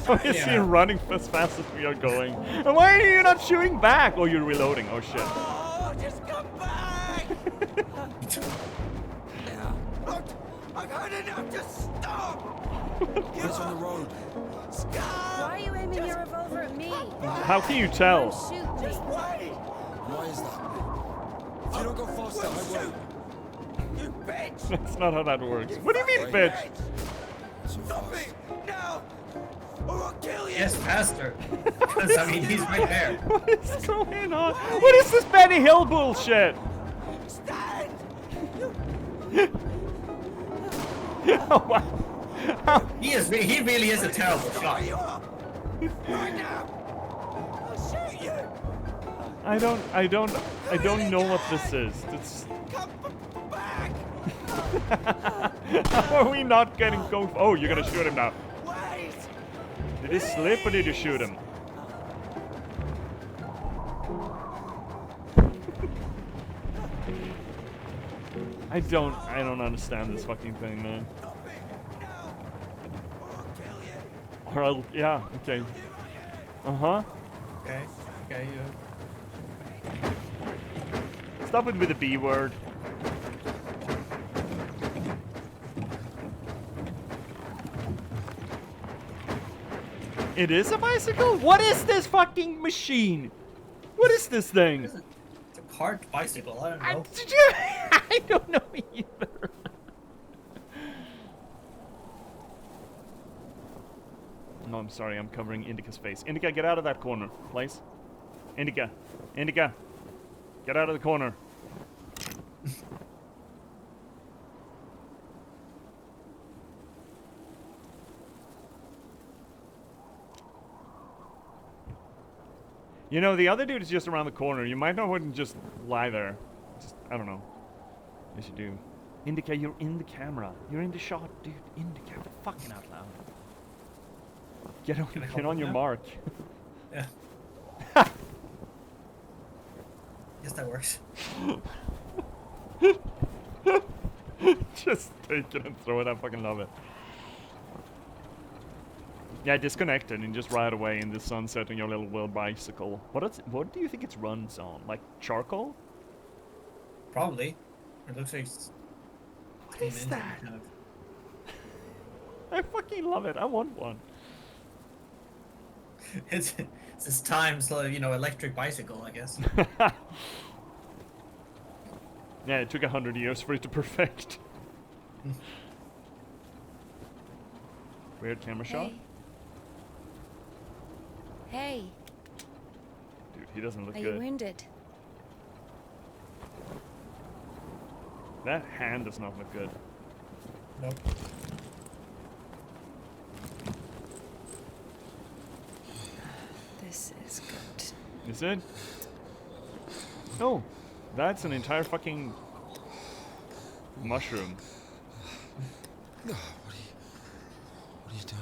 How is he running as fast as we are going? And why are you not shooting back? Oh, you're reloading. Oh shit. Oh, just come back. I've had enough. Just stop. What's on the road? Why are you aiming your revolver at me? How can you tell? Don't shoot me. Just wait. Why is that? If you don't go faster, I will. You bitch. That's not how that works. What do you mean, bitch? Stop it now. or I'll kill you! Yes, faster. Because, I mean, he's right there. What is going on? What is this Benny Hill bullshit? Stand! Oh, wow. He really is a terrible shot. Right now! I'll shoot you! I don't know what this is. It's... Come back! How are we not getting going? Oh, you're gonna shoot him now. Wait! Did he slip or did you shoot him? I don't understand this fucking thing, man. Or I'll, yeah, okay. Uh-huh. Okay, Stop it with the B word. It is a bicycle? What is this fucking machine? What is this thing? It's a cart bicycle, I don't know. I don't know either. No, I'm sorry, I'm covering Indika's face. Indika, get out of that corner, please. Indika. Indika. Get out of the corner. You know, the other dude is just around the corner. You might not want to just lie there. Just, I don't know. Yes, you do. Indika, you're in the camera. You're in the shot, dude. Indika, fucking out loud. Get on your mark. Yeah. Yes, that works. Just take it and throw it. I fucking love it. Yeah, disconnect it and just ride away in the sunset on your little wheel bicycle. What do you think it runs on? Like charcoal? Probably. It looks like. What is that? Kind of... I fucking love it. I want one. It's this time's, electric bicycle, I guess. Yeah, it took 100 years for it to perfect. Weird camera shot. Hey. Dude, he doesn't look Are good. you wounded? That hand does not look good. Nope. This is good. Is it? Oh, that's an entire fucking mushroom. What are you doing?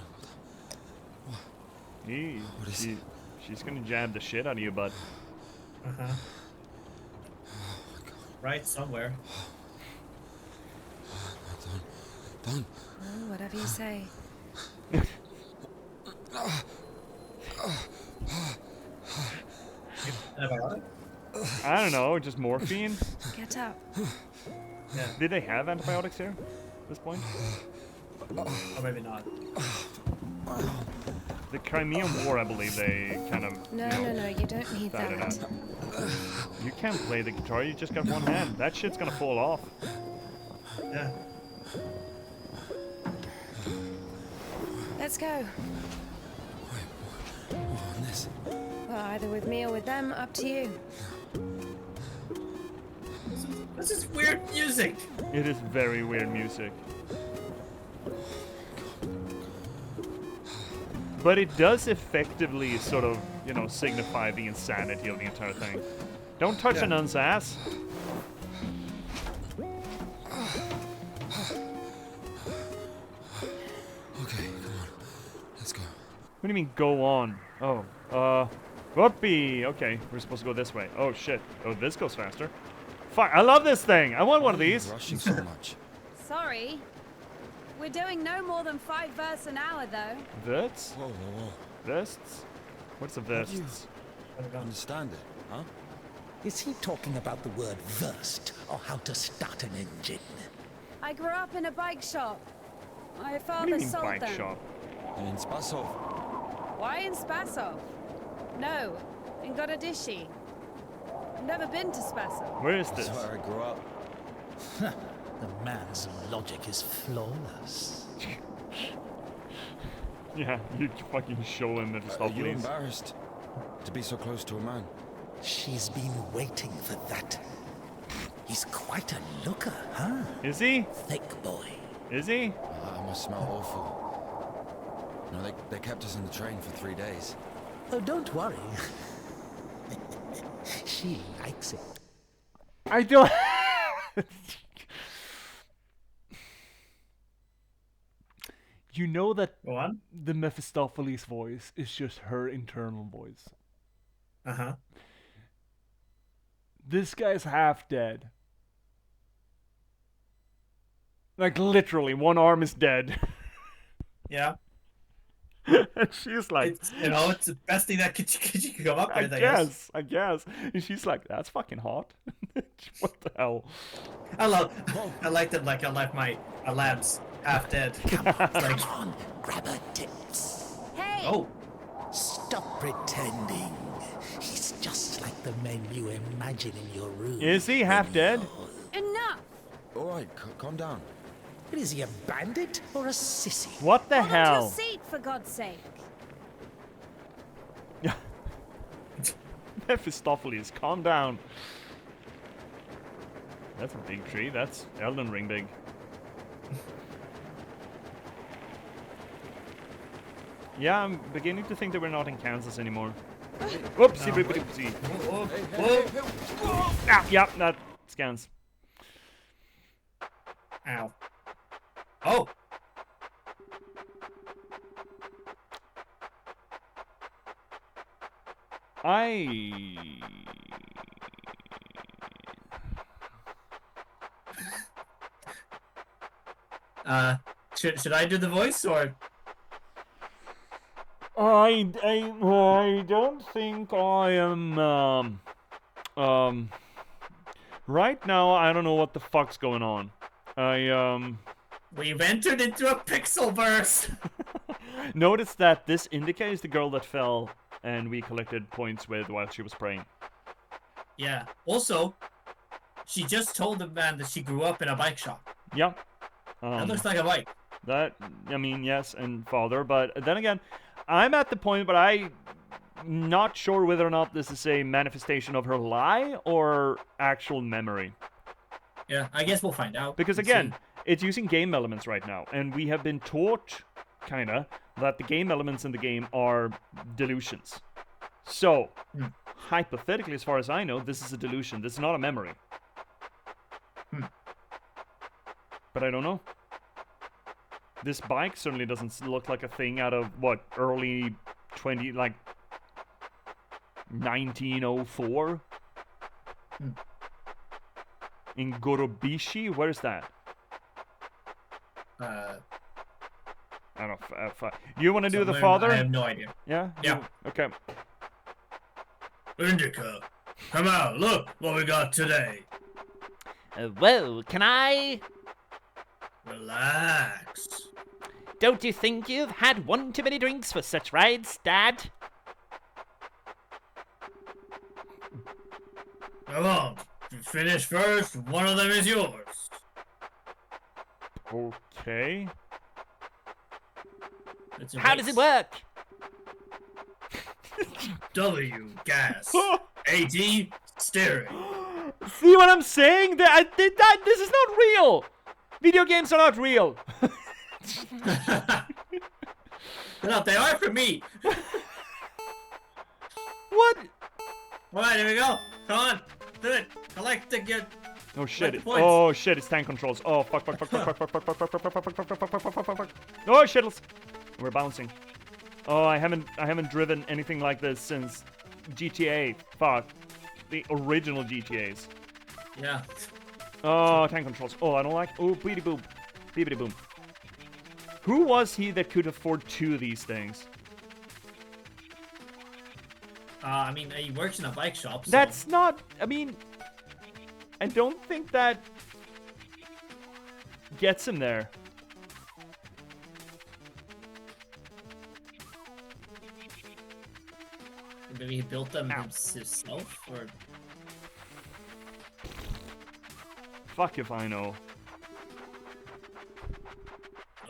What is it? She's gonna jab the shit out of you, bud. Uh-huh. Right somewhere. Done. Oh, whatever you say. I don't know, just morphine? Get up. Yeah. Did they have antibiotics here at this point? Or maybe not. The Crimean War, I believe they kind of... No, you don't need that. You can't play the guitar, you just got one hand. That shit's gonna fall off. Yeah. Let's go. Wait, on this? Well, either with me or with them, up to you. This is weird music. It is very weird music. But it does effectively sort of, signify the insanity of the entire thing. Don't touch a nun's ass. Okay, come on. Let's go. What do you mean, go on? Oh, whoopee! Okay, we're supposed to go this way. Oh, shit. Oh, this goes faster. Fuck, I love this thing! I want one of these! Rushing so much. Sorry. We're doing no more than 5 verses an hour, though. Verts? Whoa. Vests? What's a vest? I don't understand it, huh? Is he talking about the word versed, or how to start an engine? I grew up in a bike shop. My What do father you mean sold bike them. shop? In Spasov. Why in Spasov? No, in Gorodishi. I've never been to Spasov. Where is this? That's where I grew up. The man's logic is flawless. Yeah, you fucking show him Are you Mephistopheles. embarrassed to be so close to a man? She's been waiting for that. He's quite a looker, huh? Is he? Thick boy. Is he? I must smell awful. No, they kept us in the train for 3 days. Oh, don't worry. She likes it. I don't. You know that Go on. the Mephistopheles voice is just her internal voice. Uh-huh. This guy's half dead. Like literally, one arm is dead. Yeah. And she's like, It's, you know, it's the best thing that could come up with, I guess. I guess. And she's like, that's fucking hot. What the hell? I like that, like, I left my lab's half dead. Come on, It's like, come on, grab her tits. Hey! oh, Stop pretending. He's just like the men you imagine in your room. Is he half dead? Enough! All right, calm down. Is he a bandit or a sissy? What the Hold on to hell? your seat, for God's sake. Mephistopheles, calm down. That's a big tree. That's Elden Ring big. Yeah, I'm beginning to think that we're not in Kansas anymore. Whoopsie, oopsie. whoa, whoa. Ah, yeah, that scans. Ow. Oh, should I do the voice or? I don't think I am, right now, I don't know what the fuck's going on. We've entered into a pixel burst. Notice that this Indika is the girl that fell and we collected points with while she was praying. Yeah. Also, she just told the man that she grew up in a bike shop. Yeah. That looks like a bike. That, I mean, yes, and father, but then again, I'm at the point, but I'm not sure whether or not this is a manifestation of her lie or actual memory. Yeah, I guess we'll find out. Because and again, see. it's using game elements right now, and we have been taught, kinda, that the game elements in the game are delusions. So, hypothetically, as far as I know, this is a delusion. This is not a memory. But I don't know. This bike certainly doesn't look like a thing out of, what, early 1904? In Gorobishi? Where is that? I don't know. You want to do the father? I have no idea. Yeah? Yeah. Okay. Indika, come out. Look what we got today. Whoa, can I? Relax. Don't you think you've had one too many drinks for such rides, Dad? Come on. If you finish first, one of them is yours. Okay. How does it work? W, gas. AT, steering. See what I'm saying? This is not real! Video games are not real! No, they are for me. What? Alright, here we go. Come on. Do it. Collect the good. Oh shit. Points. Oh shit, it's tank controls. Oh fuck. Oh shittles. We're bouncing. Oh, I haven't driven anything like this since GTA. Fuck. The original GTAs. Yeah. Oh, tank controls. Oh, I don't like. Oh, beady boom. Beebity boom. Who was he that could afford 2 of these things? I mean, he works in a bike shop. So. That's not. I mean, I don't think that gets him there. Maybe he built them himself, or. Fuck if I know.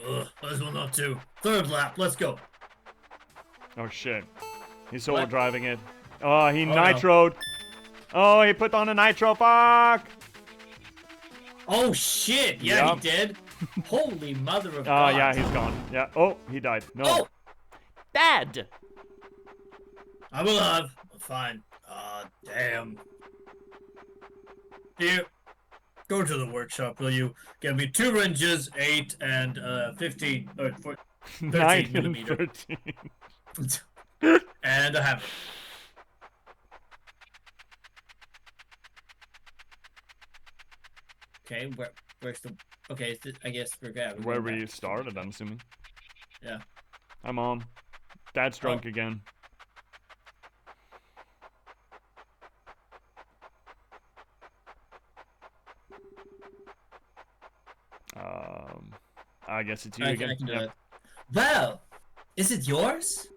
Ugh, might as well not too. Third lap, let's go. Oh shit. He's overdriving it. Oh, he nitroed. No. Oh, he put on a nitro. Fuck! Oh shit! Yeah, he did. Holy mother of God. Oh, yeah, he's gone. Yeah. Oh, he died. No. Oh! Dad! I'm alive. I'm fine. Damn. Here. Go to the workshop, will you? Get me 2 wrenches, 8 and 15 or 13 9 millimeter. and 13. And a hammer. Okay, where's the... Okay, I guess we're good. Where we started, I'm assuming. Yeah. I'm on. Dad's drunk again. I guess it's you again. I can do it. Well, is it yours?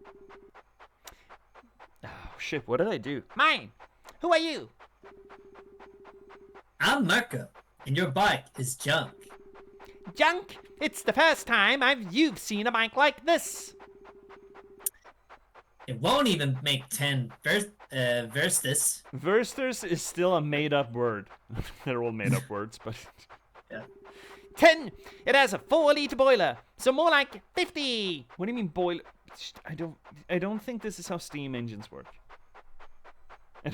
Oh, shit, what did I do? Mine! Who are you? I'm Marco, and your bike is junk. Junk? It's the first time you've seen a bike like this. It won't even make 10 versters. Versters is still a made-up word. They're all made-up words, but... Yeah. 10! It has a 4-liter boiler, so more like 50! What do you mean boiler? I don't think this is how steam engines work. I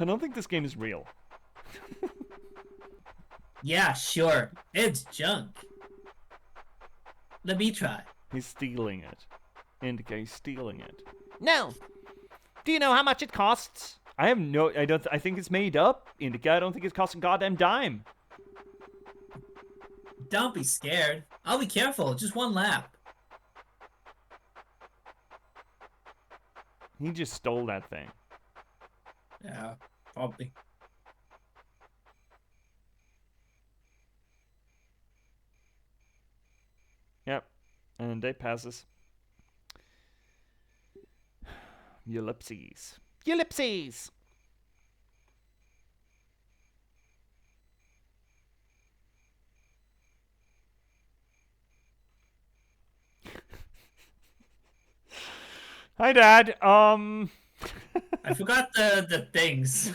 don't think this game is real. Yeah, sure. It's junk. Let me try. He's stealing it. Indika, he's stealing it. No! Do you know how much it costs? I have no... I think it's made up, Indika. I don't think it's costing goddamn dime. Don't be scared. I'll be careful. Just 1 lap. He just stole that thing. Yeah, probably. Yep. And day passes. Ellipses. Ellipses! Hi, Dad. I forgot the things.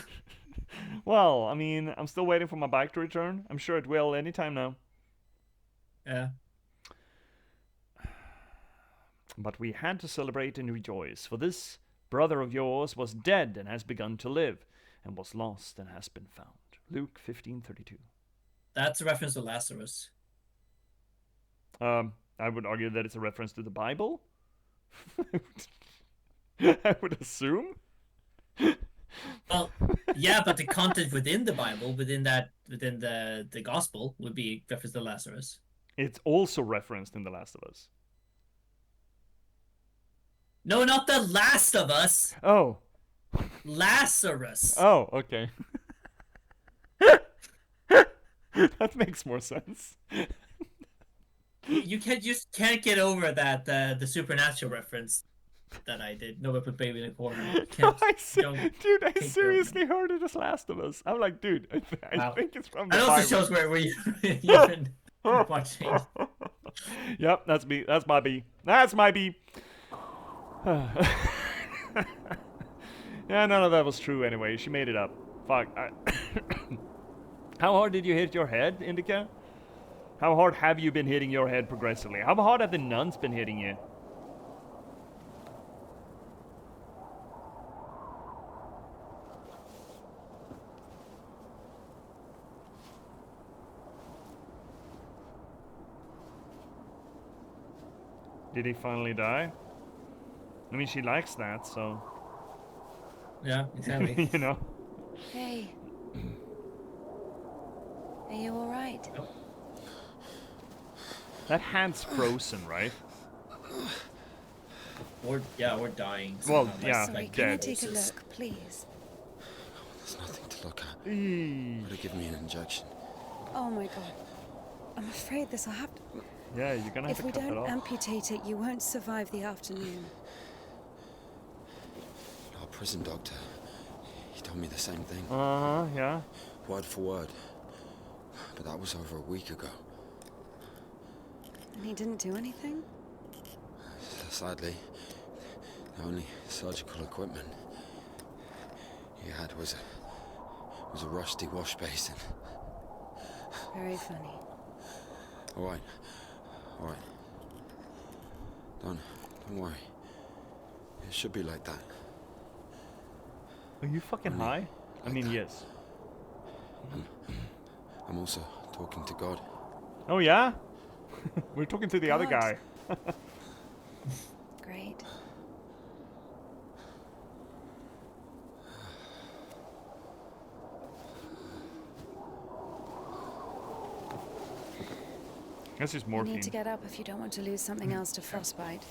Well, I mean, I'm still waiting for my bike to return. I'm sure it will anytime now. Yeah. But we had to celebrate and rejoice, for this brother of yours was dead and has begun to live, and was lost and has been found. Luke 15:32. That's a reference to Lazarus. I would argue that it's a reference to the Bible. I would assume. Well, yeah, but the content within the Bible, within the gospel, would be reference to Lazarus. It's also referenced in The Last of Us. No, not The Last of Us. Oh. Lazarus. Oh, okay. That makes more sense. You just can't get over that the supernatural reference that I did. No, but baby in the corner. No, I seriously heard it as Last of Us. I'm like, dude, I think it's from the Bible. That also shows where you've been watching. Yep, that's me. That's my B. That's my B. Yeah, none of that was true anyway. She made it up. Fuck. How hard did you hit your head, Indika? How hard have you been hitting your head progressively? How hard have the nuns been hitting you? Did he finally die? I mean, she likes that, so... Yeah, exactly. You know? Hey. Are you alright? Nope. That hand's frozen, right? We're dying. Well, yeah, Sorry, dead. can I take a look, please? There's nothing to look at. Would it give me an injection? Oh my god. I'm afraid this'll have to... Yeah, you're gonna have If to we cut that don't off. amputate it, you won't survive the afternoon. Our prison doctor, he told me the same thing. Uh-huh, yeah. Word for word. But that was over a week ago. And he didn't do anything? Sadly, the only surgical equipment he had was a rusty wash basin. Very funny. All right. Don't worry. It should be like that. Are you fucking high? I mean, yes. I'm also talking to God. Oh yeah? We're talking to the other guy. Great. That's just You morphine. need to get up if you don't want to lose something else to frostbite.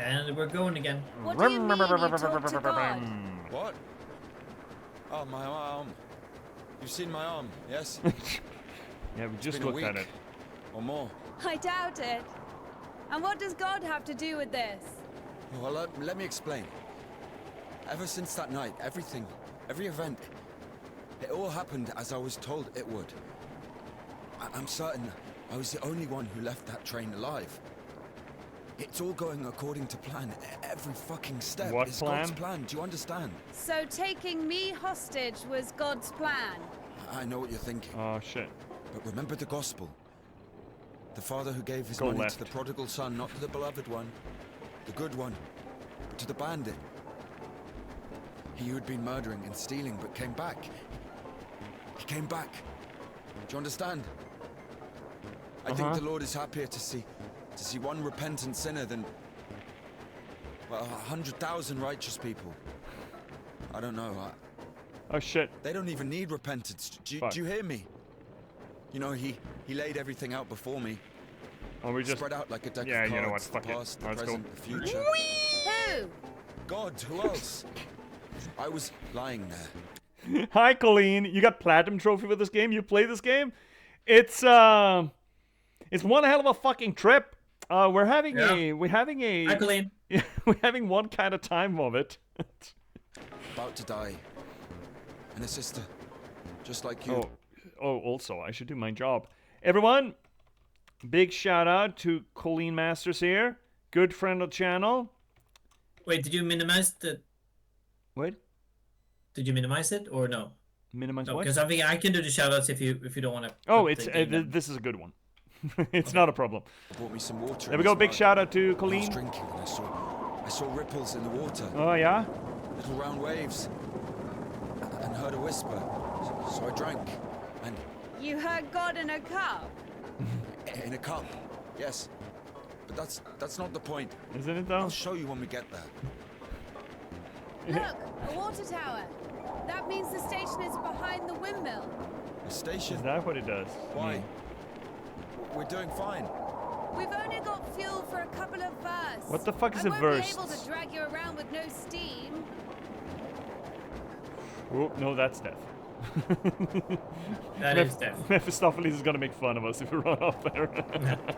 And we're going again. What do you mean you talk to God? What? Oh, my arm. You've seen my arm, yes? Yeah, we It's just been a looked at week it. Or more. I doubt it. And what does God have to do with this? Well, let me explain. Ever since that night, everything, every event, it all happened as I was told it would. I'm certain I was the only one who left that train alive. It's all going according to plan. Every fucking step What is plan? God's plan. Do you understand? So taking me hostage was God's plan? I know what you're thinking. Oh shit. But remember the gospel. The father who gave his Go money left. to the prodigal son, not to the beloved one, the good one, but to the bandit. He who had been murdering and stealing but came back. He came back. Do you understand? I think the Lord is happier to see one repentant sinner than, well, 100,000 righteous people. I don't know. Oh shit. They don't even need repentance. Do you hear me? You know, he laid everything out before me. Oh, we just spread out like a deck yeah, of cards. you know what? Fuck the it. past, the Let's go. present, the future. Who? God, who else? I was lying there. Hi, Colleen. You got platinum trophy with this game. You play this game. It's one hell of a fucking trip. We're having Hi, Colleen. We're having one kind of time of it. About to die. And a sister, just like you. Oh, also, I should do my job. Everyone, big shout out to Colleen Masters here. Good friend of the channel. Wait, did you minimize the... What? Did you minimize it or no? Minimize no, what? Because I think I can do the shoutouts if you don't want to. Oh, it's this is a good one. It's not a problem. Brought me some water. There we go. Big shout out to Colleen. I was drinking and I saw ripples in the water. Oh yeah. Little round waves. And heard a whisper. So I drank. And You heard God in a cup? in a cup. Yes. But that's not the point. Isn't it though? I'll show you when we get there. Look, a water tower. That means the station is behind the windmill. A station? Is that what it does? Why? We're doing fine. We've only got fuel for a couple of bursts. What the fuck is a I won't burst? be able to drag you around with no steam. Oh no, that's death. That is death. Mephistopheles is gonna make fun of us if we run off there.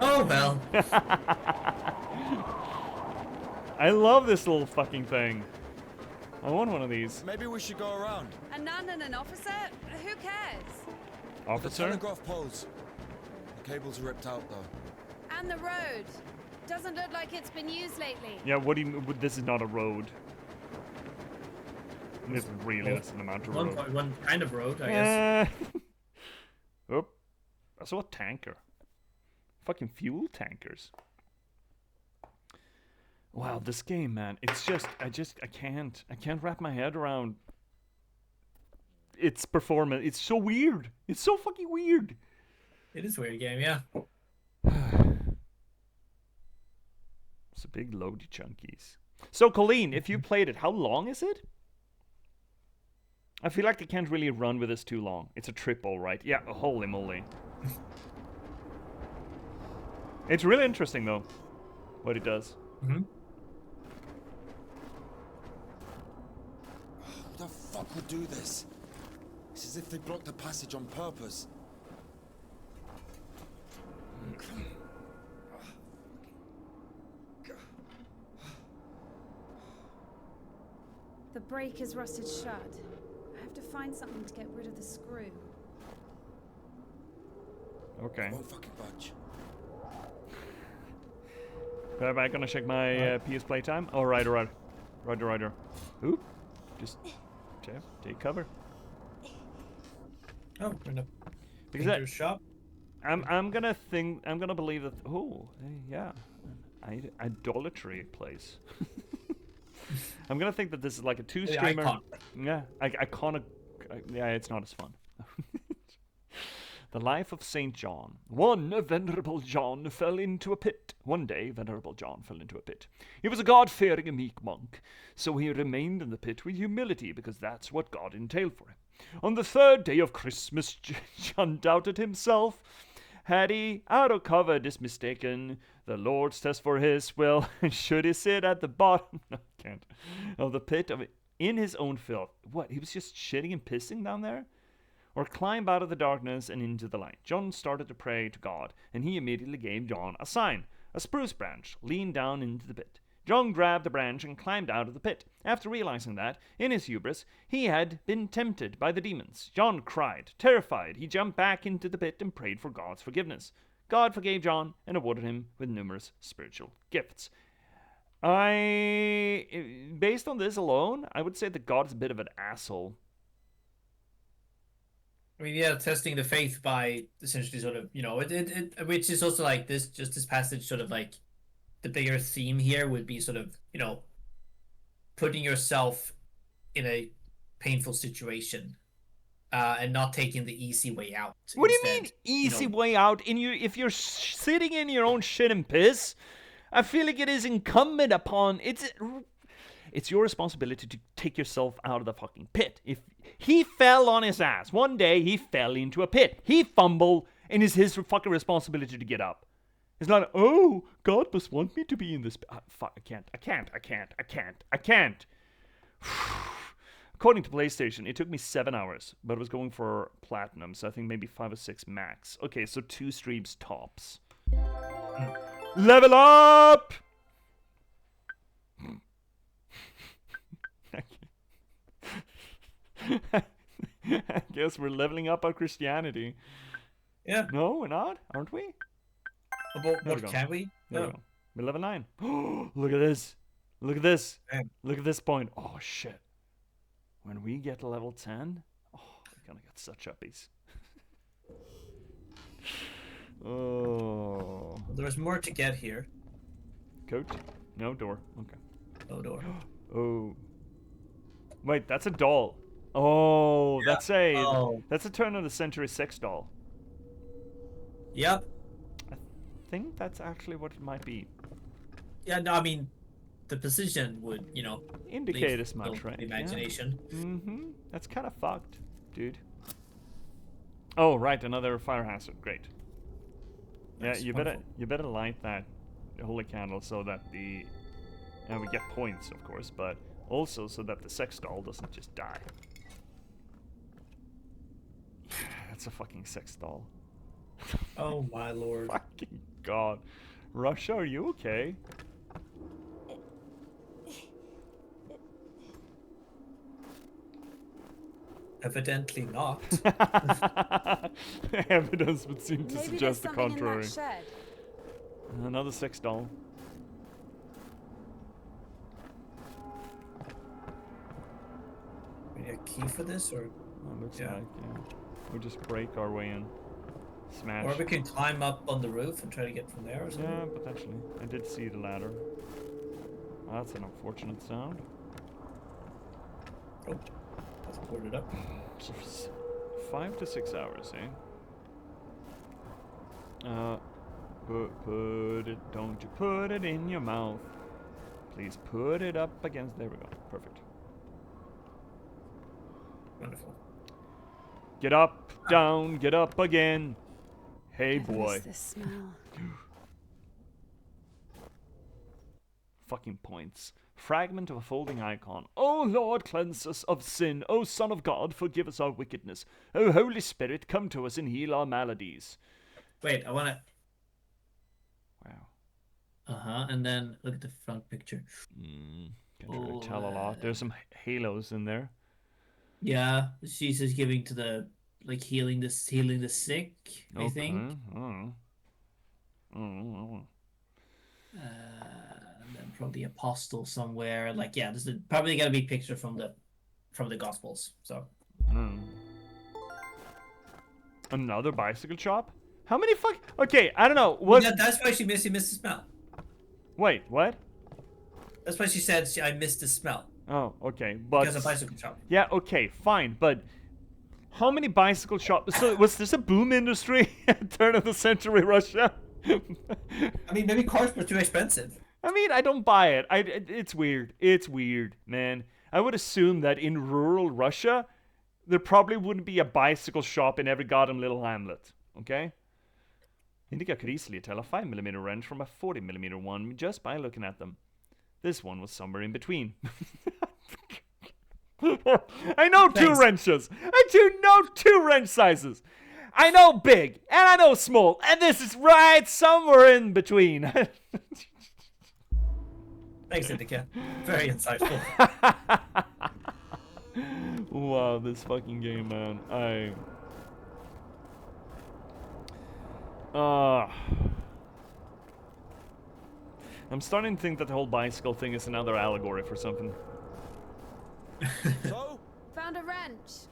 Oh well. I love this little fucking thing. I want one of these. Maybe we should go around. A nun and an officer? Who cares? The Officer? telegraph poles. The cables are ripped out though. And the road. Doesn't look like it's been used lately. Yeah, what do you? This is not a road. This really is an amount of road. One kind of road, I guess. Oh, I saw a tanker. Fucking fuel tankers. Wow, this game, man. It's just, I can't wrap my head around its performance. It's so weird. It's so fucking weird. It is a weird game, yeah. It's a big load of chunkies. So, Colleen, if you played it, how long is it? I feel like they can't really run with this too long. It's a trip, all right. Yeah, holy moly. It's really interesting, though, what it does. Mm-hmm. Who the fuck would do this? It's as if they blocked the passage on purpose. The brake is rusted shut. I have to find something to get rid of the screw. Okay. Won't fucking budge. Am I gonna check my PS playtime? Oh, right. Oop. Just take cover. Oh, we're in a Because painter's shop. I'm gonna believe that. Oh, yeah, idolatry place. I'm gonna think that this is like a two-streamer. Icon. Yeah, iconic. Yeah, it's not as fun. The life of Saint John. One venerable John fell into a pit. One day, venerable John fell into a pit. He was a God-fearing and meek monk, so he remained in the pit with humility, because that's what God entailed for him. On the third day of Christmas, John doubted himself. Had he, out of cowardice, mistaken the Lord's test for his will, should he sit at the bottom of the pit in his own filth? What, he was just shitting and pissing down there? Or climb out of the darkness and into the light? John started to pray to God, and he immediately gave John a sign. A spruce branch leaned down into the pit. John grabbed the branch and climbed out of the pit. After realizing that, in his hubris, he had been tempted by the demons, John cried. Terrified, he jumped back into the pit and prayed for God's forgiveness. God forgave John and awarded him with numerous spiritual gifts. Based on this alone, I would say that God is a bit of an asshole. I mean, yeah, testing the faith by essentially sort of, which is also like this passage sort of like the bigger theme here would be sort of, putting yourself in a painful situation and not taking the easy way out. What do you mean easy way out? If you're sitting in your own shit and piss, I feel like it is incumbent upon it's your responsibility to take yourself out of the fucking pit. If he fell on his ass, one day he fell into a pit. He fumbled, and it's his fucking responsibility to get up. It's not, oh, God must want me to be in this. Fuck, I can't. According to PlayStation, it took me 7 hours, but it was going for platinum, so I think maybe 5 or 6 max. Okay, so 2 streams tops. Level up! I guess we're leveling up our Christianity. Yeah. No, we're not, aren't we? What can we? There we go. We're level 9. Look at this. Look at this. Damn. Look at this point. Oh, shit. When we get to level 10, we're gonna get such uppies. Oh. There's more to get here. Coach? No door. Okay. No door. Oh. Wait, that's a doll. Oh, yeah. That's a turn of the century sex doll. Yep. I think that's actually what it might be. Yeah, no, I mean, the position would, indicate as much, right? The imagination. Yeah. Mm-hmm. That's kind of fucked, dude. Oh, right, another fire hazard. Great. Yeah, you better light that holy candle so that we get points, of course, but also so that the sex doll doesn't just die. That's a fucking sex doll. Oh my lord. Fucking God. Russia, are you okay? Evidently not. Evidence would seem to suggest the contrary. In that shed. Another sex doll. We need a key for this, or? Oh, looks like, yeah. We just break our way in. Smash. Or we can climb up on the roof and try to get from there or something. Yeah, potentially. I did see the ladder. Oh, that's an unfortunate sound. Oh, let's board it up. 5 to 6 hours, eh? Put it, don't you put it in your mouth. Please put it up against, there we go. Perfect. Wonderful. Get up, down, get up again. Hey, boy. What is this smell? Fucking points. Fragment of a folding icon. O Lord, cleanse us of sin. O Son of God, forgive us our wickedness. O Holy Spirit, come to us and heal our maladies. Wait, I wanna... And then look at the front picture. Can't really tell a lot. There's some halos in there. Yeah, she's just giving to the like healing the sick. I think. And then probably apostle somewhere. Like yeah, there's probably gotta be picture from the Gospels. So. Another bicycle shop? How many fuck? Okay, I don't know. What? Yeah, that's why she missed the smell. Wait, what? That's why she said I missed the smell. Oh, okay, but because of bicycle shop. Yeah, okay, fine, but how many bicycle shops? So was this a boom industry at turn of the century Russia? I mean, maybe cars were too expensive. I mean, I don't buy it. It's weird. It's weird, man. I would assume that in rural Russia, there probably wouldn't be a bicycle shop in every goddamn little hamlet. Okay? Indika could easily tell a 5mm wrench from a 40mm one just by looking at them. This one was somewhere in between. I know two wrenches. I do know two wrench sizes. I know big and I know small, and this is right somewhere in between. Thanks, Indika. Very insightful. Wow, this fucking game, man. I'm starting to think that the whole bicycle thing is another allegory for something. So? Found a wrench.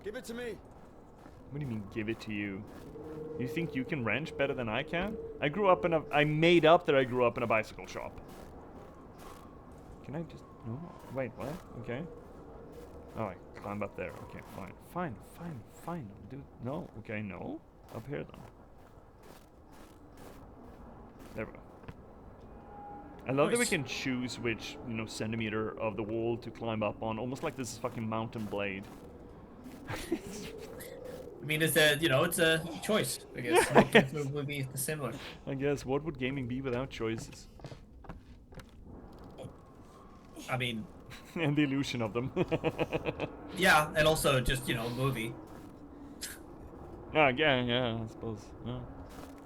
Give it to me. What do you mean, give it to you? You think you can wrench better than I can? I made up that I grew up in a bicycle shop. Can I just, no? Wait, what? Okay. Oh, I climb up there. Okay, fine. Dude, no, okay, no. Up here then. There we go. I love that we can choose which, centimeter of the wall to climb up on, almost like this is fucking Mountain Blade. I mean, it's a choice, I guess. It would be similar. I guess, what would gaming be without choices? I mean... and the illusion of them. Yeah, and also just, movie. Yeah, I suppose. Yeah.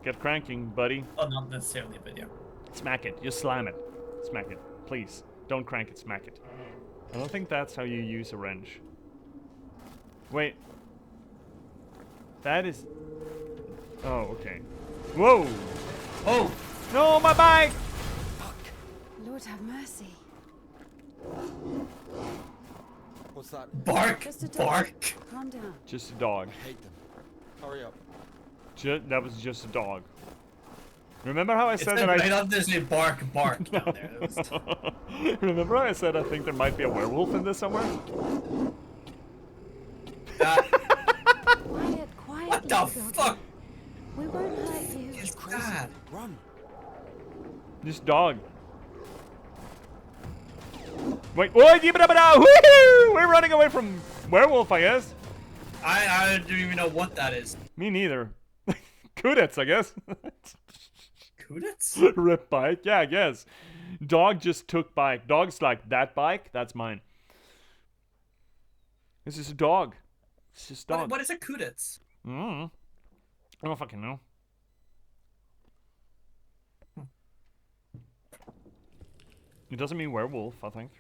Get cranking, buddy. Oh, not necessarily, but yeah. Smack it. Just slam it. Smack it. Please. Don't crank it. Smack it. I don't think that's how you use a wrench. Wait. That is... Oh, okay. Whoa! Oh! No, my bike! Fuck. Lord have mercy. What's that? Bark! Just a dog. Bark! Calm down. Just a dog. I hate them. Hurry up. That was just a dog. Remember how I said that I thought there's a bark down there. Remember how I said I think there might be a werewolf in this somewhere? Quiet. What the fuck? We won't hurt you. It's crazy. Run. This dog. Wait, we're running away from werewolf, I guess. I don't even know what that is. Me neither. Kudets, I guess. Kudets? Rip bike, yeah, I guess. Dog just took bike. Dog's like, that bike, that's mine. This is a dog. It's just dog. What is a Kudets? I don't fucking know. It doesn't mean werewolf, I think.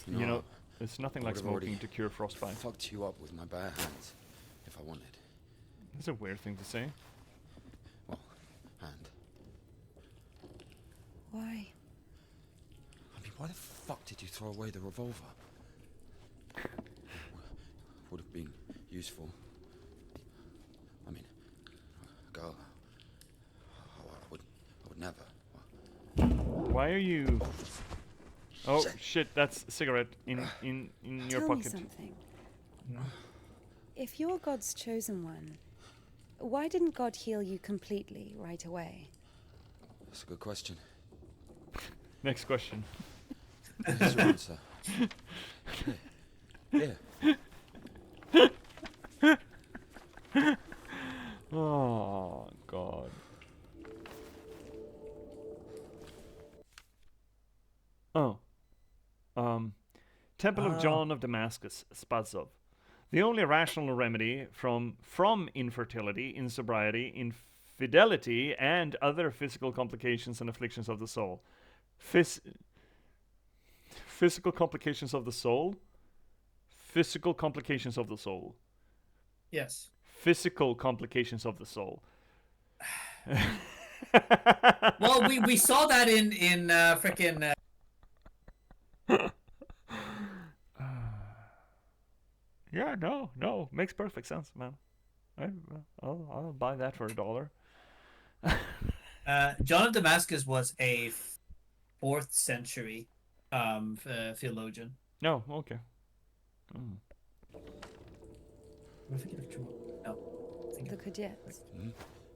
You know, it's nothing like smoking to cure frostbite. I fucked you up with my bare hands, if I wanted. That's a weird thing to say. Well, hand. Why? I mean, why the fuck did you throw away the revolver? Would have been useful. I mean, girl, I would never. Why are you... Oh shit, that's a cigarette in your Tell pocket. me something. If you're God's chosen one, why didn't God heal you completely right away? That's a good question. Next question. Here's your answer. Here. Oh God. Oh. Temple of John of Damascus, Spazov. The only rational remedy from infertility, insobriety, infidelity, and other physical complications and afflictions of the soul. Physical complications of the soul? Physical complications of the soul. Yes. Physical complications of the soul. Well, we saw that in frickin'. Yeah, no, makes perfect sense, man. I'll buy that for $1. John of Damascus was a 4th century theologian. No, okay. I forget which one. No. The Kudets.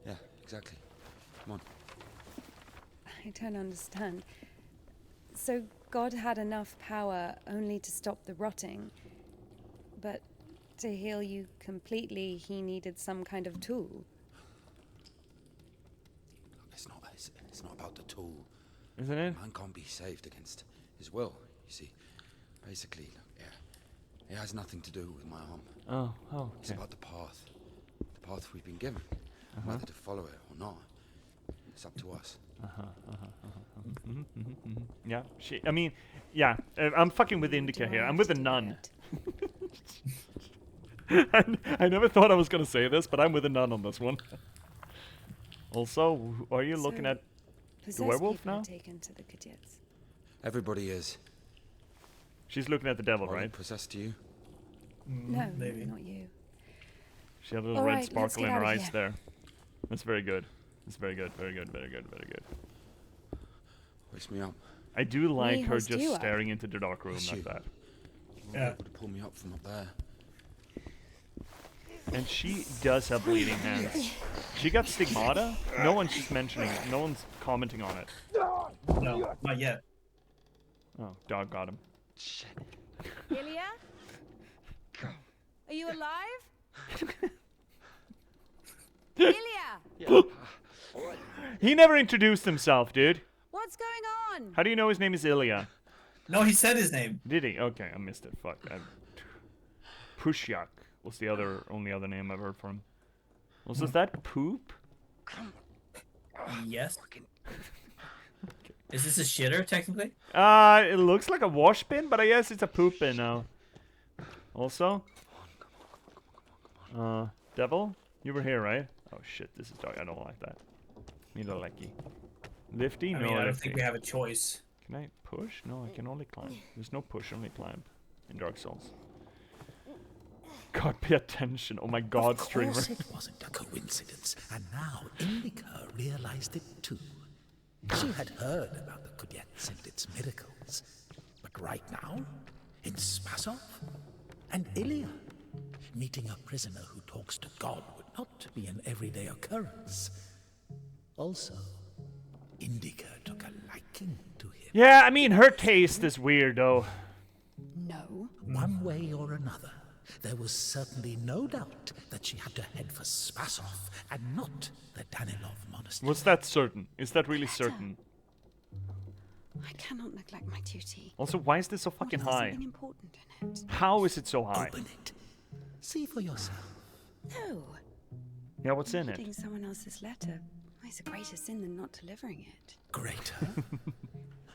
Yeah, exactly. Come on. I don't understand. So God had enough power only to stop the rotting, but to heal you completely, he needed some kind of tool. It's not about the tool. Isn't it? Man can't be saved against his will, you see. Basically, it has nothing to do with my arm. Oh, okay. It's about the path. The path we've been given. Whether to follow it or not. It's up to us. Yeah, I mean, yeah, I'm fucking with Indika here. I'm with a nun. I never thought I was gonna say this, but I'm with a nun on this one. Also, are you looking at the werewolf now? Taken to the Kudets. Everybody is. She's looking at the devil, Are they right? possessed you? No, maybe. not you. She had a little All red right, let's sparkle get in her out of eyes here. there. That's very good. That's very good. Very good. Very good. Very good. Hoist me up. I do like her hoist just you up. staring into the dark room Hoist like you. that. Yeah. Able to pull me up from up there. And she does have bleeding hands. She got stigmata? No one's just mentioning it. No one's commenting on it. No, not yet. Oh, dog got him. Ilya? Are you alive? Ilya! He never introduced himself, dude. What's going on? How do you know his name is Ilya? No, he said his name. Did he? Okay, I missed it. Fuck. Pushyak was the only other name I've heard from him. Was that poop? Yes. Is this a shitter, technically? It looks like a wash bin, but I guess it's a poop bin now. Also? Devil? You were here, right? Oh shit, this is dark. I don't like that. Need a lecky. Lifty? I No mean, I don't lifty. think we have a choice. Can I push? No, I can only climb. There's no push, only climb in Dark Souls. God, pay attention. Oh my god, streamer. Of course it wasn't a coincidence, and now Indika realized it too. She had heard about the Kudets and its miracles, but right now, in Spasov and Ilya, meeting a prisoner who talks to God would not be an everyday occurrence. Also, Indika took a liking to him. Yeah, I mean, her taste is weird, though. No. One way or another, there was certainly no doubt that she had to head for Spasov and not the Danilov monastery. Was that certain? Is that really certain? I cannot neglect my duty. Also, why is this so fucking What if there's high? something important in it? How is it so high? Open it. See for yourself. No. Yeah, what's in it? Reading someone else's letter is a greater sin than not delivering it. Greater?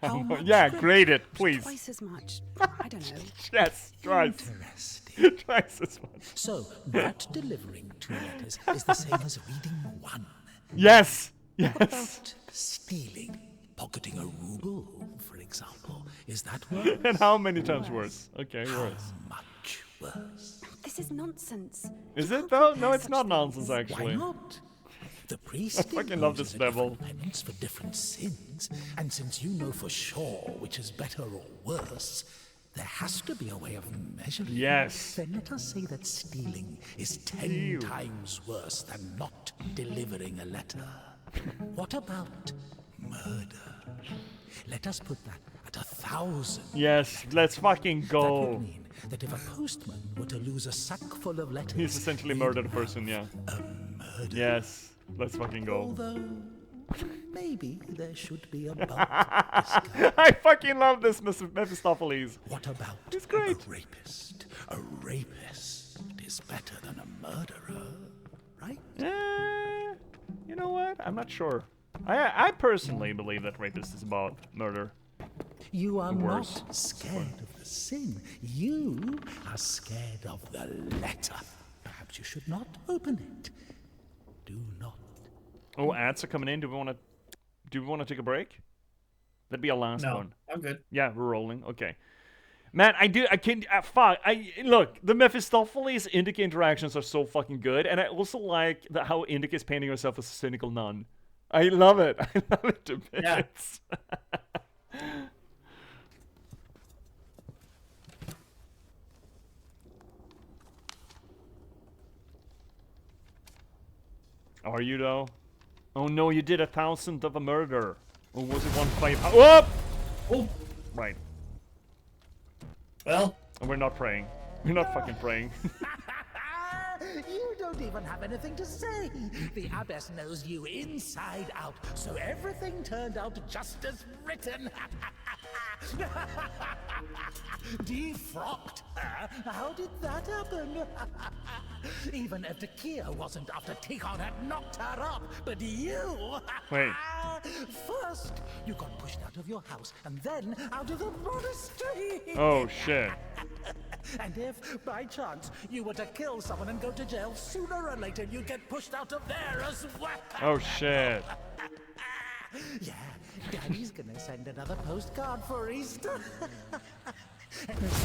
How much Yeah, greater? grade it, please. Twice as much. I don't know. Yes, twice. Interesting. Twice as much. So, not delivering 2 letters is the same as reading 1. Yes! What Yes! about stealing? Pocketing a ruble, for example. Is that worse? And how many times worse? Okay, worse. Much worse. This is nonsense. Is it though? No, it's not nonsense Why actually. not? The priest fucking love this imposes a devil. different penance for different sins, and since you know for sure which is better or worse, there has to be a way of measuring. Yes. Then let us say that stealing is 10 times worse than not delivering a letter. What about murder? Let us put that at 1,000. Yes, let's fucking That go. would mean that if a postman were to lose a sack full of letters, He's essentially he'd murdered a have person, yeah. a murder. Yes, let's fucking go. Although maybe there should be a bulk discount. I fucking love this Mephistopheles. What about It's great. a rapist? A rapist is better than a murderer, right? You know what? I'm not sure. I personally believe that rapist is about murder. You are Worse. not scared of the sin. You are scared of the letter. Perhaps you should not open it. Do not. Oh, ads are coming in. Do we want to take a break? That'd be a last one. I'm good. Yeah, we're rolling. Okay. Man, look, the Mephistopheles Indika interactions are so fucking good, and I also like how Indika is painting herself as a cynical nun. I love it. I love it to bits. Yeah. Are you though? Oh no, you did 1,000th of a murder. Or was it 1.5? Whoop! Oh! Right. Well. And we're not praying. We're not fucking praying. You don't even have anything to say. The Abbess knows you inside out, so everything turned out just as written. Defrocked her? How did that happen? Even Evdokia wasn't after Tikhon had knocked her up, but you... Wait. First, you got pushed out of your house, and then out of the monastery. Oh, shit. And if, by chance, you were to kill someone and go to jail, sooner or later you'd get pushed out of there as well. Oh, shit. Yeah, Daddy's gonna send another postcard for Easter.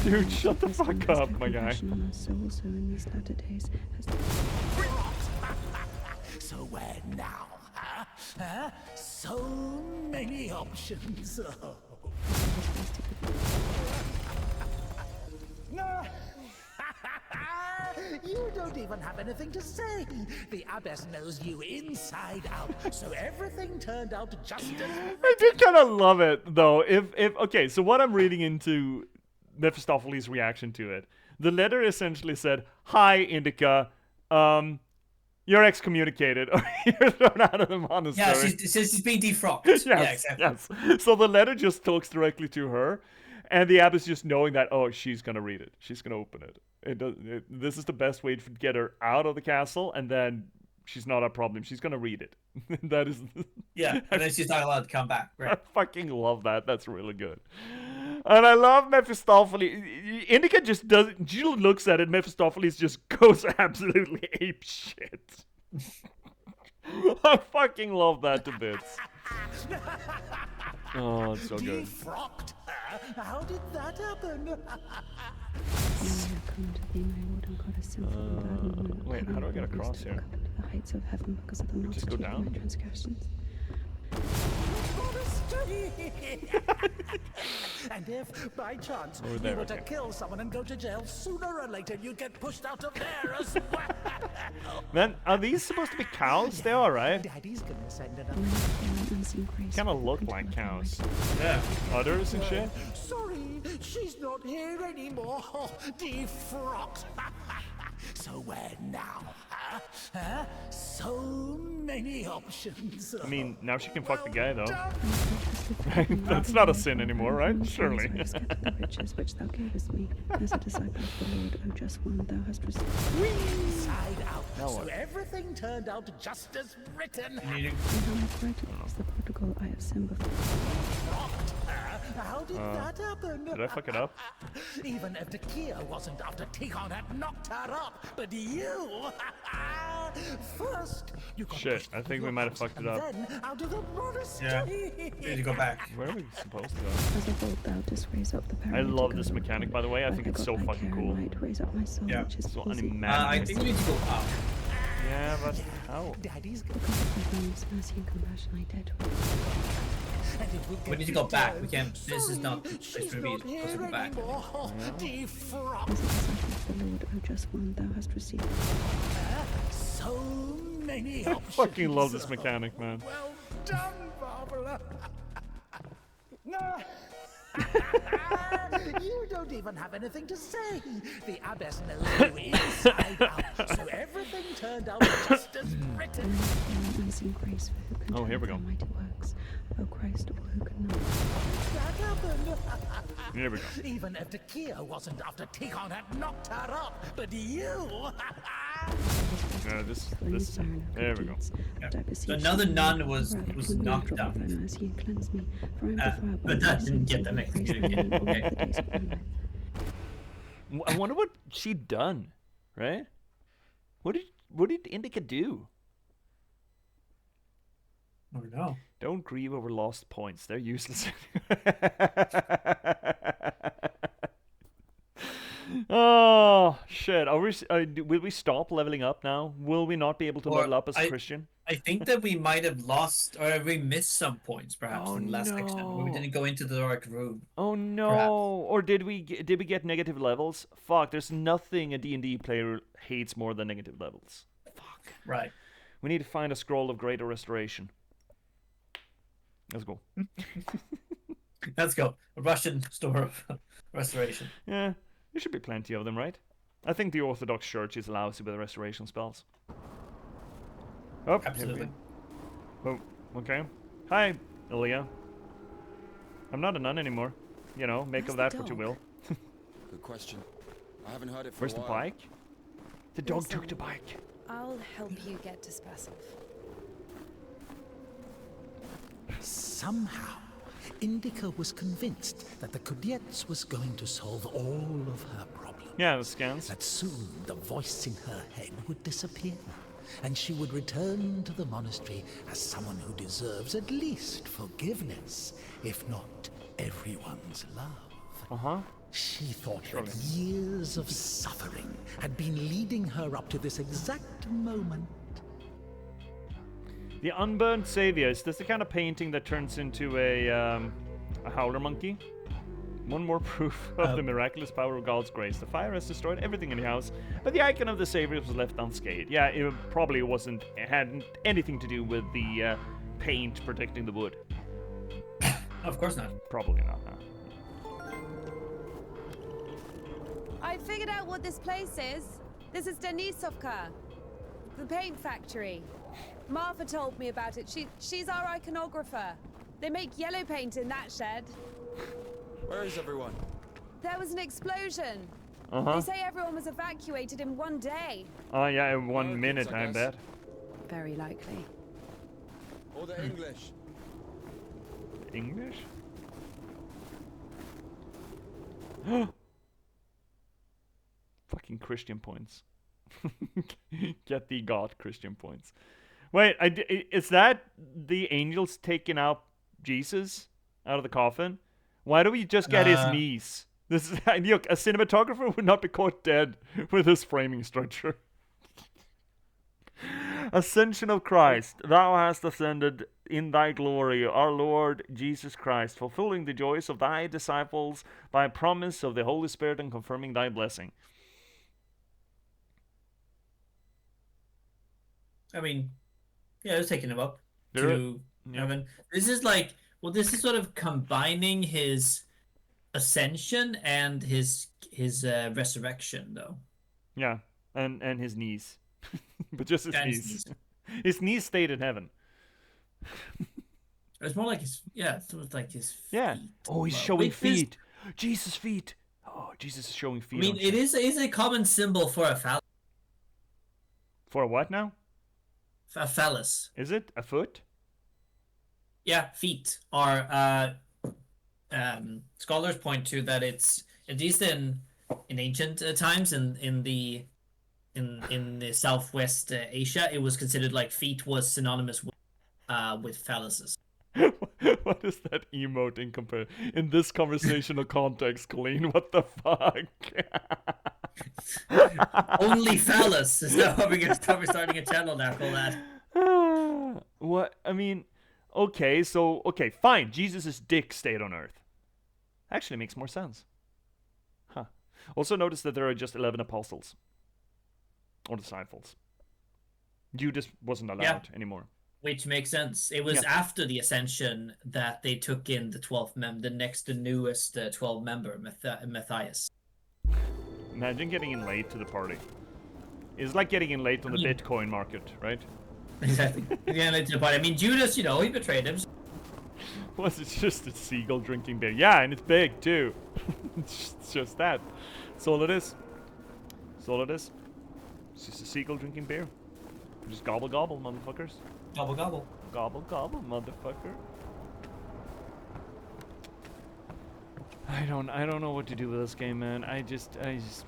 Dude, shut the fuck up, my guy. So also in these latter days has So where now, huh? So many options. Oh. No. You don't even have anything to say. The Abbess knows you inside out, so everything turned out just as... I did kind of love it, though. Okay, so what I'm reading into Mephistopheles' reaction to it, the letter essentially said, "Hi, Indika, you're excommunicated, or you're thrown out of the monastery." Yeah, she's being defrocked. Yes, Yeah, exactly. yes. So the letter just talks directly to her, and the abbess just knowing that, oh, she's gonna read it, she's gonna open it. This is the best way to get her out of the castle, and then she's not a problem. She's gonna read it. That is. Yeah, and then she's not allowed to come back. Right. I fucking love that. That's really good. And I love Mephistopheles. Indika just does. She looks at it. Mephistopheles just goes absolutely ape shit. I fucking love that to bits. Oh, it's so good. Defrocked her? How did that happen? Wait, how do I get across here? The heights of heaven because of the Just go multitude of down? my transgressions. And if, by chance, Over there, you were to okay. kill someone and go to jail, sooner or later you'd get pushed out of there as well. Man, are these supposed to be cows? They are, right? Daddy's gonna send another... Kind of look like cows. Yeah. Udders and shit. Sorry, she's not here anymore. Defrocked. So where now? Huh? So many options. I mean, now she can fuck the guy, though. Right? That's not a sin anymore, right? Surely. The riches which thou gavest me, as a disciple of the Lord, O just one, thou hast received. Inside out. Now So what? everything turned out just as written. And how I cried against the prodigal I have sinned before. How did that happen? Did I fuck it up? Even if Evdokia wasn't after Tikhon had knocked her up, but you... First, you got Shit, pushed I out of think we your might have house, fucked it and up. Then out of the monastery. Yeah. We need to go back. Where are we supposed to go? As of old thou didst raise up the I love paralytic, this O Lord mechanic, God. by the way. I Like think it's got so thy fucking care cool. might raise up my soul, Yeah. which is So palsy. I think we need to go up. Yeah, but how? Daddy's gonna... Because of thy boundless mercy and compassion I dare to We need to go back. We can't. This is not. This should be supposed to go back. Defrocked. As a disciple of the Lord, O just one, thou hast received. So many I options. fucking love this mechanic, man. Well done, Barbara. No. You don't even have anything to say. The abbess knows you inside out, so everything turned out just as written. Unseen grace for who can Oh, here we go. mighty works. O Christ, or who can know? That happened. Here we go. Even if Tekia wasn't after Tikon had knocked her up, but you. This there we go. So another nun was knocked out. But that didn't get them executed. Okay. I wonder what she'd done, right? What did Indika do? I don't know. Don't grieve over lost points. They're useless. Oh shit! Are we? Will we stop leveling up now? Will we not be able to level up as a Christian? I think that we might have lost, or we missed some points, perhaps, in the last section when we didn't go into the dark room. Oh no! Perhaps. Or did we get negative levels? Fuck! There's nothing a D&D player hates more than negative levels. Fuck. Right. We need to find a scroll of greater restoration. Let's go. Let's go. A Russian store of restoration. Yeah, there should be plenty of them, right? I think the Orthodox Church is allows you with restoration spells. Oh, absolutely. Oh, okay. Hi, Ilya. I'm not a nun anymore. You know, make of that what you will. Good question. I haven't heard it for Where's a the while. bike? The dog Listen, took the bike. I'll help you get to Spasov. Somehow, Indika was convinced that the Kudets was going to solve all of her problems. Yeah, the scans. That soon the voice in her head would disappear, and she would return to the monastery as someone who deserves at least forgiveness, if not everyone's love. Uh-huh. She thought that years of suffering had been leading her up to this exact moment. The Unburned Savior, is this the kind of painting that turns into a howler monkey? One more proof of the miraculous power of God's grace. The fire has destroyed everything in the house, but the icon of the Savior was left unscathed. Yeah, it probably hadn't anything to do with the paint protecting the wood. Of course not. Probably not, no. I figured out what this place is. This is Denisovka, the paint factory. Martha told me about it. She's our iconographer. They make yellow paint in that shed. Where is everyone? There was an explosion. Uh-huh. They say everyone was evacuated in one day. Oh yeah, in 1 minute, I bet. Very likely. All the English. English? Fucking Christian points. Get the God Christian points. Wait, is that the angels taking out Jesus out of the coffin? Why do we just get his knees? This is, look, a cinematographer would not be caught dead with this framing structure. Ascension of Christ, thou hast ascended in thy glory, our Lord Jesus Christ, fulfilling the joys of thy disciples by promise of the Holy Spirit and confirming thy blessing. I mean, yeah, it's taking him up to heaven. This is like, well, this is sort of combining his ascension and his resurrection, though. Yeah, and his knees, but just his And knees. His knees stayed in heaven. It's more like his, it's like his feet. Yeah. Oh, he's showing feet. Jesus' feet. Oh, Jesus is showing feet. I mean, it is a common symbol for a phallus. For a what now? A phallus. Is it a foot? Yeah, feet are. Scholars point to that it's, at least in ancient times, in the Southwest Asia, it was considered like feet was synonymous with phalluses. What is that emote in this conversational context, Colleen? What the fuck? Only phallus is now we're starting a channel now called that. What? I mean, okay, fine. Jesus' dick stayed on Earth. Actually makes more sense. Huh. Also notice that there are just 11 apostles. Or disciples. Judas wasn't allowed anymore. Which makes sense. It was Yeah. after the Ascension that they took in the 12th member, the newest 12 member, Matthias. Imagine getting in late to the party. It's like getting in late on the Bitcoin market, right? Exactly. Yeah, late to the party. I mean, Judas, you know, he betrayed him. Was it just a seagull drinking beer? Yeah, and it's big too. It's just that. That's all it is. That's all it is. It's just a seagull drinking beer. Just gobble gobble, motherfuckers. Gobble gobble. Gobble gobble, motherfucker. I don't know what to do with this game, man. I just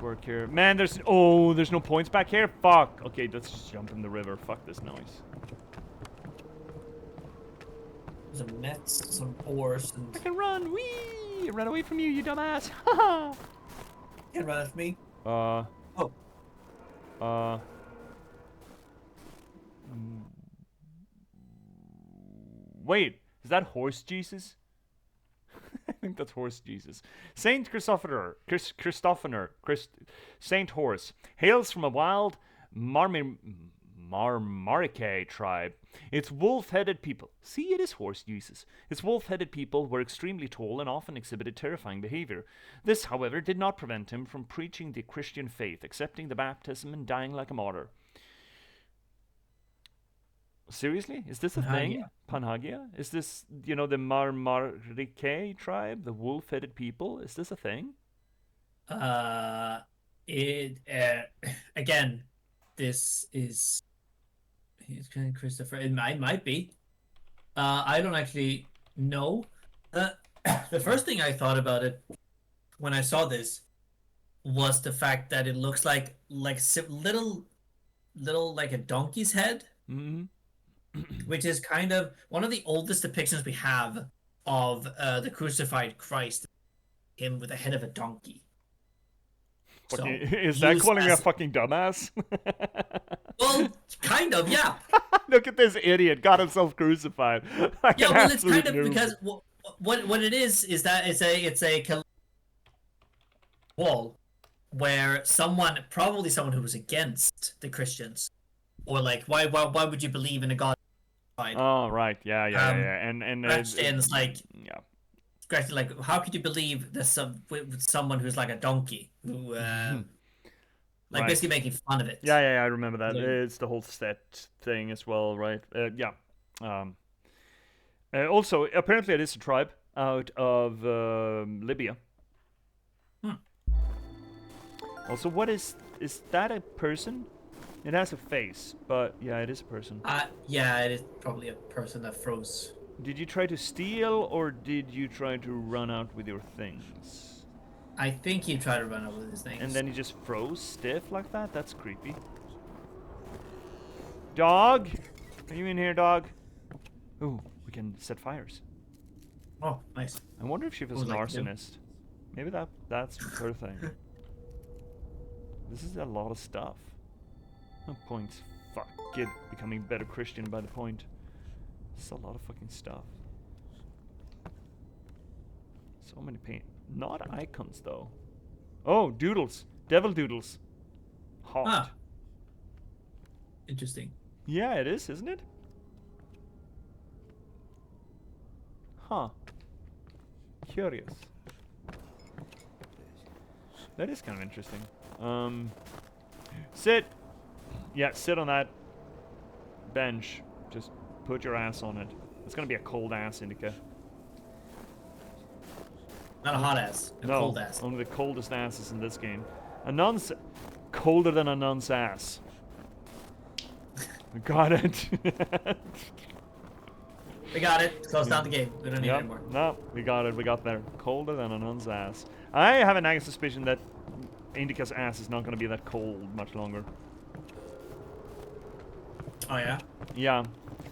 work here. Man, there's no points back here. Fuck. Okay, let's just jump in the river. Fuck this noise. Some nets, some oars, and I can run. Wee! Run away from you, you dumbass. Haha. You can run after me. Wait, is that Horse Jesus? I think that's Horse Jesus. Saint Christopher, Saint Horse, hails from a wild Marmaricae tribe. Its wolf-headed people. See, it is Horse Jesus. Its wolf-headed people were extremely tall and often exhibited terrifying behavior. This, however, did not prevent him from preaching the Christian faith, accepting the baptism, and dying like a martyr. Seriously? Is this a thing? Panhagia? Is this, the Marmaricae tribe? The wolf-headed people? Is this a thing? Again, this is... It's kind of Christopher. It might be. I don't actually know. The first thing I thought about it when I saw this was the fact that it looks like little like a donkey's head. Mm-hmm. Which is kind of one of the oldest depictions we have of the crucified Christ, him with the head of a donkey. So, is that calling me a fucking dumbass? Well, kind of, yeah. Look at this idiot, got himself crucified. Yeah, well, it's kind of because what it is that it's a wall where probably someone who was against the Christians, or like why would you believe in a God? Oh right, yeah, and it's like like how could you believe this with someone who's like a donkey who like basically making fun of it? Yeah, I remember that. It's the whole set thing as well, right? Also, apparently it is a tribe out of Libya. Also, what is that a person? It has a face, but yeah, it is a person. Yeah, it is probably a person that froze. Did you try to steal, or did you try to run out with your things? I think he tried to run out with his things. And then he just froze stiff like that? That's creepy. Dog? Are you in here, dog? Ooh, we can set fires. Oh, nice. I wonder if she was an arsonist. Maybe that's her thing. This is a lot of stuff. No points. Fuck. Becoming better Christian by the point. It's a lot of fucking stuff. So many paint. Not icons, though. Oh, doodles. Devil doodles. Hot. Ah. Interesting. Yeah, it is, isn't it? Huh. Curious. That is kind of interesting. Sit! Yeah, sit on that bench. Just put your ass on it. It's gonna be a cold ass, Indika. Not a hot ass. A cold ass. Only the coldest asses in this game. A nun's colder than a nun's ass. Got it. We got it. Close down the game. We don't need it anymore. No, we got it. We got there. Colder than a nun's ass. I have a nagging suspicion that Indika's ass is not going to be that cold much longer. Oh, yeah? Yeah.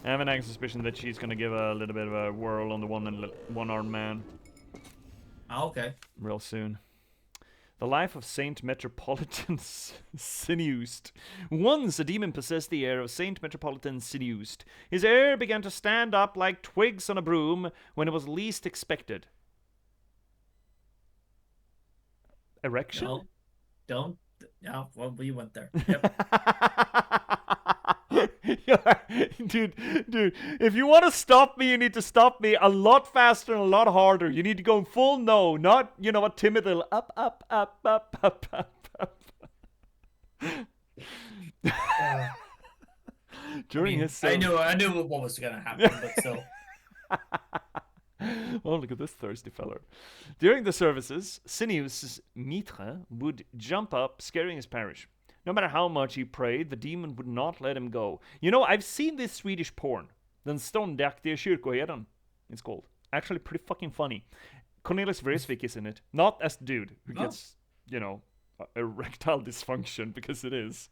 I have a nagging suspicion that she's going to give a little bit of a whirl on the one-armed man. Oh, okay. Real soon. The life of Saint Metropolitan Sinuused. Once a demon possessed the air of Saint Metropolitan Sinuused. His hair began to stand up like twigs on a broom when it was least expected. Erection? No, don't. Yeah, well, we went there. Yep. Yeah, dude, if you want to stop me, you need to stop me a lot faster and a lot harder. You need to go in full no, not, you know, a timid little up, up, up, up, up, up, up. During his I knew what was gonna happen, but still. Oh, look at this thirsty feller. During the services, Sineus's mitre would jump up, scaring his parish. No matter how much he prayed, the demon would not let him go. You know, I've seen this Swedish porn. Den ståndaktige kyrkoherden, it's called. Actually pretty fucking funny. Cornelis Vreeswijk is in it. Not as the dude who gets, you know, erectile dysfunction, because it is.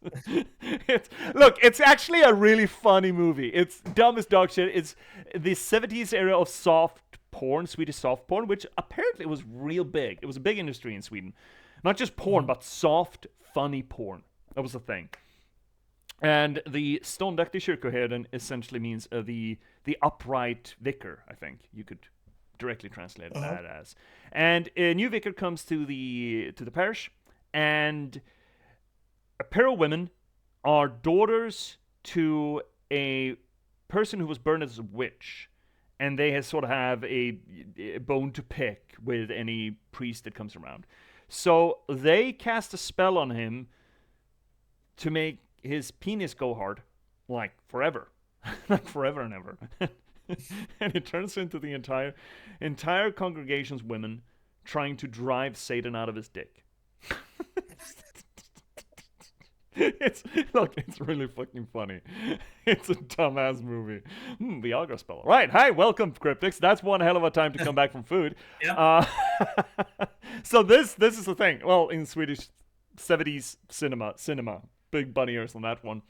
It's actually a really funny movie. It's dumb as dog shit. It's the 70s era of soft porn, Swedish soft porn, which apparently was real big. It was a big industry in Sweden. Not just porn, but soft, funny porn. That was the thing. And the ståndaktige kyrkoherden essentially means the upright vicar, I think. You could directly translate that as. And a new vicar comes to the parish, and a pair of women are daughters to a person who was burned as a witch, and they sort of have a bone to pick with any priest that comes around. So they cast a spell on him to make his penis go hard, like forever, like forever and ever. And it turns into the entire congregation's women trying to drive Satan out of his dick. It's really fucking funny. It's a dumbass movie. Viagra spell. Right, hi, welcome, Cryptics. That's one hell of a time to come back from food. Yeah. So this is the thing. Well, in Swedish 70s cinema, big bunny ears on that one.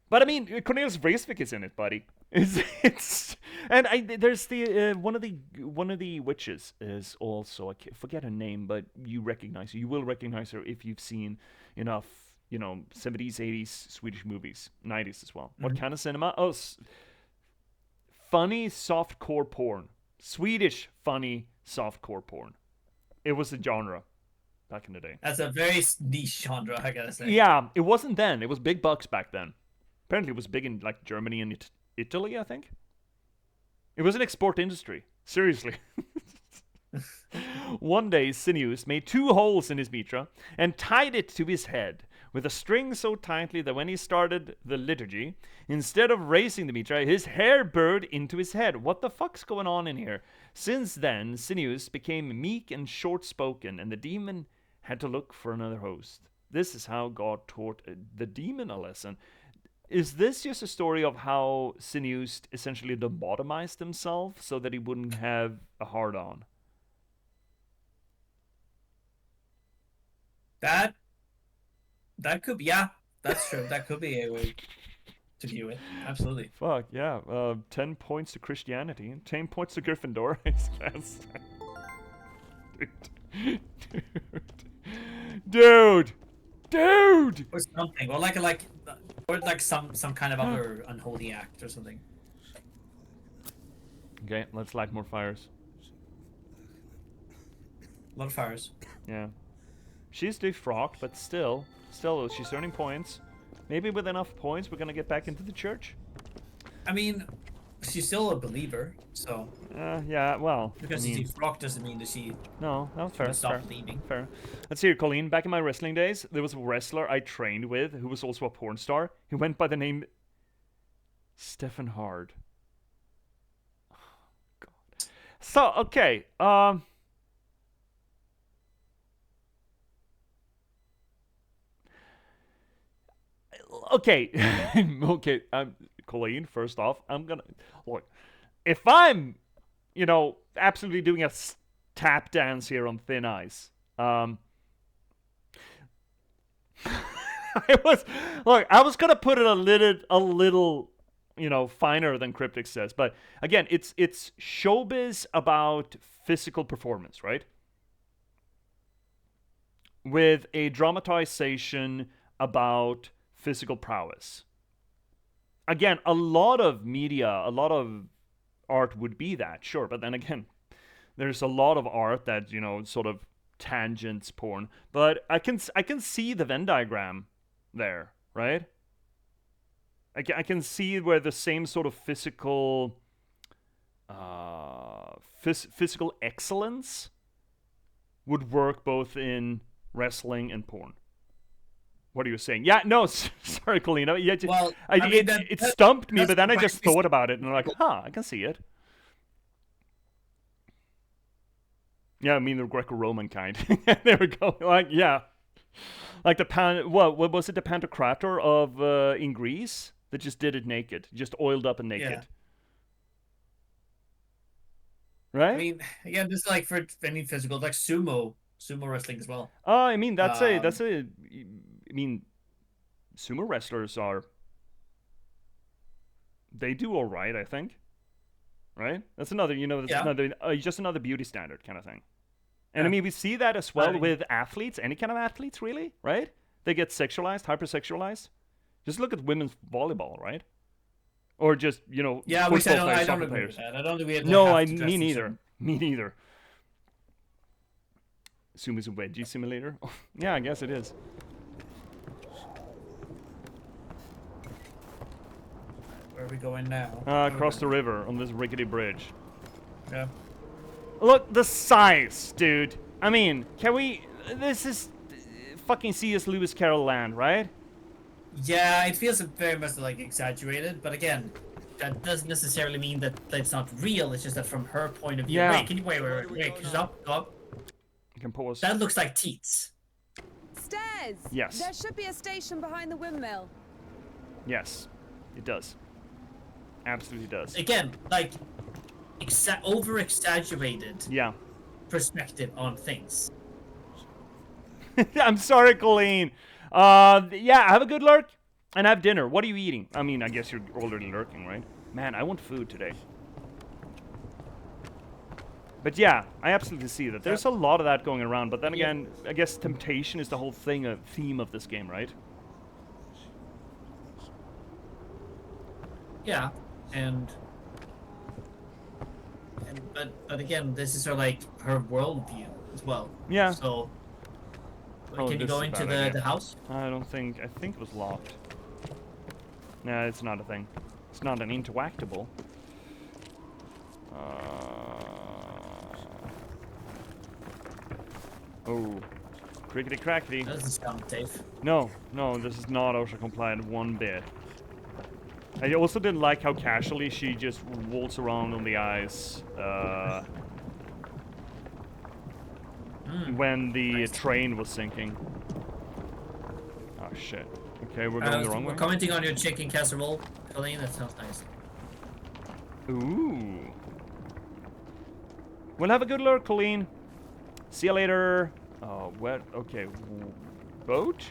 But I mean, Cornelis Vreeswijk is in it, buddy. It's and there's the one of the witches is also, I forget her name, but you will recognize her if you've seen enough, you know, 70s, 80s Swedish movies, 90s as well. What kind of cinema? Oh, funny softcore porn. Swedish funny softcore porn. It was a genre back in the day. That's a very niche genre, I gotta say. Yeah, it wasn't then. It was big bucks back then. Apparently it was big in like Germany and Italy, I think. It was an export industry. Seriously. One day, Sineus made 2 holes in his mitra and tied it to his head with a string so tightly that when he started the liturgy, instead of raising the mitra, his hair burrowed into his head. What the fuck's going on in here? Since then, Sineus became meek and short-spoken, and the demon had to look for another host. This is how God taught the demon a lesson. Is this just a story of how Sineus essentially lobotomized himself so that he wouldn't have a hard-on? That could be, yeah, that's true. That could be a way to view it. Absolutely. Fuck, yeah. 10 points to Christianity, 10 points to Gryffindor. Dude! Or something, or like some kind of other unholy act or something. Okay, let's light more fires. A lot of fires. Yeah. She's defrocked, but still, she's earning points. Maybe with enough points, we're gonna get back into the church. I mean, she's still a believer, so. Yeah, well. Because she's defrocked doesn't mean that she. No, fair. Stop believing. Fair. Let's see here, Colleen. Back in my wrestling days, there was a wrestler I trained with who was also a porn star. He went by the name Stefan Hard. Oh, God. So, okay. Okay. Okay. Colleen, first off, I'm gonna look. If I'm, you know, absolutely doing a tap dance here on thin ice, I was gonna put it a little, you know, finer than Cryptic says, but again, it's showbiz about physical performance, right? With a dramatization about physical prowess. Again, a lot of media, a lot of art would be that, sure, but then again, there's a lot of art that, you know, sort of tangents porn. But I can see the Venn diagram there, right? I can see where the same sort of physical physical excellence would work both in wrestling and porn. What are you saying? Yeah, no, sorry, Colleen. Yeah, Well, it stumped me, but then I just quite thought about it and I'm like, I can see it. Yeah, I mean the Greco-Roman kind. There we go. Like, yeah, like the what was it? The Pantocrator of in Greece that just did it naked, just oiled up and naked. Yeah. Right? I mean, again, this is like for any physical, like sumo wrestling as well. Oh, I mean that's a. I mean, sumo wrestlers are. They do all right, I think. Right? That's another, another, just another beauty standard kind of thing. And I mean, we see that as well with athletes, any kind of athletes, really, right? They get sexualized, hypersexualized. Just look at women's volleyball, right? Or just, Yeah, which I don't agree with that. I don't think we have to me neither. Me neither. Sumo's a wedgie simulator? Yeah, I guess it is. Where are we going now? Across the river on this rickety bridge. Yeah. Look, the size, dude. I mean, can we... This is fucking C.S. Lewis Carroll land, right? Yeah, it feels very much like exaggerated, but again, that doesn't necessarily mean that it's not real. It's just that from her point of view. Yeah. Wait, can you wait? Can you stop? You can pause. That looks like teats. Stairs! Yes. There should be a station behind the windmill. Yes, it does. Absolutely does. Again, like over-exaggerated. Yeah. Perspective on things. I'm sorry, Colleen. Yeah, have a good lurk and have dinner. What are you eating? I mean, I guess you're already lurking, right? Man, I want food today. But yeah, I absolutely see that. There's a lot of that going around, but then again, I guess temptation is the whole theme of this game, right? Yeah, but again, this is her her worldview as well. Yeah. So Oh, can you go into the house? I think it was locked. Nah, it's not a thing. It's not an interactable. Oh, crickety crackety. That doesn't sound safe. No, this is not OSHA compliant one bit. I also didn't like how casually she just waltz around on the ice when the train was sinking. Oh shit. Okay, we're going the wrong way. We're commenting on your chicken casserole, Colleen. That sounds nice. Ooh. We'll have a good lurk, Colleen. See you later. Oh, what? Okay. Boat?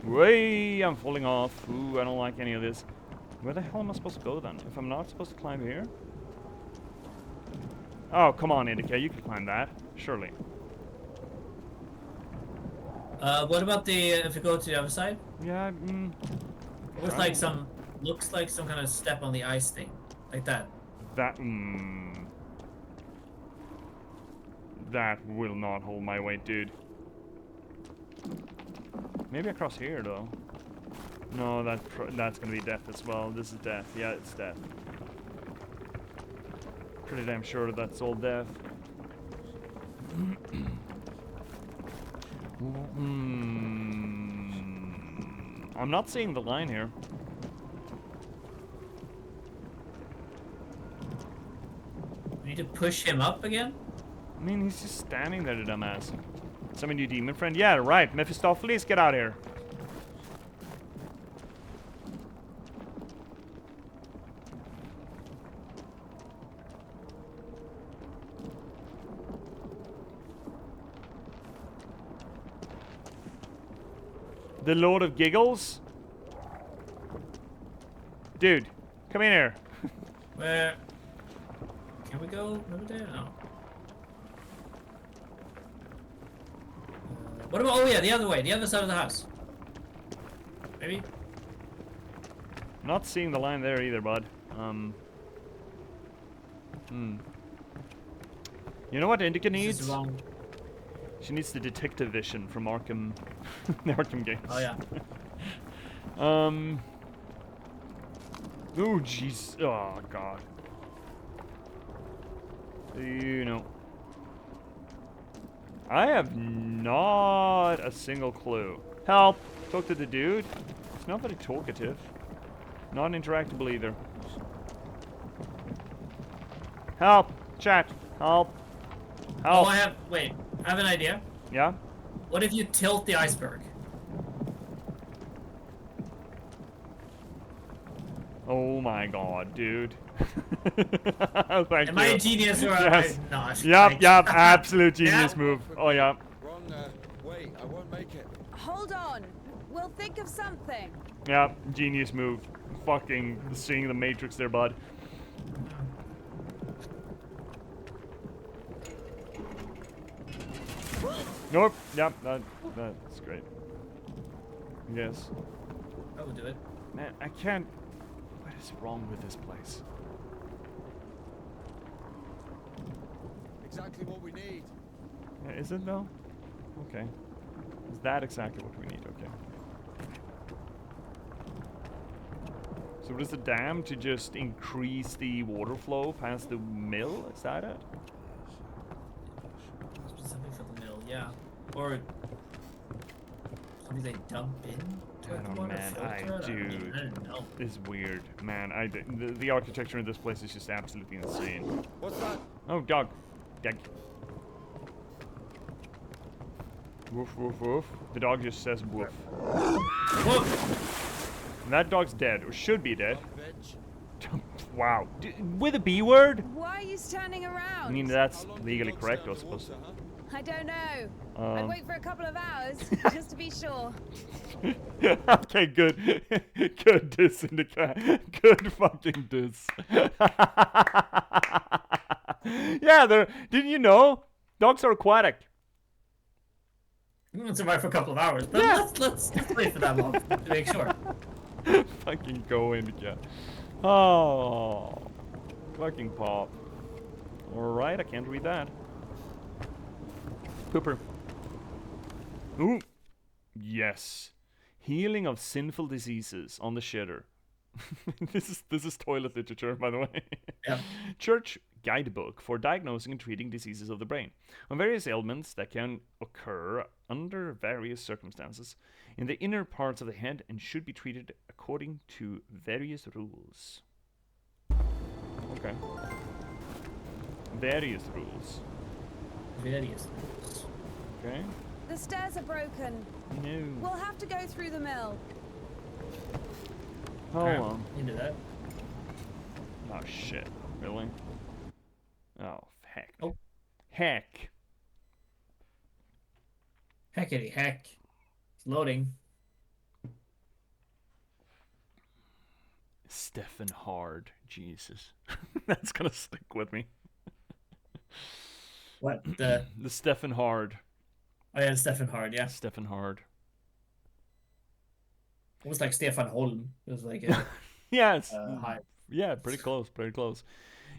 Way, I'm falling off. Ooh, I don't like any of this. Where the hell am I supposed to go then? If I'm not supposed to climb here? Oh, come on, Indika. You can climb that. Surely. What about if you go to the other side? Yeah, looks like some kind of step on the ice thing. Like that. That will not hold my weight, dude. Maybe across here, though. No, that's gonna be death as well. This is death. Yeah, it's death. Pretty damn sure that's all death. I'm not seeing the line here. We need to push him up again? I mean, he's just standing there, the dumbass. Summon your demon friend? Yeah, right. Mephistopheles, get out of here. The Lord of Giggles? Dude, come in here. Where? Can we go over there? No. What about, oh yeah, the other way, the other side of the house. Maybe? Not seeing the line there either, bud. You know what Indika needs? This is wrong. She needs the detective vision from Arkham, the Arkham games. Oh yeah. Oh, jeez. Oh, God. You know. I have not a single clue. Help! Talk to the dude. It's not very talkative. Not interactable either. Help! Chat! Help! Help! Oh, I have an idea. Yeah? What if you tilt the iceberg? Oh my god, dude. Thank Am you. I a genius or am I not? Yep, absolute genius Yeah. move. Oh, yeah. Wrong, wait, I won't make it. Hold on. We'll think of something. Yeah, genius move. Fucking seeing the Matrix there, bud. Nope. Yep, that's great. Yes. That would do it. Man, I can't... What is wrong with this place? Exactly what we need. Yeah, is it though? Okay. Is that exactly what we need? Okay. So what is the dam to just increase the water flow past the mill? Is that it? Something for the mill, yeah. Or something they dump in? I don't know, man. I don't know. It's weird, man. The architecture in this place is just absolutely insane. What's that? Oh, dog. Dog. Woof, woof, woof. The dog just says woof. Woof! And that dog's dead, or should be dead. Wow. With a B word? Why are you standing around? I mean, that's legally correct, I suppose. I don't know. I'd wait for a couple of hours, just to be sure. Okay, good. Good diss, Indika. Good fucking diss. Yeah, didn't you know? Dogs are aquatic. We won't survive for a couple of hours, but Yeah. let's wait for that long to make sure. Fucking go, Indika. Oh. Fucking pop. Alright, I can't read that. Pooper. Ooh. Yes. Healing of sinful diseases on the shitter. This is toilet literature, by the way. Yeah. Church guidebook for diagnosing and treating diseases of the brain on various ailments that can occur under various circumstances in the inner parts of the head and should be treated according to various rules. Okay. Various rules. Various rules. Okay. The stairs are broken. No. We'll have to go through the mill. Hold on. Into that. Oh shit. Really? Oh heck. Oh. Heck. Heckity heck. It's loading. Stefan Hard. Jesus. That's gonna stick with me. What? The Stefan Hard. Oh yeah, Stefan Hard, yeah. Stefan Hard. It was like Stefan Holm. It was like a Yes. high. Yeah, pretty close, pretty close.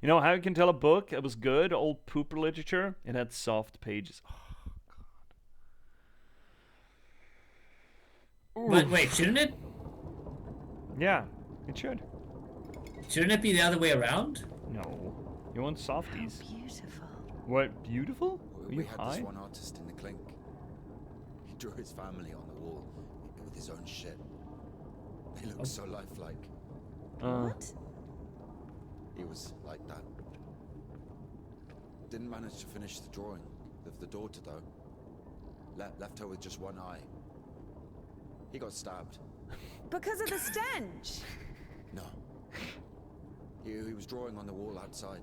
You know how you can tell a book it was good, old pooper literature? It had soft pages. Oh god. But wait, shouldn't it? Yeah, it should. Shouldn't it be the other way around? No. You want softies. How beautiful. What, beautiful? Are We you had high? this one artist in the clink. He drew his family on the wall with his own shit. They looked so lifelike. What? He was like that. Didn't manage to finish the drawing of the daughter though. Left her with just one eye. He got stabbed. Because of the stench. No. He was drawing on the wall outside.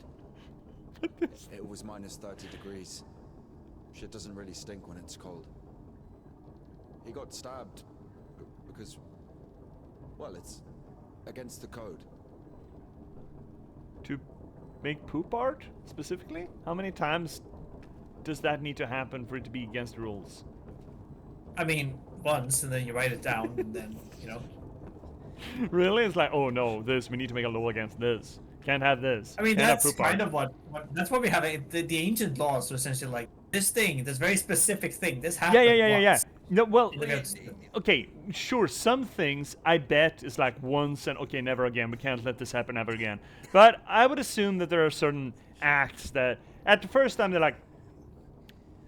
It was minus 30 degrees. Shit doesn't really stink when it's cold. He got stabbed because, well, it's against the code. To make poop art, specifically? How many times does that need to happen for it to be against the rules? I mean, once, and then you write it down, and then, you know. Really? It's like, oh no, this, we need to make a law against this. Can't have this. I mean, Can't have that's poop art. kind of what that's what we have. The ancient laws are essentially like, this thing, this very specific thing, this happened once. No, well, Look at- okay, sure, some things I bet is like once and okay, never again. We can't let this happen ever again. But I would assume that there are certain acts that at the first time they're like,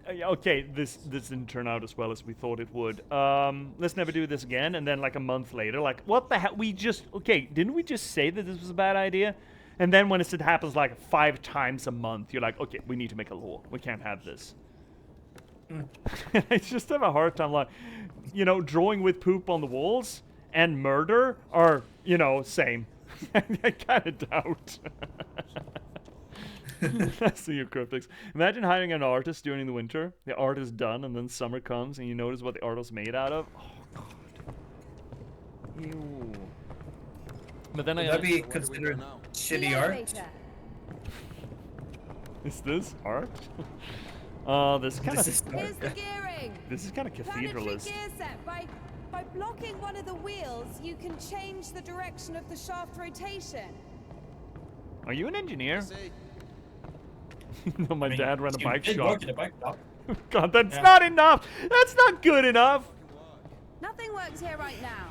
okay, this didn't turn out as well as we thought it would. Let's never do this again. And then like a month later, like, what the hell? Didn't we just say that this was a bad idea? And then when it happens like 5 times a month, you're like, okay, we need to make a law. We can't have this. I just have a hard time, like, drawing with poop on the walls and murder are, same. I kind of doubt. That's the cryptics. Imagine hiring an artist during the winter. The art is done, and then summer comes, and you notice what the art was made out of. Oh God. Ew. But then Would that be considered shitty art? Is this art? This kind of. Here's the gearing. This is kind of cathedralist. Gear set. By blocking one of the wheels, you can change the direction of the shaft rotation. Are you an engineer? No, my dad ran a bike shop. God, that's not enough. That's not good enough. Nothing works here right now.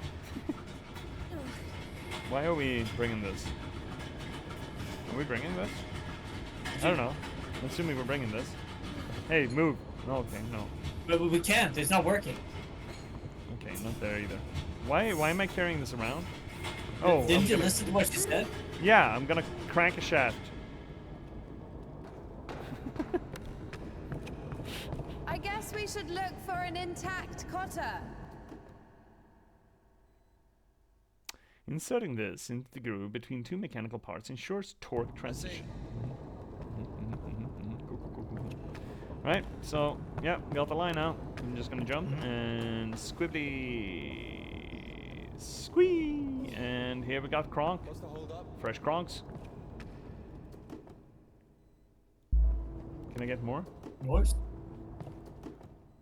Why are we bringing this? Are we bringing this? I don't know. I'm assuming we're bringing this. Hey, move. No, okay, no. But we can't. It's not working. Okay, not there either. Why am I carrying this around? Oh, didn't you listen to what she said? Yeah, I'm gonna crank a shaft. I guess we should look for an intact cotter. Inserting this into the groove between 2 mechanical parts ensures torque transition. Cool. Right, so, yeah, got the line out. I'm just gonna jump and squibbly squee, and here we got Kronk. Fresh Kronks. Can I get more? Yours?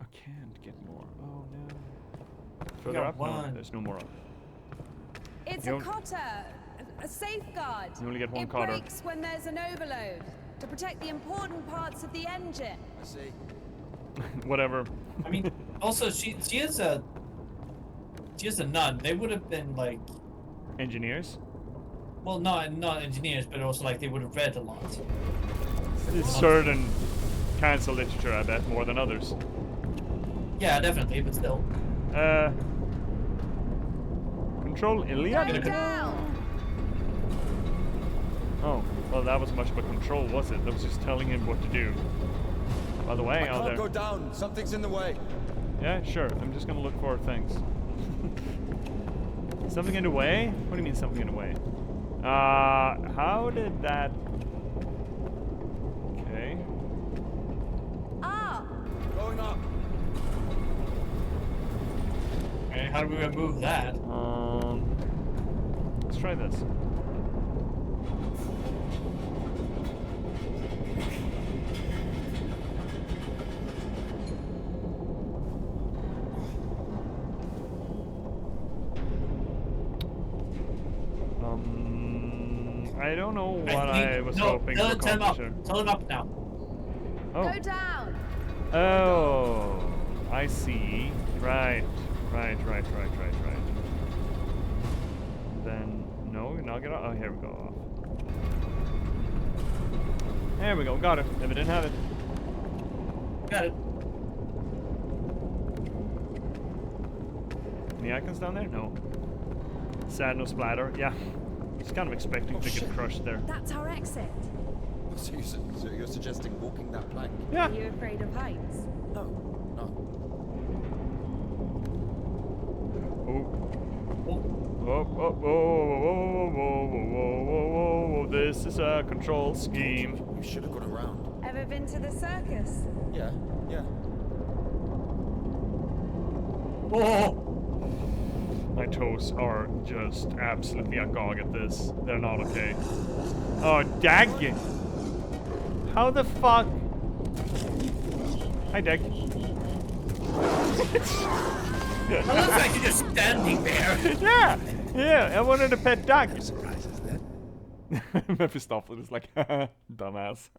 I can't get more. Oh no. Further up? No, there's no more up. It's a cotter, a safeguard. You only get one it cotter. breaks when there's an overload to protect the important parts of the engine. I see. Whatever. I mean, also she is a nun. They would have been like engineers. Well, not engineers, but also like they would have read a lot. Certain kinds of literature, I bet, more than others. Yeah, definitely, but still. Control Iliad? Down. Oh, well, that was much of a control, was it? That was just telling him what to do. By the way, I can't go down. Something's in the way. Yeah, sure. I'm just gonna look for things. Something in the way? What do you mean something in the way? How did that... Okay. Ah! Going up. Okay, how do we remove that? Let's try this. I don't know what I was hoping to accomplish here. Tell him up now. Oh. Go down. Oh, I see. Right. Then, no, you're not gonna... Oh, here we go. There we go, got it. If I didn't have it. Got it. Any icons down there? No. Sad, no splatter. Yeah. I was kind of expecting to get crushed there. That's our exit. So you're suggesting walking that plank? Yeah. Are you afraid of heights? No. Oh, this is a control scheme. You should have gone around. Ever been to the circus? Yeah. Oh! My toes are just absolutely agog at this. They're not okay. Oh, dang it. How the fuck? Hi, Dag. It looks like you're just standing there. Yeah, I wanted a pet duck. No surprises then. Mephistopheles is like, dumbass.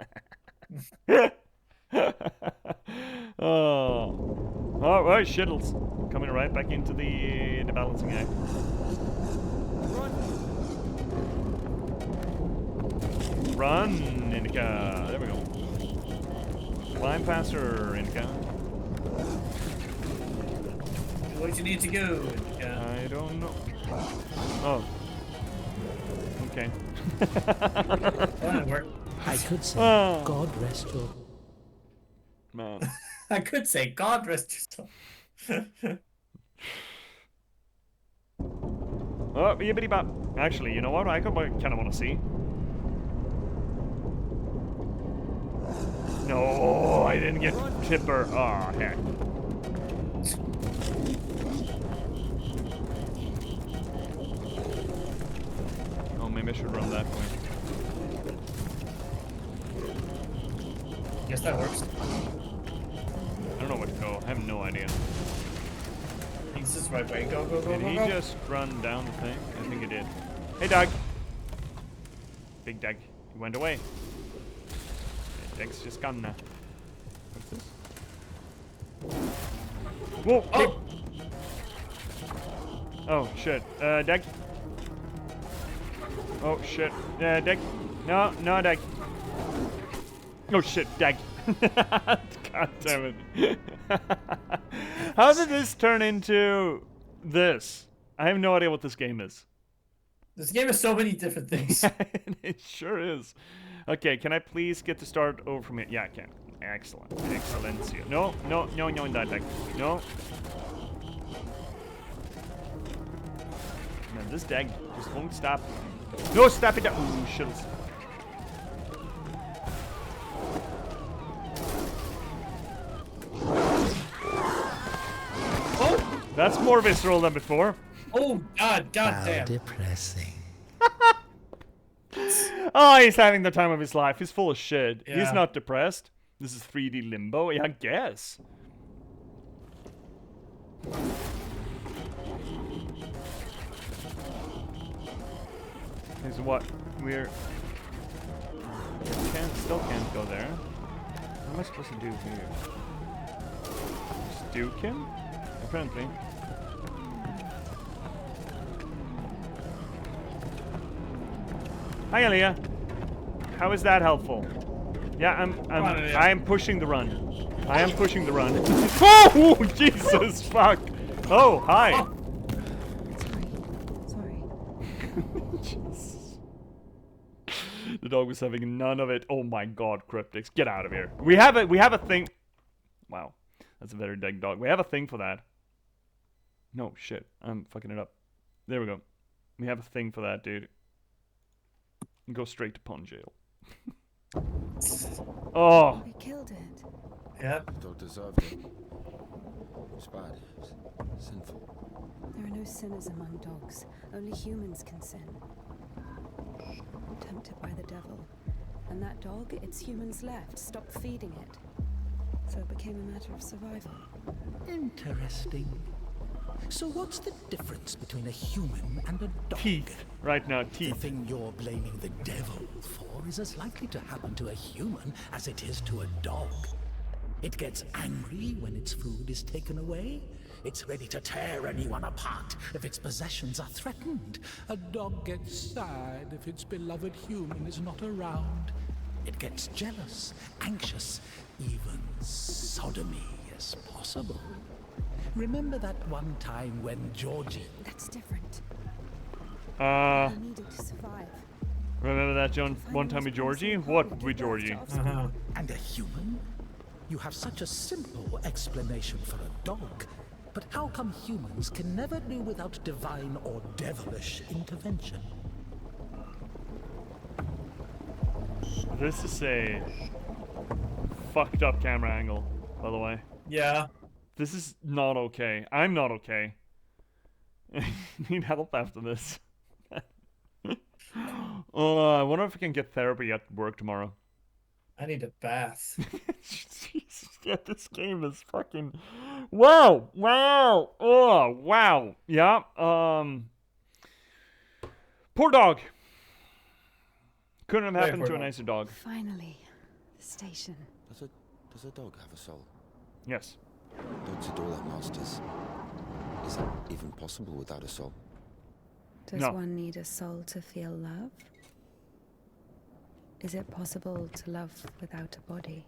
Oh, Oh, right, shittles. Coming right back into the balancing act. Run, Indika. There we go. Climb faster, Indika. What you need to go, Indika? I don't know. Oh. Okay. I could say, God rest your... Man. I could say, God rest your soul. Oh, yibbity bop. Actually, you know what? I kind of want to see. No, I didn't get Tipper. Oh, heck. Oh, maybe I should run that way. Guess that works. I don't know where to go. I have no idea. I think this is the right way. Go, go, go, Did go, he go. just run down the thing? I think he did. Hey, Doug. Big Doug. He went away. Hey, Doug's just gone now. What's this? Whoa! Oh! Oh, shit. Doug. Oh, shit. Doug. No, no, Doug. Oh, shit, Doug. God damn it. How did this turn into this? I have no idea what this game is. This game has so many different things. It sure is. Okay, can I please get to start over from here? Yeah, I can. Excellent. Excellencio. No, no, no, no, not like. No. Man, this dag just won't stop. No, stop it. Ooh, shittles. Oh! That's more visceral than before. Oh, God damn. Depressing. Oh, he's having the time of his life. He's full of shit. Yeah. He's not depressed. This is 3D limbo, yeah, I guess. Okay, so what? We're... Still can't go there. What am I supposed to do here? Just duke him? Apparently. Hi, Aliyah. How is that helpful? Yeah, I'm pushing the run. I am pushing the run. Oh, Jesus, fuck. Oh, hi. Oh. Sorry. Jesus. The dog was having none of it. Oh my God, Cryptics, get out of here. We have a thing. Wow, that's a very dead dog. We have a thing for that. No shit, I'm fucking it up. There we go. We have a thing for that, dude. Go straight to pun jail. Oh. We killed it. Yep. The dog deserved it. It's bad. It's sinful. There are no sinners among dogs. Only humans can sin. Tempted by the devil. And that dog, its humans left, stopped feeding it. So it became a matter of survival. Interesting. So what's the difference between a human and a dog? Teeth. Right now, teeth. The thing you're blaming the devil for is as likely to happen to a human as it is to a dog. It gets angry when its food is taken away. It's ready to tear anyone apart if its possessions are threatened. A dog gets sad if its beloved human is not around. It gets jealous, anxious, even sodomy is possible. Remember that one time when Georgie... That's different. I Uh, needed to survive. remember that one time with Georgie? What with Georgie? And a human? You have such a simple explanation for a dog. But how come humans can never do without divine or devilish intervention? This is a fucked up camera angle, by the way. Yeah. This is not okay. I'm not okay. I need help after this. I wonder if I can get therapy at work tomorrow. I need a bath. Jesus, yeah, this game is fucking... Wow! Wow! Oh, wow! Yeah, poor dog. Couldn't have happened to a nicer dog. Finally, the station. Does a dog have a soul? Yes. Dogs adore their masters. Is it even possible without a soul? Does one need a soul to feel love? Is it possible to love without a body?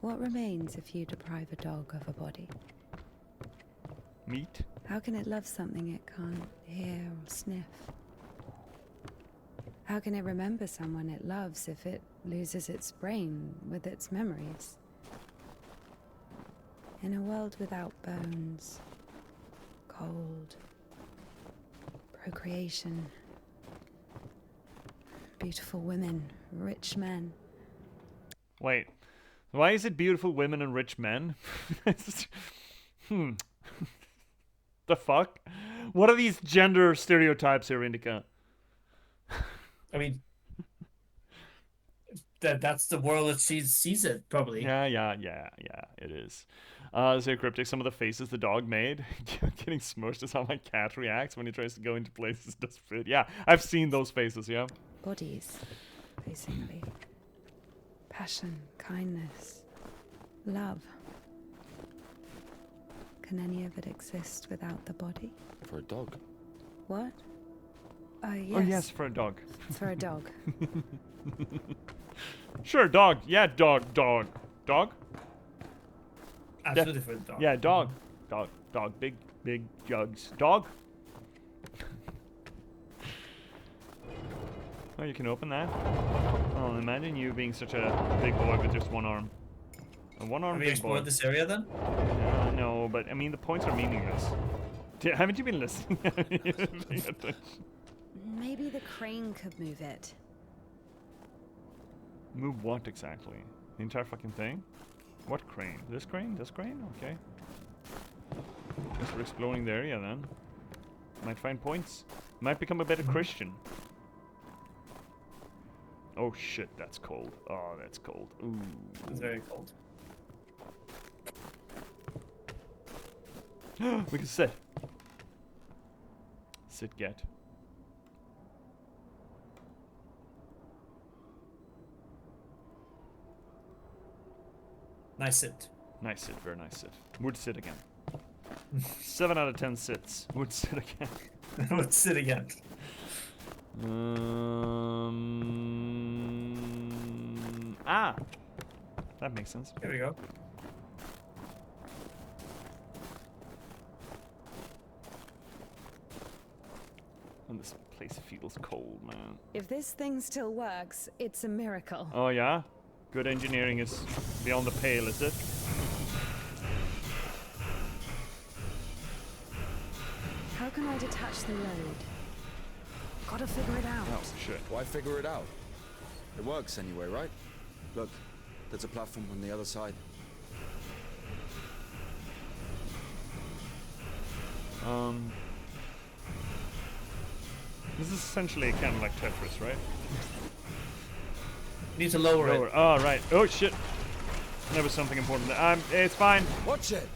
What remains if you deprive a dog of a body? Meat? How can it love something it can't hear or sniff? How can it remember someone it loves if it loses its brain with its memories? In a world without bones, cold, procreation, beautiful women, rich men. Wait, why is it beautiful women and rich men? The fuck? What are these gender stereotypes here, Indika? I mean, that's the world that she sees it, probably. Yeah, it is. So cryptic, some of the faces the dog made. Getting smushed is how my cat reacts when he tries to go into places it doesn't fit. Yeah, I've seen those faces, yeah. Bodies, basically. Passion, kindness, love. Can any of it exist without the body? For a dog? What? Yes. Oh, yes, for a dog. For a dog. Sure, dog. Yeah, dog. Absolutely for a dog. Yeah, dog. Dog. Big jugs. Dog? Oh, you can open that? Oh, imagine you being such a big boy with just one arm. A one-arm Have we big explored boy. this area then? No, but I mean, the points are meaningless. Haven't you been listening? Maybe the crane could move it. Move what exactly? The entire fucking thing? What crane? This crane? This crane? Okay. Guess we're exploring the area then. Might find points. Might become a better Christian. Oh shit, that's cold. Oh, that's cold. Ooh. It's very cold. We can sit. Sit, get. Nice sit. Nice sit, very nice sit. Would sit again. 7 out of 10 sits. Would sit again. Would sit again. That makes sense. Here we go. And this place feels cold, man. If this thing still works, it's a miracle. Oh yeah? Good engineering is beyond the pale, is it? How can I detach the load? Gotta figure it out. Oh, shit. Why figure it out? It works anyway, right? Look, there's a platform on the other side. This is essentially kind of like Tetris, right? Need to lower it. Oh, right. Oh, shit. There was something important. It's fine. Watch it!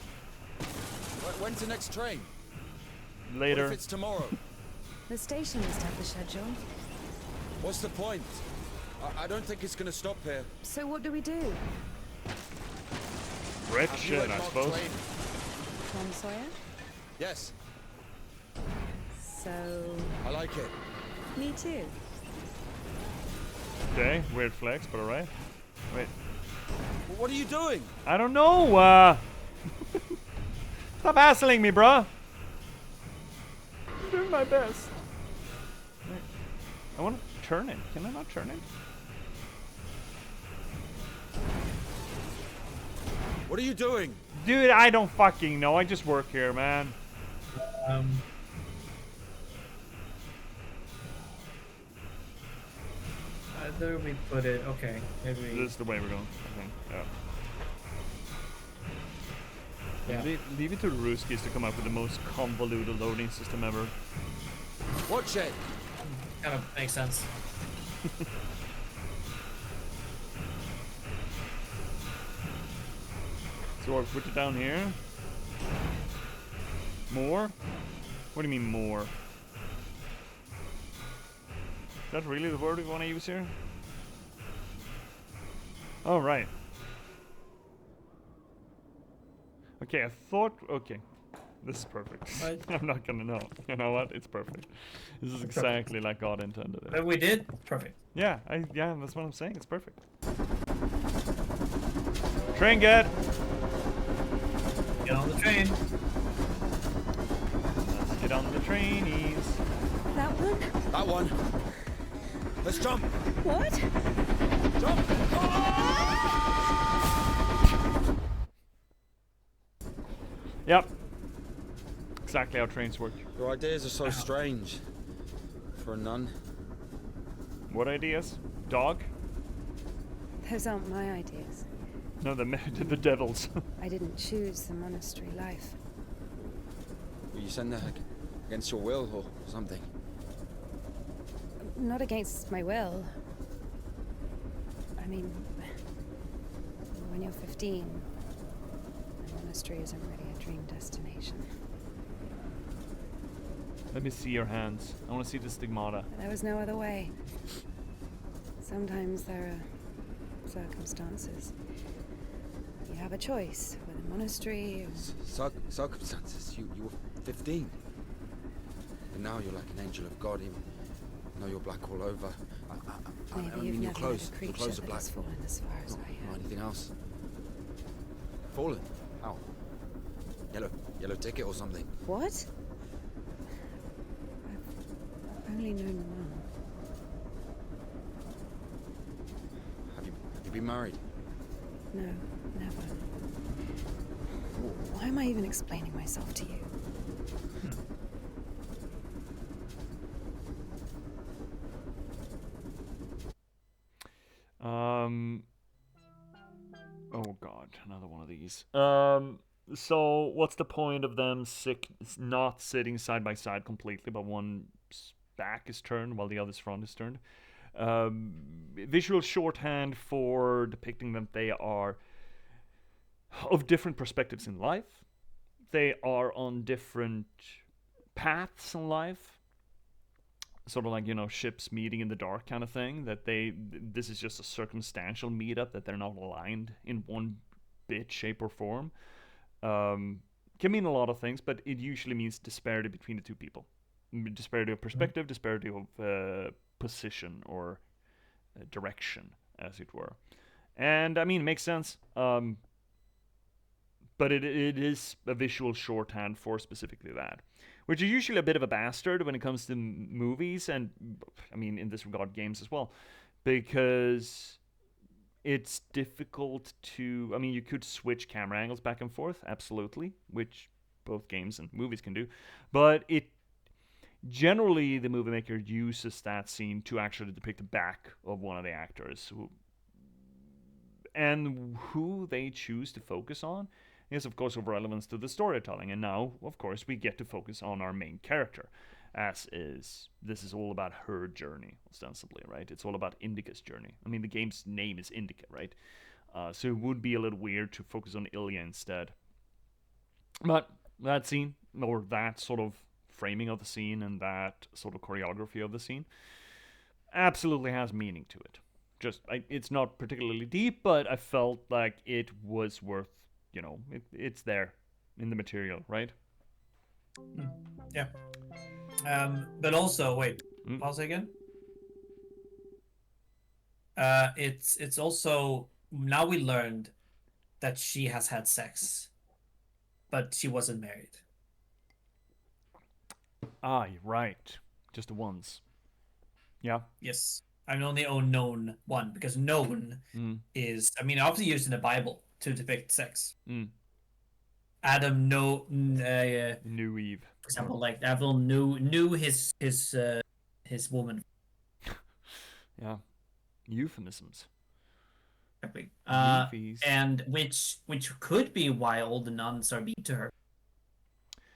When's the next train? Later. What if it's tomorrow? The station must have the schedule. What's the point? I don't think it's gonna stop here. So what do we do? Rip Have you shit, read I Mark suppose. Twain? Tom Sawyer? Yes, So... I like it. Me too. Okay, weird flex, but alright. Wait. What are you doing? I don't know, Stop hassling me, bruh! I'm doing my best. Wait. I want to turn it. Can I not turn it? What are you doing? Dude, I don't fucking know. I just work here, man. Either we put it. Okay, maybe. This is the way we're going, I think. Yeah. Yeah. Leave it to Ruskies to come up with the most convoluted loading system ever. Watch it! Kind of makes sense. So I put it down here. More? What do you mean more? Is that really the word we want to use here? Oh, right. Okay, I thought... Okay. This is perfect. Right. I'm not gonna know. You know what? It's perfect. This is exactly like God intended it. But we did. Perfect. Yeah, that's what I'm saying. It's perfect. Train get! Get on the train. Let's get on the trainies. That one? That one. Let's jump. What? Jump. Yep. Exactly how trains work. Your ideas are so strange. For a nun. What ideas? Dog? Those aren't my ideas. No, the the devils. I didn't choose the monastery life. Were you sent there against your will or something? Not against my will. I mean, when you're 15, the monastery isn't really a dream destination. Let me see your hands. I want to see the stigmata. There was no other way. Sometimes there are circumstances. You have a choice with a monastery or... Circumstances? You were 15. And now you're like an angel of God. Even though you're black all over. I Maybe mean, you've your never clothes. met a Your creature clothes are that black. has fallen as far as I Not have. anything else. Fallen? How? Yellow ticket or something? What? I've only known one. Have you been married? No, never. Why am I even explaining myself to you? Oh god, another one of these. So what's the point of them not sitting side by side completely, but one's back is turned while the other's front is turned? Visual shorthand for depicting that they are of different perspectives in life. They are on different paths in life. Sort of like, you know, ships meeting in the dark kind of thing. That this is just a circumstantial meetup, that they're not aligned in one bit, shape, or form. Can mean a lot of things, but it usually means disparity between the two people. Disparity of perspective, disparity of position or direction, as it were. And, I mean, it makes sense. But it is a visual shorthand for specifically that. Which is usually a bit of a bastard when it comes to movies, and I mean in this regard games as well, because it's difficult to... I mean, you could switch camera angles back and forth, absolutely, which both games and movies can do, but generally the movie maker uses that scene to actually depict the back of one of the actors, and who they choose to focus on is of course of relevance to the storytelling. And now, of course, we get to focus on our main character, this is all about her journey, ostensibly, right? It's all about Indika's journey. I mean, the game's name is Indika, right? So it would be a little weird to focus on Ilya instead. But that scene, or that sort of framing of the scene and that sort of choreography of the scene, absolutely has meaning to it. It's not particularly deep, but I felt like it was worth, you know, it's there in the material, right? Yeah. But also, wait, pause again. It's also, now we learned that she has had sex, but she wasn't married. Ah, right. Just the ones. Yeah. Yes. I'm only known one, because known is, I mean, obviously used in the Bible to depict sex. Adam knew Eve. For example, like Adam knew his woman. Yeah, euphemisms. Exactly. And which could be why all the nuns are mean to her.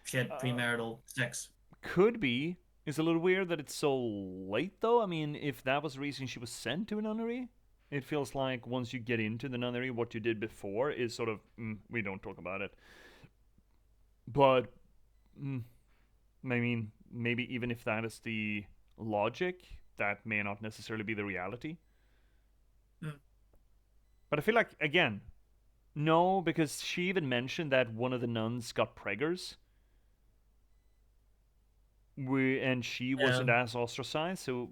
She had premarital sex. Could be. It's a little weird that it's so late, though. I mean, if that was the reason she was sent to a nunnery, it feels like once you get into the nunnery, what you did before is sort of, we don't talk about it. But, I mean, maybe even if that is the logic, that may not necessarily be the reality. But I feel like, again, No, because she even mentioned that one of the nuns got preggers. And she wasn't as ostracized, so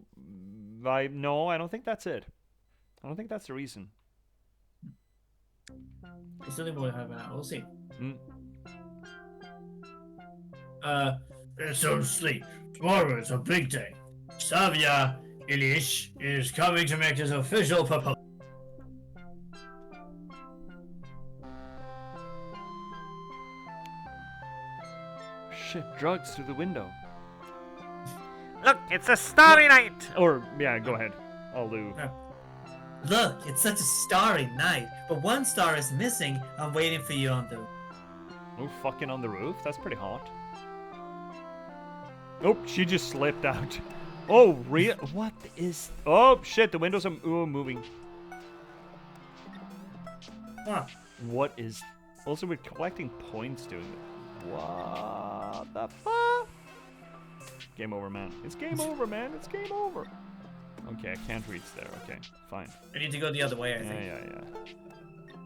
I don't think that's it. I don't think that's the reason. It's only more than we'll see. Get some sleep. Tomorrow is a big day. Savia Ilyich is coming to make his official proposal. Shit, drugs through the window. Look, it's a starry night! Or, yeah, go ahead. I'll do. Look, it's such a starry night, but one star is missing. I'm waiting for you on the... Oh, fucking on the roof? That's pretty hot. Oh, she just slipped out. Oh, real? What is... Oh, shit, the windows are moving. What? What is... Also, we're collecting points doing it. What the fuck? Game over, man. It's game over, man. It's game over. Okay, I can't reach there. Okay, fine. I need to go the other way, I think. Yeah.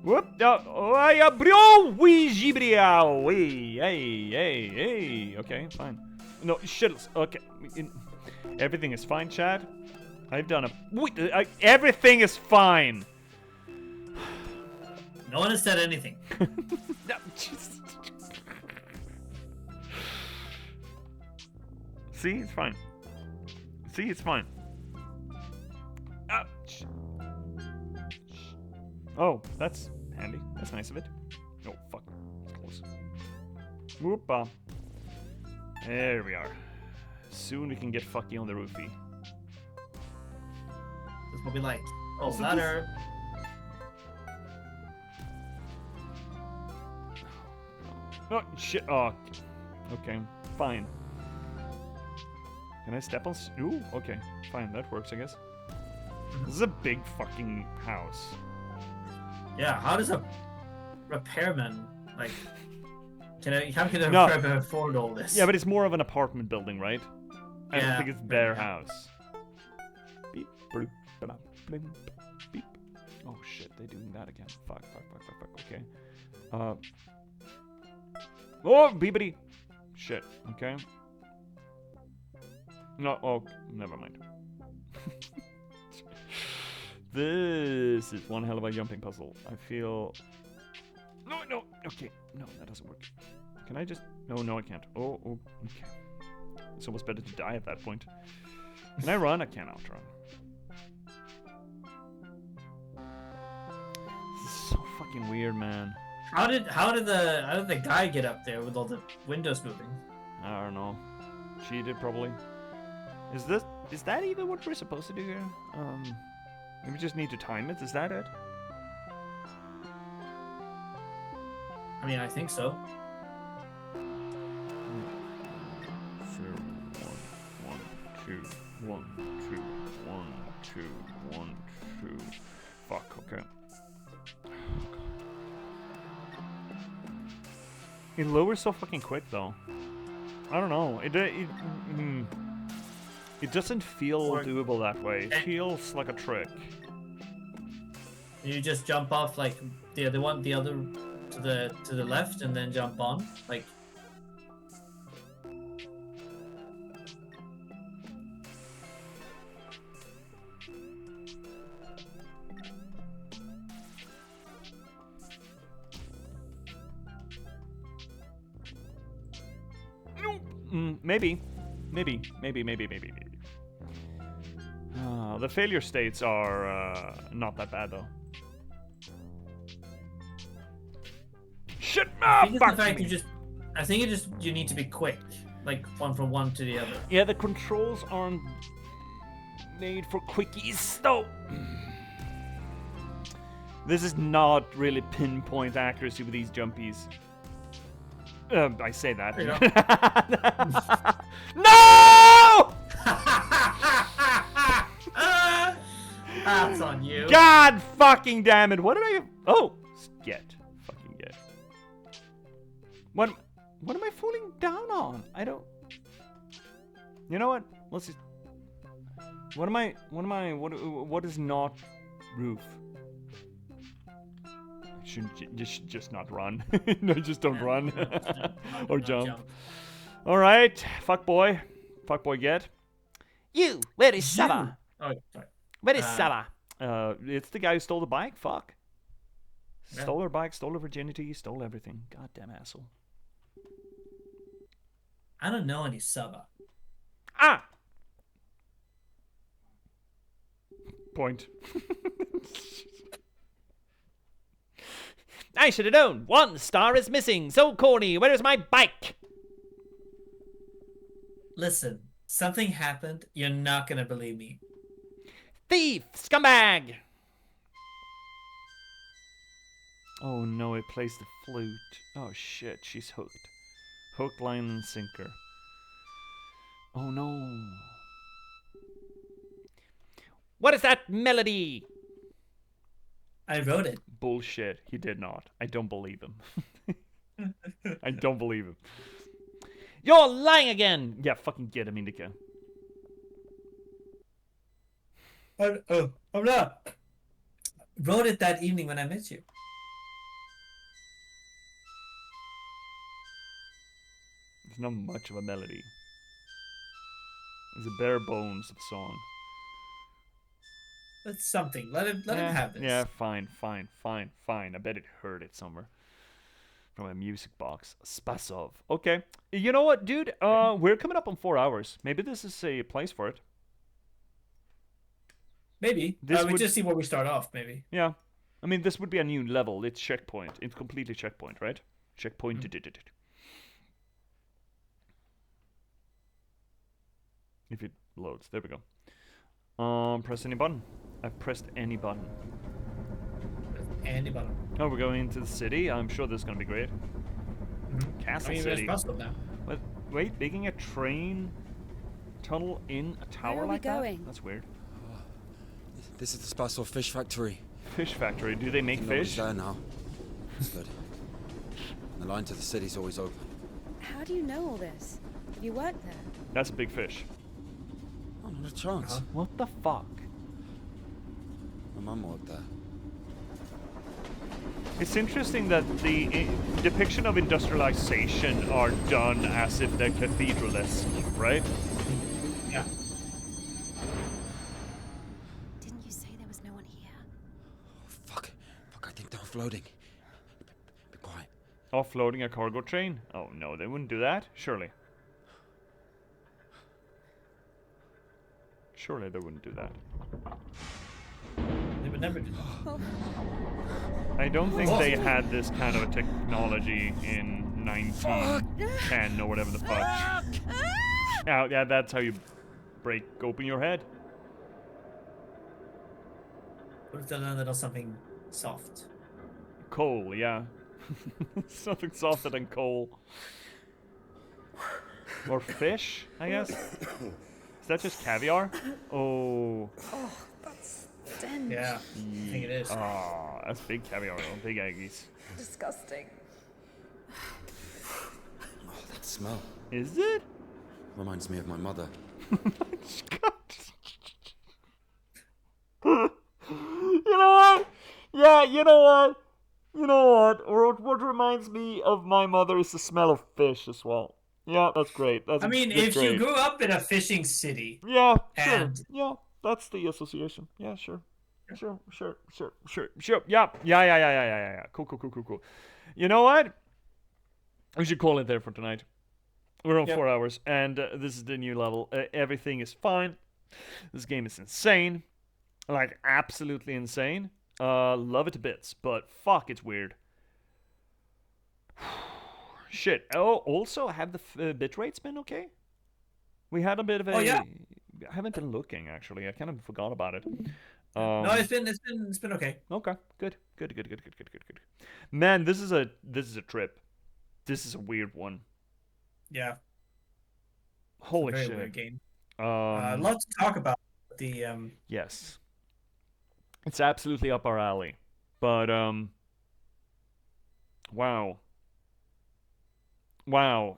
Whoop! Oh, yeah, bro! Wee jibriao! Wee! Hey! Okay, fine. No, shittles. Okay. Everything is fine, Chad. I've done a... Wait, everything is fine! No one has said anything. No, Jesus. See, it's fine. See, it's fine. Oh, that's handy. That's nice of it. Oh, fuck. It's close. Whoop-a. There we are. Soon we can get fucky on the roofie. That's what we like. Oh, Also, ladder. Oh, shit. Oh, okay. Fine. Can I step on... Ooh, okay. Fine, that works, I guess. This is a big fucking house. Yeah, how does a repairman, like... How can a No. repairman afford all this? Yeah, but it's more of an apartment building, right? I don't Yeah. think it's their house. Beep, bloop, ba-dum, blim, beep. Oh shit, they're doing that again. Fuck. Okay. Oh, beepity. Shit, okay. No, oh, never mind. This is one hell of a jumping puzzle. I feel... No, okay. No, that doesn't work. Can I just... No, I can't. Oh, okay. It's almost better to die at that point. Can I run? I can't outrun. This is so fucking weird, man. How did the guy get up there with all the windows moving? I don't know. Cheated, probably. Is that even what we're supposed to do here? We just need to time it. Is that it? I mean, I think so. 0, 1, 2, 1, 2, 1, 2, 1, 2. Fuck, okay. It lowers so fucking quick, though. I don't know. It doesn't feel doable that way. It feels like a trick. You just jump off like the other to the left, and then jump on, like. Maybe. The failure states are not that bad, though. Shit! I think it's the fact I think you need to be quick, like from one to the other. Yeah, the controls aren't made for quickies, though. This is not really pinpoint accuracy with these jumpies. I say that. No! That's on you. God fucking damn it! What did I? Oh, get. What am I falling down on? I don't... You know what? Let's just... What is not roof? You should just not run. No, just don't run. Or Not jump. Alright, fuckboy. Fuckboy get. You, where is Sava? Oh, sorry. Where is Sava? It's the guy who stole the bike, fuck. Yeah. Stole her bike, stole her virginity, stole everything. Goddamn asshole. I don't know any Saba. Ah! Point. I should have known. 1 star is missing. So corny. Where is my bike? Listen, something happened. You're not gonna believe me. Thief! Scumbag! Oh no, it plays the flute. Oh shit, she's hooked. Hook, line, and sinker. Oh no. What is that melody? I wrote it. Bullshit, he did not. I don't believe him. I don't believe him. You're lying again! Yeah, fucking get him, Indika. I'm not. Wrote it that evening when I met you. There's not much of a melody. There's a bare bones of song. It's something. Let him have this. Yeah, fine. I bet it heard it somewhere. From a music box. Spasov. Okay. You know what, dude? We're coming up on 4 hours. Maybe this is a place for it. Maybe. We just see where we start off, maybe. Yeah. I mean, this would be a new level. It's checkpoint. It's completely checkpoint, right? Checkpoint. If it loads. There we go. Press any button. I've pressed any button. Any button. Oh, we're going into the city. I'm sure this is going to be great. Castle City. Now. Wait, digging a train tunnel in a tower Where are like we going? that? That's weird. This is the Spasov fish factory. Fish factory? Do they make fish? There now. It's good. The line to the city's always open. How do you know all this? Have you worked there? That's a big fish. Oh, not a chance. What the fuck? My mum worked there. It's interesting that the depiction of industrialization are done as if they're cathedral-esque, right? Yeah. Didn't you say there was no one here? Oh, fuck, I think they're offloading. Be quiet. Offloading a cargo train? Oh no, they wouldn't do that. Surely. Surely they wouldn't do that. They would never do that. I don't think they had this kind of a technology in 1910 or whatever the fuck. Yeah, that's how you break open your head. What if they done a little something soft? Coal, yeah. Something softer than coal. Or fish, I guess. Is that just caviar? Oh. Oh, that's stench. Yeah, I think it is. Oh, that's big caviar, though. Big eggies. Disgusting. Oh, that smell. Is it? Reminds me of my mother. You know what? Yeah, you know what? You know what? Or what reminds me of my mother is the smell of fish as well. Yeah, that's great. That's if great. you grew up in a fishing city, yeah, sure. and Yeah, that's the association. Yeah, sure. Sure. Yeah. Cool. You know what? We should call it there for tonight. We're on 4 hours, and this is the new level. Everything is fine. This game is insane. Like, absolutely insane. Love it to bits, but fuck, it's weird. Shit. Oh, also, have the bit rates been okay? We had a bit of a... Oh, yeah. I haven't been looking, actually. I kind of forgot about it. no, it's been okay. Okay, good. Man, this is a trip. This is a weird one. Yeah. Holy very shit. Weird game. Lots to talk about. The Yes. It's absolutely up our alley. But Wow.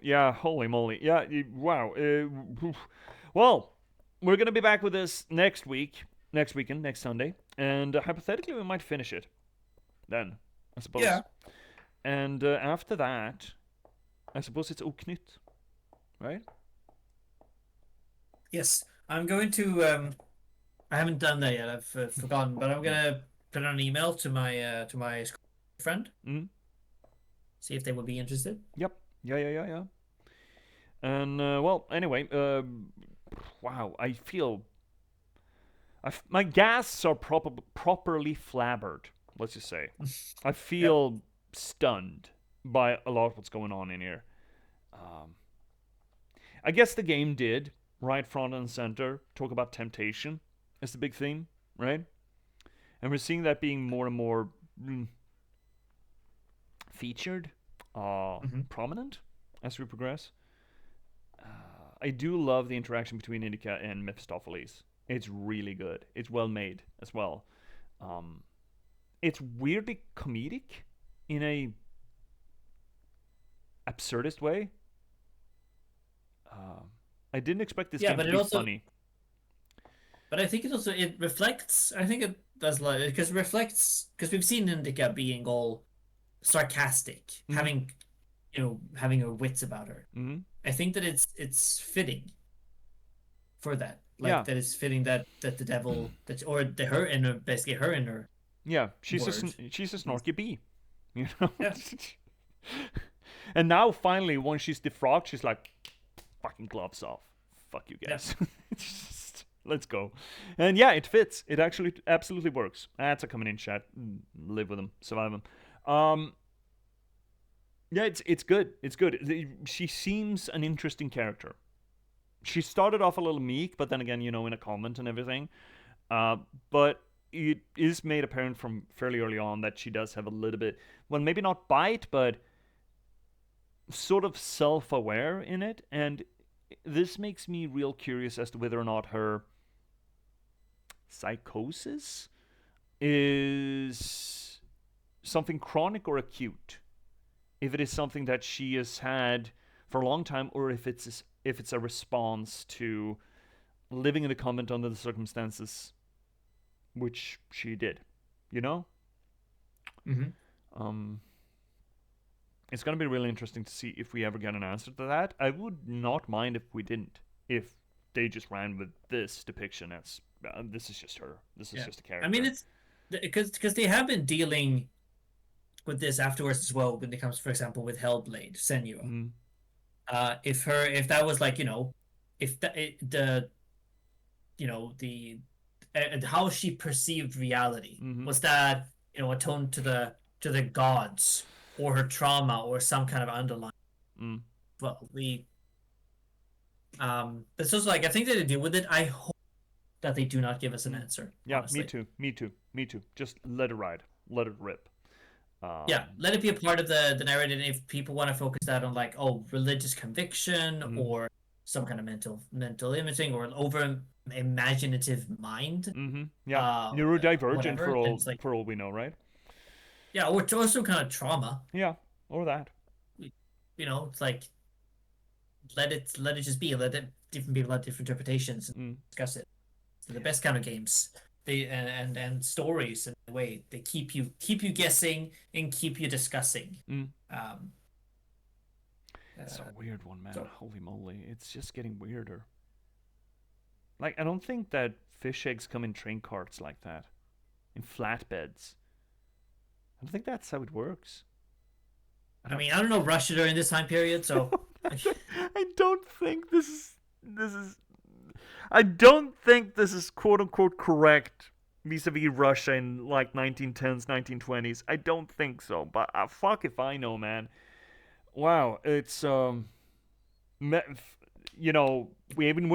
Yeah, holy moly. Yeah, wow. Well, we're going to be back with this next weekend, next Sunday, and hypothetically we might finish it then. I suppose. Yeah. And after that, I suppose it's Oknytt, right? Yes, I'm going to. I haven't done that yet. I've forgotten, but I'm gonna put out an email to my friend. Mm. See if they would be interested. Yep. Yeah. And well, anyway, wow. I feel my gasps are properly flabbered. Let's just say, I feel stunned by a lot of what's going on in here. I guess the game did right front and center talk about temptation as the big theme, right? And we're seeing that being more and more featured, prominent as we progress. I do love the interaction between Indika and Mephistopheles. It's really good. It's well made as well. It's weirdly comedic in a absurdist way. I didn't expect this game to be funny. But I think it reflects. I think it does like because it reflects because we've seen Indika being all sarcastic, having her wits about her. I think that it's fitting for that. Like that it's fitting that the devil her inner basically her inner. Yeah, she's a snarky bee, you know. Yeah. And now finally, when she's defrocked, she's like, "Fucking gloves off, fuck you guys." Just, let's go. And yeah, it fits. It actually absolutely works. That's a coming in chat. Live with them, survive them. Yeah, it's good. It's good. She seems an interesting character. She started off a little meek, but then again, in a comment and everything. But it is made apparent from fairly early on that she does have a little bit, well, maybe not bite, but sort of self-aware in it. And this makes me real curious as to whether or not her psychosis is something chronic or acute. If it is something that she has had for a long time, or if it's a response to living in the convent under the circumstances which she did, It's going to be really interesting to see if we ever get an answer to that. I would not mind if we didn't, if they just ran with this depiction as this is just her, this is just a character. I mean, it's because they have been dealing with this afterwards as well when it comes, for example, with Hellblade Senua. If that was like if how she perceived reality was that attuned to the gods or her trauma or some kind of underlying. Well, it's also like I think that they deal with it. I hope that they do not give us an answer. Yeah, honestly. me too. Just let it ride, let it rip. Let it be a part of the narrative. And if people want to focus that on like religious conviction or some kind of mental imaging or an over imaginative mind, neurodivergent for all we know, right? Yeah, or some kind of trauma. Yeah, or that. It's like let it just be. Let different people have different interpretations and discuss it. So the best kind of games. And stories in a way they keep you guessing and keep you discussing. It's a weird one, man. Holy moly, it's just getting weirder. Like, I don't think that fish eggs come in train carts like that, in flatbeds. I don't think that's how it works. I mean, I don't know Russia during this time period, so I don't think this is. I don't think this is quote-unquote correct vis-a-vis Russia in like 1910s, 1920s. I don't think so, but fuck if I know, man. Wow, it's we're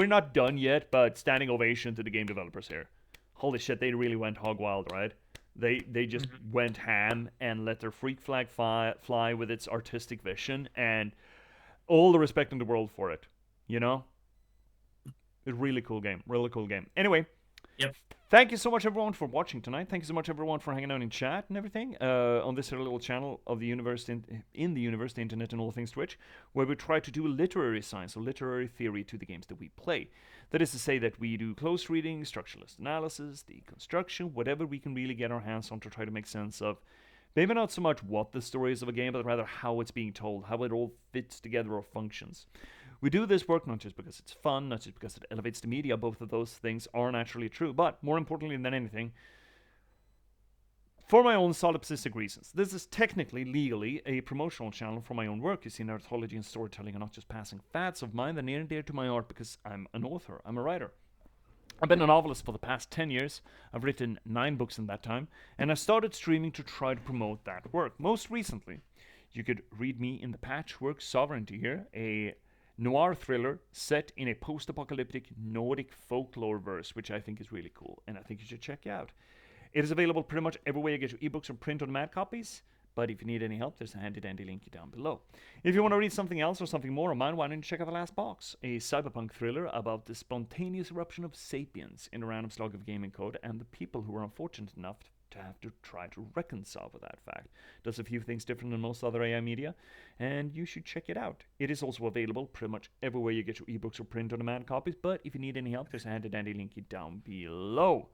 not done yet, but standing ovation to the game developers here. Holy shit, they really went hog wild, right? They just went ham and let their freak flag fly with its artistic vision, and all the respect in the world for it, A really cool game. Anyway, thank you so much, everyone, for watching tonight. Thank you so much, everyone, for hanging out in chat and everything on this little channel of the universe, in the universe, the internet, and all things Twitch, where we try to do literary science or literary theory to the games that we play. That is to say that we do close reading, structuralist analysis, deconstruction, whatever we can really get our hands on to try to make sense of Maybe not so much what the story is of a game, but rather how it's being told, how it all fits together or functions. We do this work not just because it's fun, not just because it elevates the media, both of those things are naturally true, but more importantly than anything, for my own solipsistic reasons. This is technically, legally, a promotional channel for my own work. You see, narratology and storytelling are not just passing fads of mine, they're near and dear to my heart because I'm an author, I'm a writer. I've been a novelist for the past 10 years. I've written 9 books in that time, and I started streaming to try to promote that work. Most recently, you could read me in the Patchwork Sovereignty here, a noir thriller set in a post-apocalyptic Nordic folklore verse, which I think is really cool, and I think you should check out. It is available pretty much everywhere you get your ebooks or print-on-demand copies, but if you need any help, there's a handy-dandy link down below. If you want to read something else or something more of mine, why don't you check out The Last Box, a cyberpunk thriller about the spontaneous eruption of sapiens in a random slog of gaming code and the people who are unfortunate enough to have to try to reconcile with that fact. Does a few things different than most other AI media, and you should check it out. It is also available pretty much everywhere you get your ebooks or print-on-demand copies, but if you need any help, there's a handy-dandy link down below.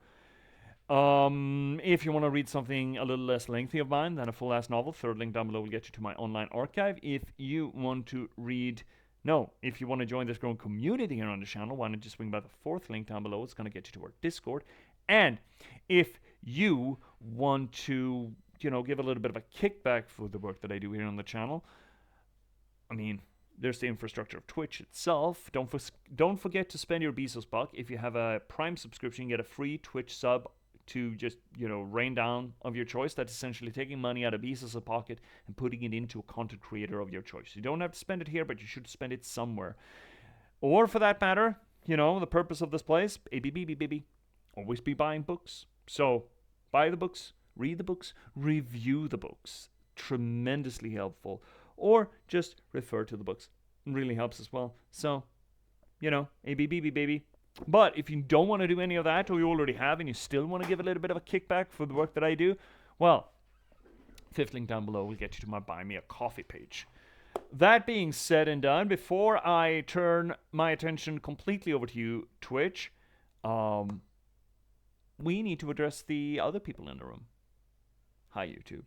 If you want to read something a little less lengthy of mine than a full-ass novel, third link down below will get you to my online archive. If you want to join this growing community here on the channel, why don't you swing by the fourth link down below? It's going to get you to our Discord. And if you want to, give a little bit of a kickback for the work that I do here on the channel, I mean, there's the infrastructure of Twitch itself. Don't forget to spend your Bezos buck. If you have a Prime subscription, you get a free Twitch sub to just, rain down of your choice. That's essentially taking money out of Bezos' pocket and putting it into a content creator of your choice. You don't have to spend it here, but you should spend it somewhere. Or for that matter, the purpose of this place, baby, always be buying books. So buy the books, read the books, review the books. Tremendously helpful. Or just refer to the books. It really helps as well. So, baby. But if you don't want to do any of that, or you already have, and you still want to give a little bit of a kickback for the work that I do, well, fifth link down below will get you to my Buy Me a Coffee page. That being said and done, before I turn my attention completely over to you, Twitch, we need to address the other people in the room. Hi, YouTube.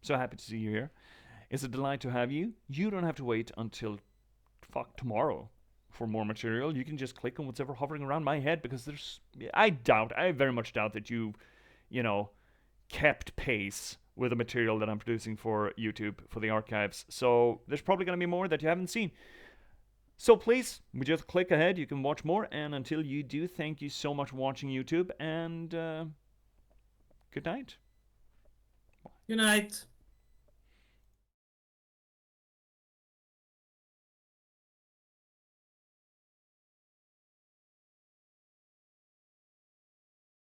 So happy to see you here. It's a delight to have you. You don't have to wait until tomorrow for more material. You can just click on what's ever hovering around my head, because I very much doubt that you've, kept pace with the material that I'm producing for YouTube, for the archives. So there's probably going to be more that you haven't seen. So please, just click ahead. You can watch more. And until you do, thank you so much for watching YouTube. And good night. Good night.